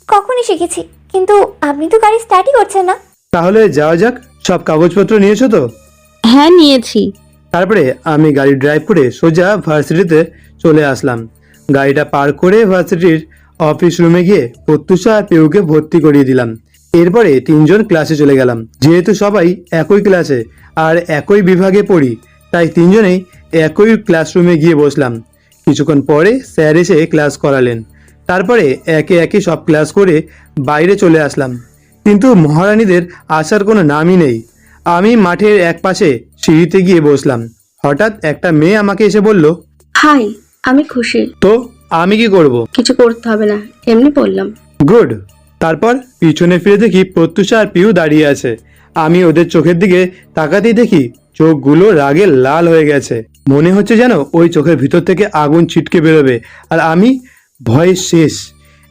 B: কখনই শিখেছি, কিন্তু আপনি তো গাড়ি স্টার্টই করছেন না।
A: তাহলে যাওয়া যাক। সব কাগজপত্র নিয়েছো তো?
C: হ্যাঁ, নিয়েছি।
A: তারপরে আমি গাড়ি ড্রাইভ করে সোজা ভার্সিটিতে চলে আসলাম। গাড়িটা পার করে ভার্সিটির অফিস রুমে গিয়ে প্রত্যুষা আর পিউকে ভর্তি করিয়ে দিলাম। এরপরে তিনজন ক্লাসে চলে গেলাম। যেহেতু সবাই একই ক্লাসে আর একই বিভাগে পড়ি, তাই তিনজনেই একই ক্লাসরুমে গিয়ে বসলাম। কিছুক্ষণ পরে স্যার এসে ক্লাস করালেন। তারপরে একে একে সব ক্লাস করে বাইরে চলে আসলাম, কিন্তু মহারানীদের আসার কোনো নামই নেই। আমি মাঠের এক পাশে সিঁড়িতে গিয়ে বসলাম। হঠাৎ একটা মেয়ে আমাকে এসে বলল,
G: হাই, আমি খুশি।
A: তো আমি কি করব?
G: কিছু করতে হবে না, এমনি বললাম।
A: গুড। তারপর পিছনে ফিরে দেখি প্রত্যুষা আর পিউ দাঁড়িয়ে আছে। আমি ওদের চোখের দিকে তাকাতেই দেখি চোখগুলো রাগে লাল হয়ে গেছে। মনে হচ্ছে যেন ওই চোখের ভিতর থেকে আগুন ছিটকে বেরোবে। আর আমি ভয়ে শেষ।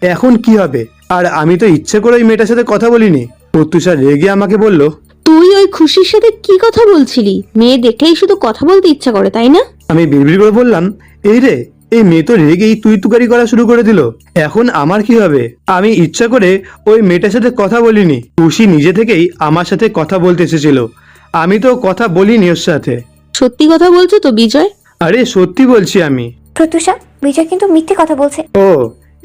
A: এখন কি হবে? আর আমি তো ইচ্ছে করে ওই মেয়েটার সাথে কথা বলিনি। প্রত্যুষা রেগে আমাকে বলল,
C: তুই ওই খুশির সাথে কি কথা বলছিলি? মেয়ে দেখলেই শুধু কথা বলতে ইচ্ছা করে, তাই না?
A: আমি বিড়বিড় করে বললাম, এই রে, এই মেয়ে তো রেগেই তুই তুকারি করা শুরু করে দিল। এখন আমার কি হবে? আমি ইচ্ছা করে ওই মেয়েটার সাথে কথা বলিনি। খুশি নিজে থেকেই আমার সাথে কথা বলতে এসেছিল। আমি তো কথা বলিনি ওর সাথে।
C: সত্যি কথা বলছো তো বিজয়?
A: আরে সত্যি বলছি আমি।
B: প্রত্যুষা, বিজয় কিন্তু মিথ্যে কথা বলছে।
A: ও,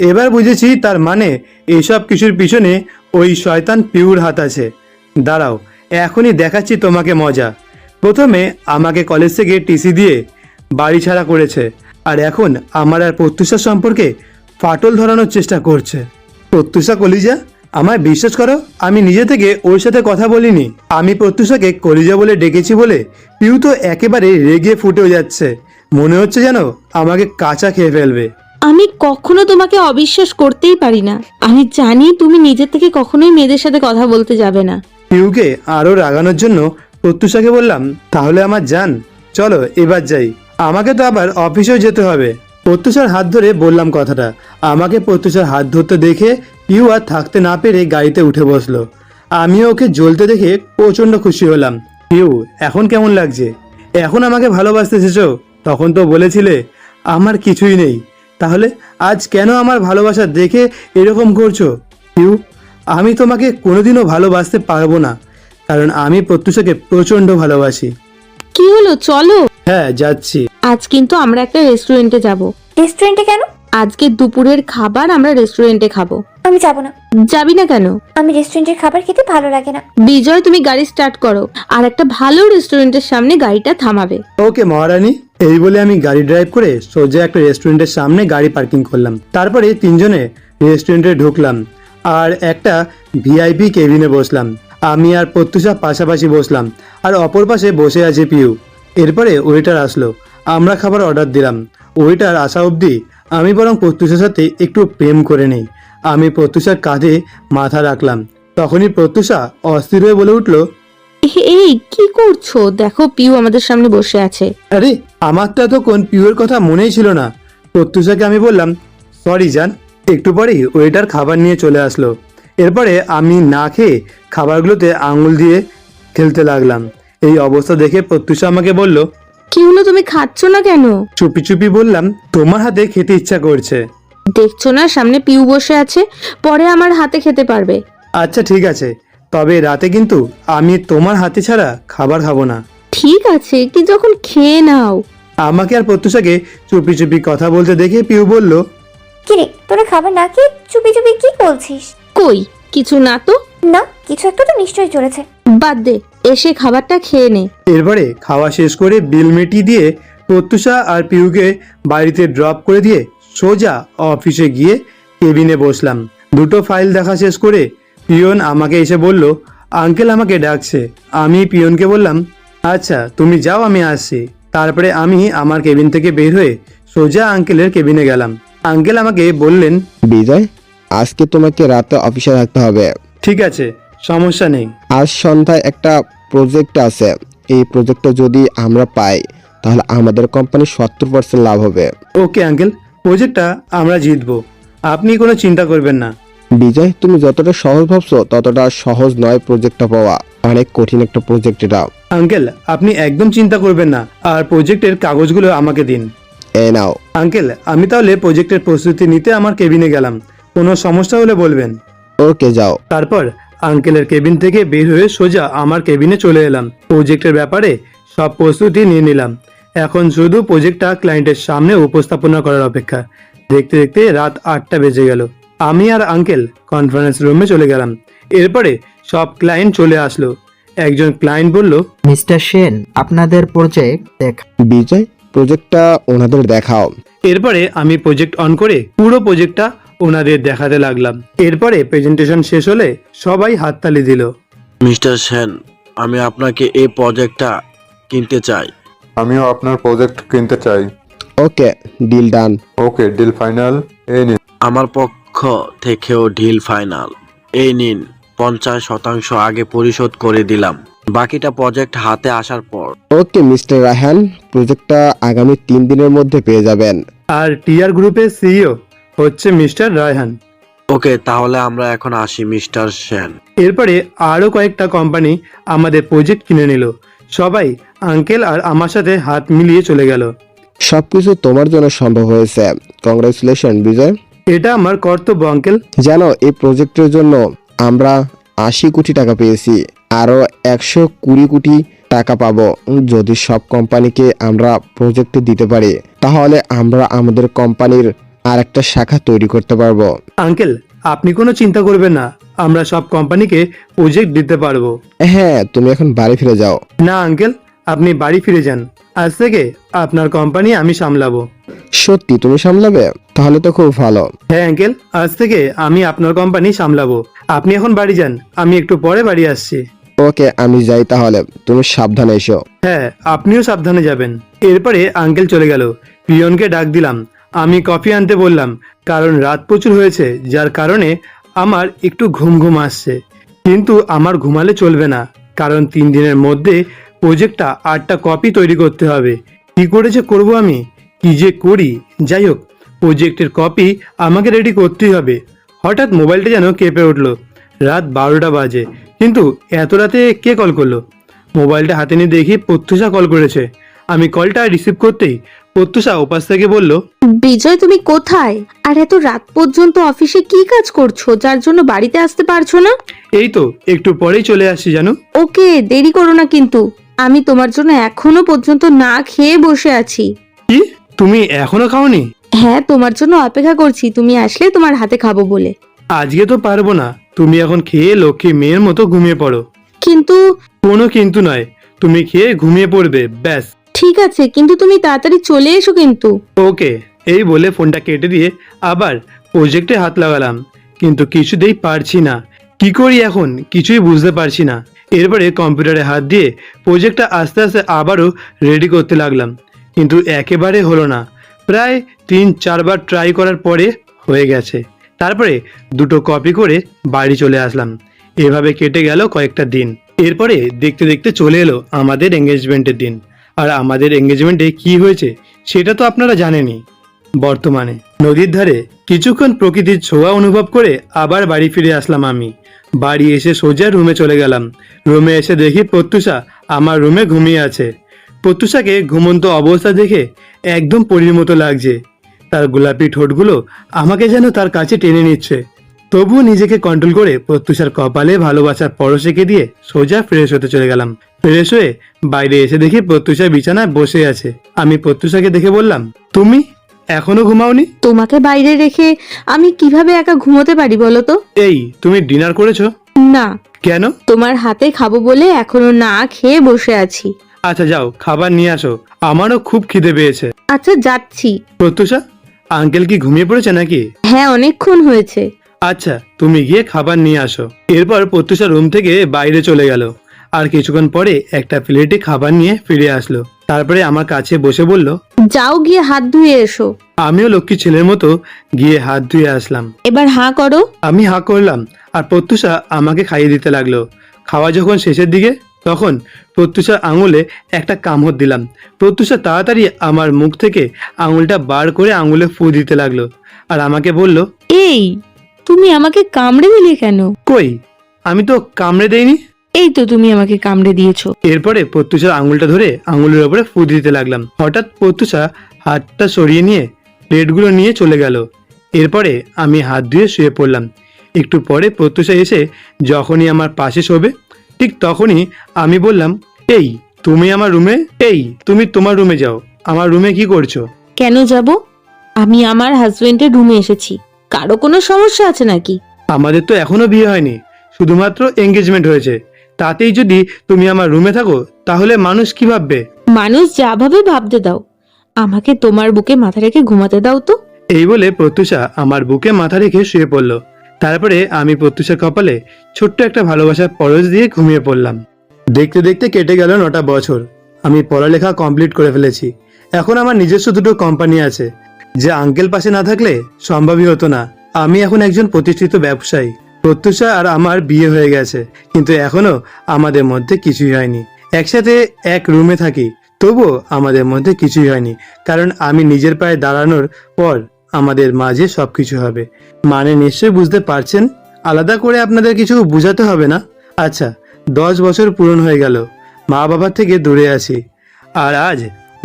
A: এবার বুঝেছি তার মানে এইসব কিছুর পিছনে ওই শয়তান পিউর হাত আছে। দাঁড়াও, এখনই দেখাচ্ছি তোমাকে মজা। প্রথমে আমাকে কলেজ থেকে টিসি দিয়ে বাড়ি ছাড়া করেছে, আর এখন আমার আর প্রত্যুষার সম্পর্কে ফাটল ধরানোর চেষ্টা করছে। প্রত্যুষা কলিজা, আমায় বিশ্বাস করো, আমি নিজে থেকে ওর সাথে কথা বলিনি। আমি প্রত্যুষাকে কলিজা বলে ডেকেছি বলে পিউ তো একেবারে রেগে ফুটে যাচ্ছে। মনে হচ্ছে যেন আমাকে কাঁচা খেয়ে ফেলবে।
C: আমি কখনো তোমাকে অবিশ্বাস করতেই পারি না। আমি জানি তুমি নিজের থেকে কখনোই মেয়েদের সাথে কথা বলতে যাবে না।
A: পিউকে আরো রাগানোর জন্য প্রত্যুষাকে বললাম, তাহলে আমার জান, চলো এবার যাই, আমাকে তো আবার অফিসেও যেতে হবে। প্রত্যুষার হাত ধরে বললাম কথাটা। আমাকে প্রত্যুষার হাত ধরতে দেখে পিউ আর থাকতে না পেরে গাড়িতে উঠে বসলো। আমিও ওকে জ্বলতে দেখে প্রচন্ড খুশি হলাম। পিউ, এখন কেমন লাগছে? এখন আমাকে ভালোবাসতে এসেছো? তখন তো বলেছিলে আমার কিছুই নেই। তাহলে আজ কেন আমার ভালোবাসা দেখে এরকম করছো? পিউ, আমি তোমাকে কোনোদিনও ভালোবাসতে পারবো না, কারণ আমি প্রত্যুষাকে প্রচন্ড ভালোবাসি।
C: কি হলো, চলো।
A: হ্যাঁ, যাচ্ছি।
C: আজ কিন্তু আমরা একটা রেস্টুরেন্টে যাব।
B: রেস্টুরেন্টে কেন?
C: আজকে দুপুরের খাবার আমরা রেস্টুরেন্টে খাবো।
B: আমি যাব না।
C: যাবি না কেন?
B: আমি রেস্টুরেন্টের খাবার খেতে ভালো লাগে না।
C: বিজয়, তুমি গাড়ি স্টার্ট করো, আর একটা ভালো রেস্টুরেন্টের সামনে গাড়িটা থামাবে।
A: ওকে মহারানী। এই বলে আমি গাড়ি ড্রাইভ করে সোজা একটা রেস্টুরেন্টের সামনে গাড়ি পার্কিং করলাম। তারপরে তিনজনে রেস্টুরেন্টে ঢুকলাম আর একটা ভিআইপি কেবিনে বসলাম। আমি আর প্রত্যুষা পাশাপাশি বসলাম, আর অপর পাশে বসে আছে পিউ। এরপরে ওয়েটার আসলো, আমরা খাবার অর্ডার দিলাম। ওয়েটার আসা অবধি আমি বরং প্রত্যুষার সাথে একটু প্রেম করে নেই। আমি প্রত্যুষার কাঁধে মাথা রাখলাম। তখনই প্রত্যুষা অস্থির হয়ে বলে উঠলো,
C: এই কি করছো? দেখো পিউ আমাদের সামনে বসে আছে।
A: আরে, আমার তো এতক্ষণ পিউর কথা মনেই ছিল না। প্রত্যুষাকে আমি বললাম, সরি জান। একটু পরেই ওয়েটার খাবার নিয়ে চলে আসলো। এরপরে আমি না খেয়ে খাবারগুলোতে আঙুল দিয়ে খেলতে লাগলাম। এই অবস্থা দেখে প্রত্যুষা আমাকে বলল,
C: কি হলো, তুমি খাচ্ছ না কেন?
A: চুপি চুপি বললাম, তোমার হাতে খেতে ইচ্ছা করছে।
C: দেখছো না সামনে পিউ বসে আছে, পরে আমার হাতে খেতে পারবে।
A: আচ্ছা ঠিক আছে, তবে রাতে কিন্তু আমি তোমার হাতে ছাড়া খাবার খাবো না।
C: ঠিক আছে, কিন্তু যখন খেয়ে নাও।
A: আমাকে আর প্রত্যুষাকে চুপি চুপি কথা বলতে দেখে পিউ বলল,
B: কিরে, তোরা খাবার না খেয়ে চুপি চুপি কি বলছিস?
C: কই কিছু না তো।
B: না, কিছু একটা তো নিশ্চয়ই চলেছে।
C: বাদ দে, এসে খাবারটা খেয়ে নে।
A: এরপরে খাওয়া শেষ করে বিল মিটিয়ে দিয়ে প্রত্যুষা আর পিউকে বাড়িতে ড্রপ করে দিয়ে সোজা অফিসে গিয়ে কেবিনে বসলাম। দুটো ফাইল দেখা শেষ করে পিয়ন আমাকে এসে বলল, আঙ্কেল আমাকে ডাকছে। আমি পিয়নকে বললাম, আচ্ছা তুমি যাও, আমি আসছি। তারপরে আমি আমার কেবিন থেকে বের হয়ে সোজা আঙ্কেলের কেবিনে গেলাম। আঙ্কেল আমাকে বললেন,
D: বিজয়, আজকে তোমাকে রাতে অফিসে থাকতে হবে।
A: ঠিক আছে, সমস্যা নেই।
D: আজ সন্ধ্যায় একটা প্রজেক্ট আছে। এই প্রজেক্টটা যদি আমরা পাই তাহলে আমাদের কোম্পানির 70% লাভ হবে।
A: ওকে আঙ্কেল, প্রজেক্টটা আমরা জিতবো, আপনি কোনো চিন্তা করবেন না।
D: বিজয়, তুমি যতটা সহজ ভাবছো ততটা সহজ নয় প্রজেক্টটা পাওয়া। অনেক কঠিন একটা প্রজেক্ট এটা।
A: আঙ্কেল, আপনি একদম চিন্তা করবেন না, আর প্রজেক্টের কাগজগুলো আমাকে দিন।
D: এই নাও।
A: আঙ্কেল, আমি তাহলে প্রজেক্টের প্রস্তুতি নিতে আমার কেবিনে গেলাম। কোনো সমস্যা হলে বলবেন।
D: ওকে, যাও।
A: তারপর আঙ্কেলের কেবিন থেকে বের হয়ে সোজা আমার কেবিনে চলে এলাম। প্রজেক্টের ব্যাপারে সব প্রস্তুতি নিয়ে নিলাম। এখন শুধু প্রজেক্টটা ক্লায়েন্টের সামনে উপস্থাপনা করার অপেক্ষা। দেখতে দেখতে রাত 8টা বেজে গেল। আমি আর আঙ্কেল কনফারেন্স রুমে চলে গেলাম। এরপরে সব ক্লায়েন্ট চলে আসলো। একজন ক্লায়েন্ট বলল,
I: মিস্টার সেন, আপনাদের প্রজেক্ট দেখা।
D: বিজয়, প্রজেক্টটা ওনাদের দেখাও।
A: এরপরে আমি প্রজেক্ট অন করে পুরো প্রজেক্টটা ওনাদের দেখাতে লাগলাম। এরপরে প্রেজেন্টেশন শেষ হলে সবাই হাততালি দিল।
H: মিস্টার সেন, আমি আপনাকে এই প্রজেক্টটা কিনতে চাই।
J: আমিও আপনার প্রজেক্ট কিনতে চাই।
D: ওকে, ডিল ডান।
J: ওকে, ডিল ফাইনাল। এই নিন।
H: আমার পক্ষ থেকেও ডিল ফাইনাল। এই নিন 50% আগে পরিশোধ করে দিলাম, বাকিটা প্রজেক্ট হাতে আসার পর।
D: ওকে মিস্টার রায়হান, প্রজেক্টটা আগামী 3 দিনের মধ্যে পেয়ে যাবেন।
A: আর টিআর গ্রুপের সিইও হচ্ছে মিস্টার রায়হান।
H: ওকে, তাহলে আমরা এখন আসি মিস্টার সেন।
A: এরপরে আরও কয়েকটা কোম্পানি আমাদের প্রজেক্ট কিনে নিল। সবাই আঙ্কেল আর আমার সাথে হাত মিলিয়ে চলে গেল।
D: সবকিছু তোমার জন্য সম্ভব হয়েছে। কংগ্রেচুলেশন বিজয়।
A: এটা আমার কর্তব্য আঙ্কেল।
D: জানো, এই প্রজেক্টের জন্য আমরা 80 কোটি টাকা পেয়েছি, আরো 120 কোটি টাকা পাবো। যদি সব কোম্পানিকে আমরা প্রজেক্ট দিতে পারি তাহলে আমরা আমাদের কোম্পানির আর একটা শাখা তৈরি করতে পারবো।
A: আঙ্কেল, আপনি কোনো চিন্তা করবেন না, আমরা সব কোম্পানিকে প্রজেক্ট দিতে পারবো।
D: হ্যাঁ, তুমি এখন বাড়ি ফিরে যাও।
A: না আঙ্কেল, আপনি বাড়ি ফিরে যান। আজ থেকে আপনার কোম্পানি আমি সামলাবো।
D: সত্যি তুমি সামলাবে? তাহলে তো খুব ভালো।
A: হ্যাঁ আঙ্কেল, আজ থেকে আমি আপনার কোম্পানি সামলাবো। আপনি এখন বাড়ি যান, আমি একটু পরে বাড়ি আসছি।
D: ওকে, আমি যাই তাহলে, তুমি সাবধানে এসো।
A: হ্যাঁ, আপনিও সাবধানে যাবেন। এরপরে আঙ্কেল চলে গেল। পিয়নকে ডাক দিলাম, আমি কফি আনতে বললাম, কারণ রাত প্রচুর হয়েছে, যার কারণে আমার একটু ঘুম ঘুম আসছে। কিন্তু আমার ঘুমালে চলবে না, কারণ 3 দিনের মধ্যে প্রজেক্টটা 8টা কপি তৈরি করতে হবে। কি করে যে করবো আমি, কি যে করি। যাই হোক, প্রজেক্টের কপি আমাকে রেডি করতেই হবে। হঠাৎ মোবাইলটা যেন কেঁপে উঠলো। রাত 12টা বাজে, কিন্তু এত রাতে কে কল করলো? মোবাইলটা হাতে নিয়ে দেখি প্রত্যুষা কল করেছে। আমি কলটা রিসিভ করতেই প্রত্যুষা ওপাশ থেকে বলল,
C: বিজয় তুমি কোথায়? আর এত রাত পর্যন্ত অফিসে কি কাজ করছো যার জন্য বাড়িতে আসতে পারছো না?
A: এই তো একটু পরেই চলে আসছি জানো।
C: ওকে, দেরি করো না কিন্তু, আমি তোমার জন্য এখনো পর্যন্ত না খেয়ে বসে আছি।
A: কি, তুমি এখনো খাওনি?
C: হ্যাঁ, তোমার জন্য অপেক্ষা করছি, তুমি আসলে তোমার হাতে খাবো বলে।
A: আজকে তো পারবো না, তুমি এখন খেয়ে লক্ষ্মী মেয়ের মতো ঘুমিয়ে পড়ো।
C: কিন্তু
A: কোনো কিন্তু নয়, তুমি খেয়ে ঘুমিয়ে পড়বে, ব্যাস।
C: ঠিক আছে, কিন্তু তুমি তাড়াতাড়ি চলে এসো কিন্তু।
A: ওকে, এই বলে ফোনটা কেটে দিয়ে আবার প্রজেক্টে হাত লাগালাম, কিন্তু কিছুতেই পারছি না। কি করি এখন কিছুই বুঝতে পারছি না। এরপরে কম্পিউটারে হাত দিয়ে প্রজেক্টটা আস্তে আস্তে আবারও রেডি করতে লাগলাম, কিন্তু একেবারে হলো না। প্রায় 3-4 বার ট্রাই করার পরে হয়ে গেছে। তারপরে 2টো কপি করে বাড়ি চলে আসলাম। এভাবে কেটে গেল কয়েকটা দিন। এরপরে দেখতে দেখতে চলে এলো আমাদের এঙ্গেজমেন্টের দিন। আর আমাদের এঙ্গেজমেন্টে কি হয়েছে সেটা তো আপনারা জানেনই। বর্তমানে নদীর ধারে কিছুক্ষণ প্রকৃতির ছোঁয়া অনুভব করে আবার বাড়ি ফিরে আসলাম আমি। বাড়ি এসে সোজা রুমে চলে গেলাম। রুমে এসে দেখি প্রত্যুষা আমার রুমে ঘুমিয়ে আছে। প্রত্যুষাকে ঘুমন্ত অবস্থা দেখে একদম পরীর মতো লাগছে। তার গোলাপি ঠোঁটগুলো আমাকে যেন তার কাছে টেনে নিচ্ছে। তবুও নিজেকে কন্ট্রোল করে প্রত্যুষার কপালে ভালোবাসার পরশ এঁকে দিয়ে সোজা ফ্রেশ হতে চলে গেলাম। ফ্রেশ হয়ে বাইরে এসে দেখি প্রত্যুষা বিছানায় বসে আছে। আমি প্রত্যুষাকে দেখে বললাম, তুমি এখনো ঘুমাওনি?
C: তোমাকে বাইরে রেখে আমি কিভাবে একা ঘুমোতে পারি বলো তো?
A: এই, তুমি ডিনার করেছো?
C: না।
A: কেন?
C: তোমার হাতে খাবো বলে এখনো না খেয়ে বসে আছি।
A: আচ্ছা যাও, খাবার নিয়ে আসো, আমারও খুব খিদে পেয়েছে।
C: আচ্ছা, যাচ্ছি।
A: প্রত্যুষা, আঙ্কেল কি ঘুমিয়ে পড়েছে নাকি?
C: হ্যাঁ, অনেকক্ষণ হয়েছে।
A: আচ্ছা, তুমি গিয়ে খাবার নিয়ে আসো। এরপর প্রত্যুষা রুম থেকে বাইরে চলে গেল। আর কিছুক্ষণ পরে একটা প্লেটে খাবার নিয়ে ফিরে আসলো। তারপরে আমার কাছে বসে বলল,
C: যাও গিয়ে হাত ধুয়ে এসো।
A: আমিও লক্ষ্মী ছেলের মতো গিয়ে হাত ধুয়ে আসলাম।
C: এবার হাঁ করো।
A: আমি হাঁ করলাম আর প্রত্যুষা আমাকে খাইয়ে দিতে লাগলো। খাওয়া যখন শেষের দিকে তখন প্রত্যুষার আঙুলে একটা কামড় দিলাম। প্রত্যুষা তাড়াতাড়ি আমার মুখ থেকে আঙুলটা বার করে আঙুলে ফু দিতে লাগলো আর আমাকে বলল,
C: এই, তুমি আমাকে কামড়ে দিলে কেন?
A: কই, আমি তো কামড়ে দেইনি।
C: এই তো তুমি আমাকে কামড়ে দিয়েছো।
A: এরপরে প্রত্যুষার আঙুলটা ধরে আঙুলের উপরে ফু দিতে লাগলাম। হঠাৎ প্রত্যুষা হাতটা সরিয়ে নিয়ে প্লেটগুলো নিয়ে চলে গেল। এরপরে আমি হাত ধুয়ে শুয়ে পড়লাম। একটু পরে প্রত্যুষা এসে যখনই আমার পাশে শোবে ঠিক তখনই আমি বললাম, এই তুমি আমার রুমে, এই তুমি তোমার রুমে যাও, আমার রুমে কি করছো?
C: কেন যাব? আমি আমার হাজবেন্ডের রুমে এসেছি, কারো কোনো সমস্যা আছে নাকি?
A: আমাদের তো এখনো বিয়ে হয়নি, শুধুমাত্র এঙ্গেজমেন্ট হয়েছে। তাতেই যদি তুমি আমার রুমে থাকো তাহলে মানুষ কি ভাববে?
C: মানুষ যা ভাবে ভাবতে দাও, আমাকে তোমার বুকে মাথা রেখে ঘুমাতে দাও তো।
A: এই বলে প্রত্যুষা আমার বুকে মাথা রেখে শুয়ে পড়লো। তারপরে আমি প্রত্যুষার কপালে ছোট্ট একটা ভালোবাসার পরশ দিয়ে ঘুমিয়ে পড়লাম। দেখতে দেখতে কেটে গেল 9টা বছর। আমি পড়ালেখা কমপ্লিট করে ফেলেছি। এখন আমার নিজস্ব 2টো কোম্পানি আছে, যে আঙ্কেল পাশে না থাকলে সম্ভবই হতো না। আমি এখন একজন প্রতিষ্ঠিত ব্যবসায়ী। প্রত্যুষা আর আমার বিয়ে হয়ে গেছে, কিন্তু এখনো আমাদের মধ্যে কিছুই হয়নি। একসাথে এক রুমে থাকি, তবুও আমাদের মধ্যে কিছুই হয়নি, কারণ আমি নিজের পায়ে দাঁড়ানোর পর আমাদের মাঝে সবকিছু হবে। মানে নিশ্চয়ই বুঝতে পারছেন, আলাদা করে আপনাদের কিছু বোঝাতে হবে না। আচ্ছা, 10 বছর পূরণ হয়ে গেল, মা বাবার থেকে দূরে আছি, আর আজ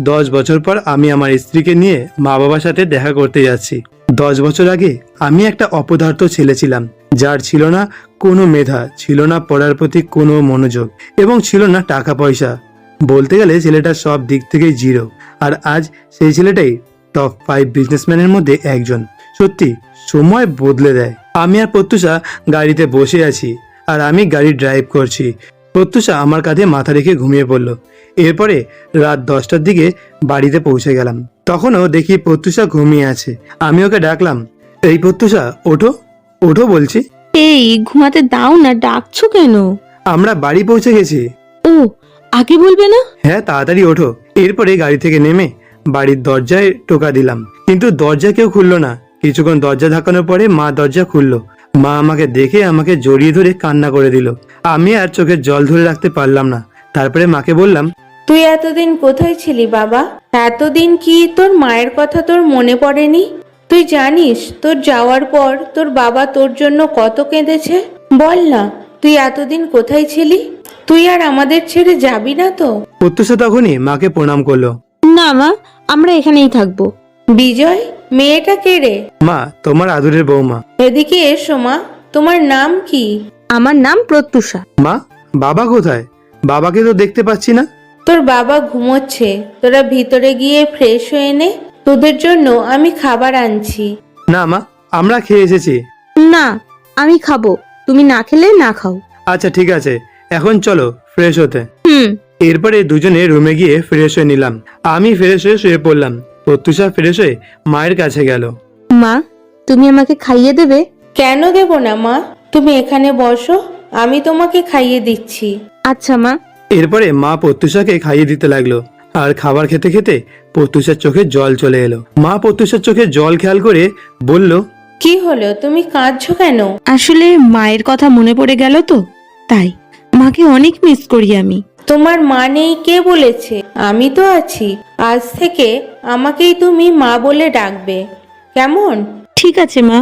A: 10 বছর পর আমি আমার স্ত্রীকে নিয়ে মা বাবার সাথে দেখা করতে যাচ্ছি। 10 বছর আগে আমি একটা অপদার্থ ছেলে ছিলাম, যার ছিল না কোনো মেধা, ছিল না পড়ার প্রতি কোনো মনোযোগ, এবং ছিল না টাকা পয়সা। বলতে গেলে ছেলেটা সব দিক থেকেই জিরো। আর আজ সেই ছেলেটাই টপ 5 বিজনেসম্যানের মধ্যে একজন। সত্যি সময় বদলে দেয়। আমি আর প্রত্যুষা গাড়িতে বসে আছি, আর আমি গাড়ি ড্রাইভ করছি। প্রত্যুষা আমার কাঁধে মাথা রেখে ঘুমিয়ে পড়ল। এরপরে রাত 10টার দিকে বাড়িতে পৌঁছে গেলাম। তখনও দেখি প্রত্যুষা ঘুমিয়ে আছে। আমি ওকে ডাকলাম, এই প্রত্যুষা, ওঠো ওঠো বলছি।
C: এই ঘুমাতে দাও না, ডাকছো কেন?
A: আমরা বাড়ি পৌঁছে গেছি।
C: ও, আগে বলবে না?
A: হ্যাঁ, তাড়াতাড়ি ওঠো। এরপরে গাড়ি থেকে নেমে বাড়ির দরজায় টোকা দিলাম, কিন্তু দরজা কেউ খুললো না। কিছুক্ষণ দরজা ধাক্কানোর পরে মা দরজা খুললো। মা আমাকে দেখে আমাকে জড়িয়ে ধরে কান্না করে দিল। আমি আর চোখের জল ধরে রাখতে পারলাম না। তারপরে মাকে বললাম,
F: তুই এতদিন কোথায় ছিলি বাবা? এতদিন কি তোর মায়ের কথা তোর মনে পড়েনি? তুই জানিস তোর যাওয়ার পর তোর বাবা তোর জন্য কত কেঁদেছে? বল না, তুই এতদিন কোথায় ছিলি? তুই আর আমাদের ছেড়ে যাবি না তো?
A: প্রত্যুষা তখনই মাকে প্রণাম করলো।
C: না মা, আমরা এখানেই থাকবো।
F: বিজয়, মেয়েটা কে রে?
A: মা, তোমার আদরের বৌমা।
F: এদিকে এসো মা, তোমার নাম কি?
C: আমার নাম প্রত্যুষা।
A: মা, বাবা কোথায়? বাবাকে তো দেখতে পাচ্ছি না।
F: তোর বাবা ঘুমোচ্ছে, তোরা ভিতরে গিয়ে ফ্রেশ হয়ে নে, তোদের জন্য আমি খাবার আনছি।
A: না মা, আমরা খেয়ে এসেছি।
C: না, আমি খাবো, তুমি না খেলে না খাও।
A: আচ্ছা ঠিক আছে, এখন চলো ফ্রেশ হতে।
C: হুম।
A: এরপরে দুজনে রুমে গিয়ে ফ্রেশ হয়ে নিলাম। আমি ফ্রেশ হয়ে শুয়ে পড়লাম। প্রত্যুষা ফ্রেশ হয়ে মায়ের কাছে গেল।
C: মা, তুমি আমাকে খাইয়ে দেবে?
F: কেন দেব না মা, তুমি এখানে বসো, আমি তোমাকে খাইয়ে দিচ্ছি।
C: আচ্ছা মা।
A: এরপরে মা প্রত্যুষাকে খাইয়ে দিতে লাগলো, আর খাবার খেতে খেতে প্রত্যুষার চোখে জল চলে এলো। মা প্রত্যুষার চোখে জল খেয়াল করে বলল,
F: কি হলো, তুমি কাঁদছো কেন?
C: আসলে মায়ের কথা মনে পড়ে গেল তো, তাই। মাকে অনেক মিস করি আমি।
F: তোমার মা নেই কে বলেছে? আমি তো আছি। আজ থেকে আমাকেই তুমি মা বলে ডাকবে, কেমন?
C: ঠিক আছে মা।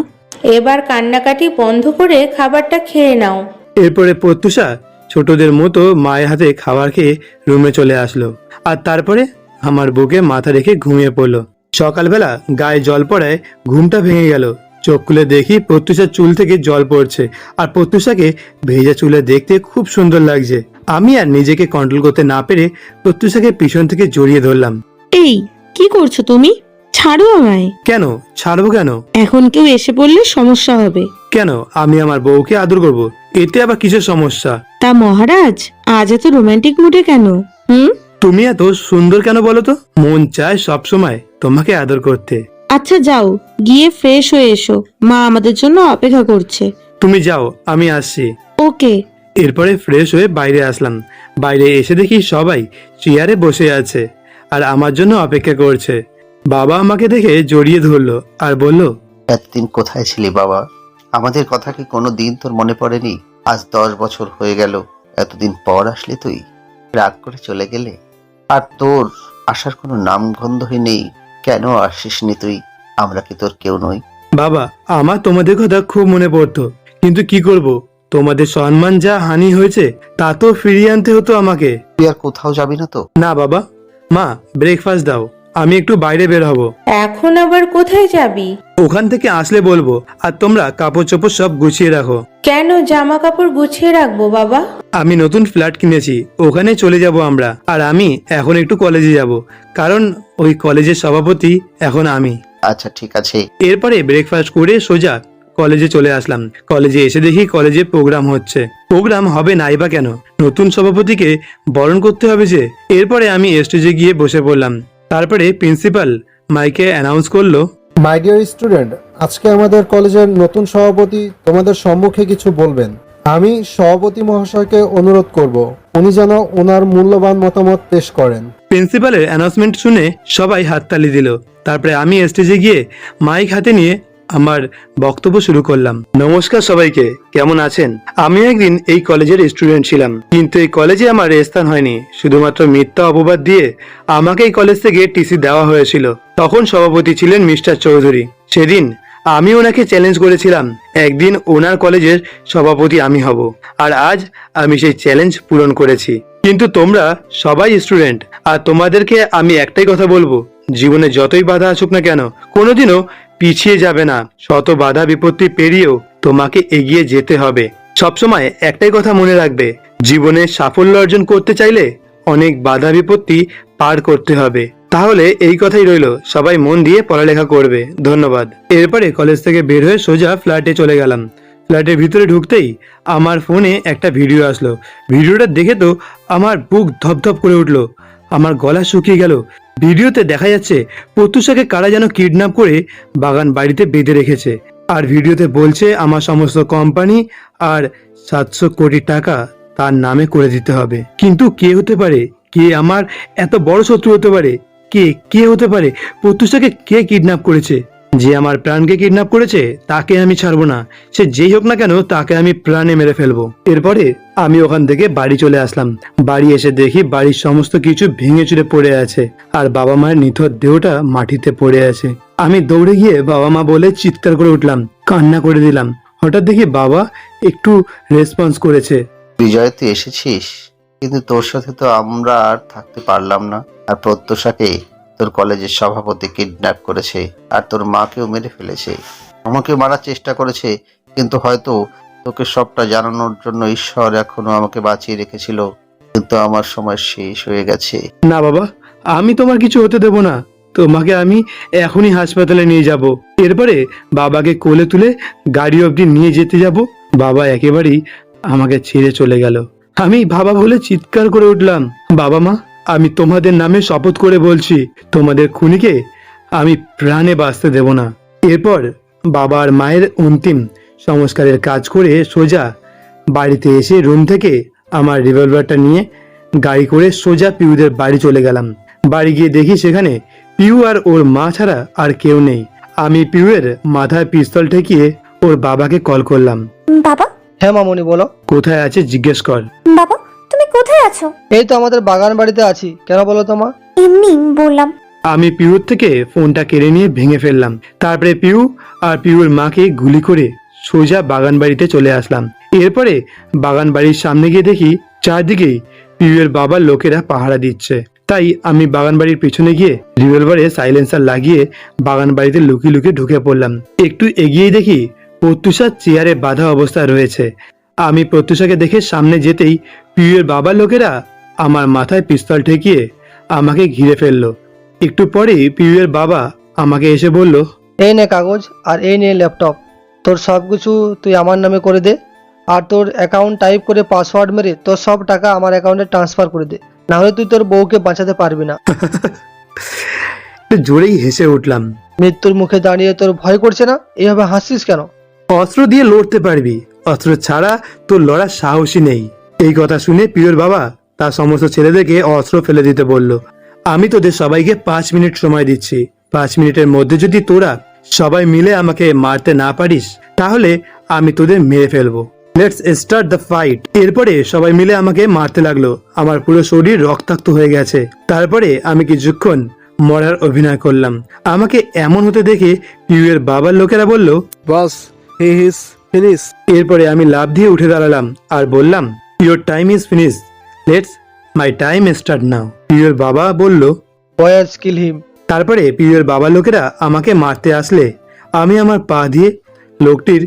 F: এবার কান্নাকাটি বন্ধ করে খাবারটা খেয়ে নাও।
A: এরপরে প্রত্যুষা ছোটদের মতো মায়ের হাতে খাবার খেয়ে রুমে চলে আসলো, আর তারপরে আমার বুকে মাথা রেখে ঘুমিয়ে পড়লো। সকালবেলা গায়ে জল পড়ায় ঘুমটা ভেঙে গেল। চোখ খুলে দেখি প্রত্যুষার চুল থেকে জল পড়ছে, আর প্রত্যুষাকে ভেজা চুলে দেখতে খুব সুন্দর লাগছে। আমি আর নিজেকে কন্ট্রোল করতে না পেরে প্রত্যুষাকে পিছন থেকে জড়িয়ে ধরলাম।
C: এই, কি করছো তুমি? ছাড়ো আমায়।
A: কেন ছাড়বো কেন?
C: এখন কেউ এসে পড়লে সমস্যা হবে।
A: কেন? আমি আমার বউকে আদর করব, এতে আবার কিসের সমস্যা?
C: তা মহারাজ, আজ এত রোমান্টিক মুডে কেন? হুম?
A: তুমি এত সুন্দর কেন বলো তো? মন চায় সব সময় তোমাকে আদর করতে।
C: আচ্ছা যাও, গিয়ে ফ্রেশ হয়ে এসো, মা আমাদের জন্য অপেক্ষা করছে।
A: তুমি যাও, আমি আসছি।
C: ওকে।
A: এরপরে ফ্রেশ হয়ে বাইরে আসলাম। বাইরে এসে দেখি সবাই চেয়ারে বসে আছে আর আমার জন্য অপেক্ষা করছে। বাবা আমাকে দেখে জড়িয়ে ধরলো আর বলল,
E: এতদিন কোথায় ছিলি বাবা? আমাদের কথা কি কোনো দিন তোর মনে পড়েনি? আজ 10 বছর হয়ে গেল, এতদিন পর আসলি তুই, রাগ করে চলে গেলে, আর তোর আসার কোনো নামগন্ধই নেই। কেন আসিসনি তুই? আমরা কি তোর কেউ নই?
A: বাবা, আমার তোমাদের কথা খুব মনে পড়তো, কিন্তু কি করব, তোমাদের সম্মান যা হানি হয়েছে তা তো ফিরিয়ে আনতে হতো আমাকে।
E: তুই আর কোথাও যাবি না তো?
A: না বাবা। মা, ব্রেকফাস্ট দাও, আমি একটু বাইরে বের হব।
F: এখন আবার কোথায় যাবি?
A: ওখান থেকে আসলে বলবো। আর তোমরা কাপড় চোপড় সব গুছিয়ে রাখো।
F: কেন জামা কাপড় গুছিয়ে রাখবো বাবা?
A: আমি নতুন ফ্ল্যাট কিনেছি, ওখানে চলে যাব আমরা। আর আমি এখন একটু কলেজে যাব, কারণ ওই কলেজের সভাপতি এখন আমি।
E: আচ্ছা ঠিক আছে।
A: এরপরে ব্রেকফাস্ট করে সোজা কলেজে চলে আসলাম। কলেজে এসে দেখি কলেজে প্রোগ্রাম হচ্ছে। প্রোগ্রাম হবে নাই বা কেন, নতুন সভাপতিকে বরণ করতে হবে যে। এরপরে আমি স্টেজে গিয়ে বসে পড়লাম। তারপরে প্রিন্সিপাল মাইকে অ্যানাউন্স করলো,
K: মাই ডিয়ার স্টুডেন্ট, আজকে আমাদের কলেজের নতুন সভাপতি তোমাদের সম্মুখে কিছু বলবেন। আমি সভাপতি মহাশয়কে অনুরোধ করব উনি যেন ওনার মূল্যবান মতামত পেশ করেন।
A: প্রিন্সিপালের অ্যানাউন্সমেন্ট শুনে সবাই হাততালি দিল। তারপরে আমি স্টেজে গিয়ে মাইক হাতে নিয়ে আমার বক্তব্য শুরু করলাম। নমস্কার সবাইকে, কেমন আছেন? আমি একদিন এই কলেজের স্টুডেন্ট ছিলাম, কিন্তু এই কলেজে আমার স্থান হয়নি। শুধুমাত্র মিথ্যা অপবাদ দিয়ে আমাকে এই কলেজ থেকে টিসি দেওয়া হয়েছিল। তখন সভাপতি ছিলেন মিস্টার চৌধুরী। সেদিন আমি ওনাকে চ্যালেঞ্জ করেছিলাম, একদিন ওনার কলেজের সভাপতি আমি হব। আর আজ আমি সেই চ্যালেঞ্জ পূরণ করেছি। কিন্তু তোমরা সবাই স্টুডেন্ট, আর তোমাদেরকে আমি একটাই কথা বলবো, জীবনে যতই বাধা আসুক না কেন, কোনোদিনও পিছিয়ে যাবে না। শত বাধা বিপত্তি পেরিয়েও তোমাকে এগিয়ে যেতে হবে। সবসময় একটাই কথা মনে রাখবে, জীবনে সাফল্য অর্জন করতে চাইলে অনেক বাধা বিপত্তি পার করতে হবে। তাহলে এই কথাই রইলো, সবাই মন দিয়ে পড়ালেখা করবে। ধন্যবাদ। এরপরে কলেজ থেকে বের হয়ে সোজা ফ্ল্যাটে চলে গেলাম। ফ্ল্যাটের ভিতরে ঢুকতেই আমার ফোনে একটা ভিডিও আসলো। ভিডিওটা দেখে তো আমার বুক ধপধপ করে উঠলো, আমার গলা শুকিয়ে গেল। ভিডিওতে দেখা যাচ্ছে প্রত্যুষাকে কারা যেন কিডন্যাপ করে বাগান বাড়িতে বেঁধে রেখেছে। আর ভিডিওতে বলছে আমার সমস্ত কোম্পানি আর 700 কোটি টাকা তার নামে করে দিতে হবে। কিন্তু কে হতে পারে, কে আমার এত বড় শত্রু হতে পারে? কে হতে পারে? প্রত্যুষাকে কে কিডন্যাপ করেছে? যে আমার প্রাণকে কিডন্যাপ করেছে তাকে আমি ছাড়বো না। সে যেই হোক না কেন, তাকে আমি প্রাণে মেরে ফেলবো। এরপরে আমি ওখান থেকে বাড়ি চলে আসলাম। বাড়ি এসে দেখি বাড়ির সমস্ত কিছু ভেঙে চুরে পড়ে আছে, আর বাবা মায়ের নিথর দেহটা মাটিতে পড়ে আছে। আমি দৌড়ে গিয়ে বাবা মা বলে চিৎকার করে উঠলাম, কান্না করে দিলাম। হঠাৎ দেখি বাবা একটু রেসপন্স করেছে।
E: বিজয়, তুই এসেছিস, কিন্তু তোর সাথে তো আমরা আর থাকতে পারলাম না। আর প্রত্যুষাকে তোর কলেজের সভাপতি কিডন্যাপ করেছে, আর তোর মাকেও মেরে ফেলেছে, আমাকেও মারার চেষ্টা করেছে। কিন্তু হয়তো তোকে সবটা জানানোর জন্য ঈশ্বর এখনো আমাকে বাঁচিয়ে রেখেছিল, কিন্তু আমার সময় শেষ হয়ে গেছে।
A: না বাবা, আমি তোমার কিছু হতে দেব না। তোমাকে আমি এখনই হাসপাতালে নিয়ে যাব। এরপরে বাবাকে কোলে তুলে গাড়ি অবধি নিয়ে যেতে যাব। বাবা একেবারেই আমাকে ছেড়ে চলে গেল। আমি বাবা বলে চিৎকার করে উঠলাম, বাবা মা, আমি তোমাদের নামে শপথ করে বলছি, তোমাদের খুনিকে আমি প্রাণে বাঁচতে দেব না। এরপর বাবা আর মায়ের অন্তিম সংস্কারের কাজ করে সোজা বাড়িতে এসে রুম থেকে আমার রিভলভারটা নিয়ে গাড়ি করে সোজা পিউদের বাড়ি চলে গেলাম। বাড়ি গিয়ে দেখি সেখানে পিউ আর ওর মা ছাড়া আর কেউ নেই। আমি পিউয়ের মাথায় পিস্তল ঠেকিয়ে ওর বাবাকে কল করলাম।
B: বাবা।
N: হ্যাঁ মামুনি, বলো।
A: কোথায় আছে জিজ্ঞেস কর।
B: বাবা, তুমি কোথায় আছো?
N: এই তো আমাদের বাগান বাড়িতে আছি। কেন বলো তো মা?
B: এমনি বললাম।
A: আমি পিউর থেকে ফোনটা কেড়ে নিয়ে ভেঙে ফেললাম। তারপরে পিউ আর পিউর মাকে গুলি করে সোজা বাগান বাড়িতে চলে আসলাম। এরপরে বাগান বাড়ির সামনে গিয়ে দেখি চারদিকেই পিউয়ের বাবার লোকেরা পাহারা দিচ্ছে। তাই আমি বাগান বাড়ির পিছনে গিয়ে রিভলভারে সাইলেন্সার লাগিয়ে বাগান বাড়িতে লুকিয়ে লুকিয়ে ঢুকে পড়লাম। একটু এগিয়ে দেখি প্রত্যুষা চেয়ারে বাঁধা অবস্থায় রয়েছে। আমি প্রত্যুষাকে দেখে সামনে যেতেই পিউয়ের বাবার লোকেরা আমার মাথায় পিস্তল ঠেকিয়ে আমাকে ঘিরে ফেললো। একটু পরেই পিউয়ের বাবা আমাকে এসে বলল,
N: এই নে কাগজ আর এই নে ল্যাপটপ, তোর সব কিছু তুই আমার নামে করে দে, আর তোর অ্যাকাউন্ট টাইপ করে পাসওয়ার্ড মেরে তোর সব টাকা আমার অ্যাকাউন্টে ট্রান্সফার করে দে, না হলে তুই তোর বউকে বাঁচাতে পারবি না।
A: একটু জোরেই হেসে উঠলাম।
N: মৃত্যুর মুখে দাঁড়িয়ে তোর ভয় করছে না? এইভাবে হাসছিস কেন?
A: অস্ত্র দিয়ে লড়তে পারবি, অস্ত্র ছাড়া তোর লড়ার সাহসী নেই। এই কথা শুনে পিউর বাবা তার সমস্ত ছেলেদেরকে অস্ত্র ফেলে দিতে বলল। আমি তোদের সবাইকে 5 মিনিট সময় দিচ্ছি। 5 মিনিটের মধ্যে যদি তোরা সবাই মিলে আমাকে মারতে না পারিস, তাহলে আমি তোদের মেরে ফেলবো। Let's start the fight. এরপরে সবাই মিলে আমাকে মারতে লাগলো। আমার পুরো শরীর রক্তাক্ত হয়ে গেছে। তারপরে আমি কিছুক্ষণ মরার অভিনয় করলাম। আমাকে এমন হতে দেখে পিউয়ের বাবার লোকেরা বলল,
H: বস, হি ইজ ফিনিশ।
A: এরপরে আমি লাফ দিয়ে উঠে দাঁড়ালাম আর বললাম, your time is finish, let's my time start now. পিউয়ের বাবা বলল,
N: বয়েজ কিল হিম।
A: তারপরে পিউয়ের বাবার লোকেরা আমাকে মারতে আসলে আমি আমার পা দিয়ে লোকটির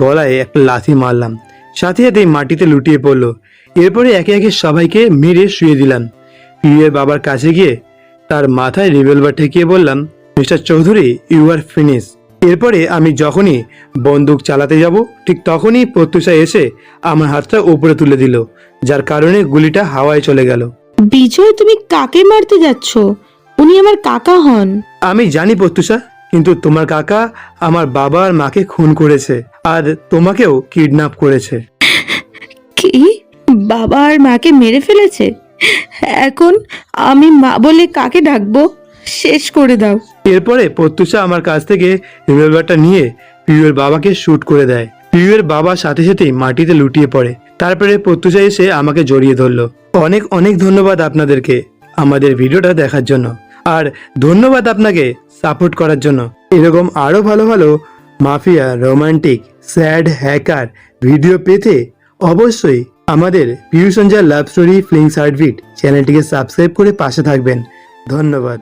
A: গলায় একটা লাথি মারলাম। সাথে সাথেই মাটিতে লুটিয়ে পড়লো। এরপরে একে একে সবাইকে মেরে শুয়ে দিলাম। পিউয়ের বাবার কাছে গিয়ে তার মাথায় রিভলভার ঠেকিয়ে বললাম, mister Chowdhury, you are finish. এরপরে আমি যখনই বন্দুক চালাতে যাব, ঠিক তখনই প্রত্যুষা এসে আমার হাতটা উপরে তুলে দিল, যার কারণে গুলিটা হাওয়ায় চলে গেল।
C: বিজয়, তুমি কাকে মারতে যাচ্ছ? উনি আমার কাকা হন।
A: আমি জানি প্রত্যুষা, কিন্তু তোমার কাকা আমার বাবা আর মাকে খুন করেছে, আর তোমাকেও কিডন্যাপ করেছে।
C: কি? বাবা আর মাকে মেরে ফেলেছে? এখন আমি মা বলে কাকে ডাকবো? শেষ করে দাও।
A: এরপরে প্রত্যুষা আমার কাছ থেকে রিভলভারটা নিয়ে পিউয়ের বাবাকে শুট করে দেয়। পিউয়ের বাবা সাথে সাথেই মাটিতে লুটিয়ে পড়ে। তারপরে প্রত্যুষা এসে আমাকে জড়িয়ে ধরলো। অনেক অনেক ধন্যবাদ আপনাদেরকে আমাদের ভিডিওটা দেখার জন্য, আর ধন্যবাদ আপনাকে সাপোর্ট করার জন্য। এরকম আরো ভালো ভালো mafia, romantic, sad, hacker video পেতে অবশ্যই আমাদের Piu Sanjay love story film certificate চ্যানেলটিকে সাবস্ক্রাইব করে পাশে থাকবেন। ধন্যবাদ।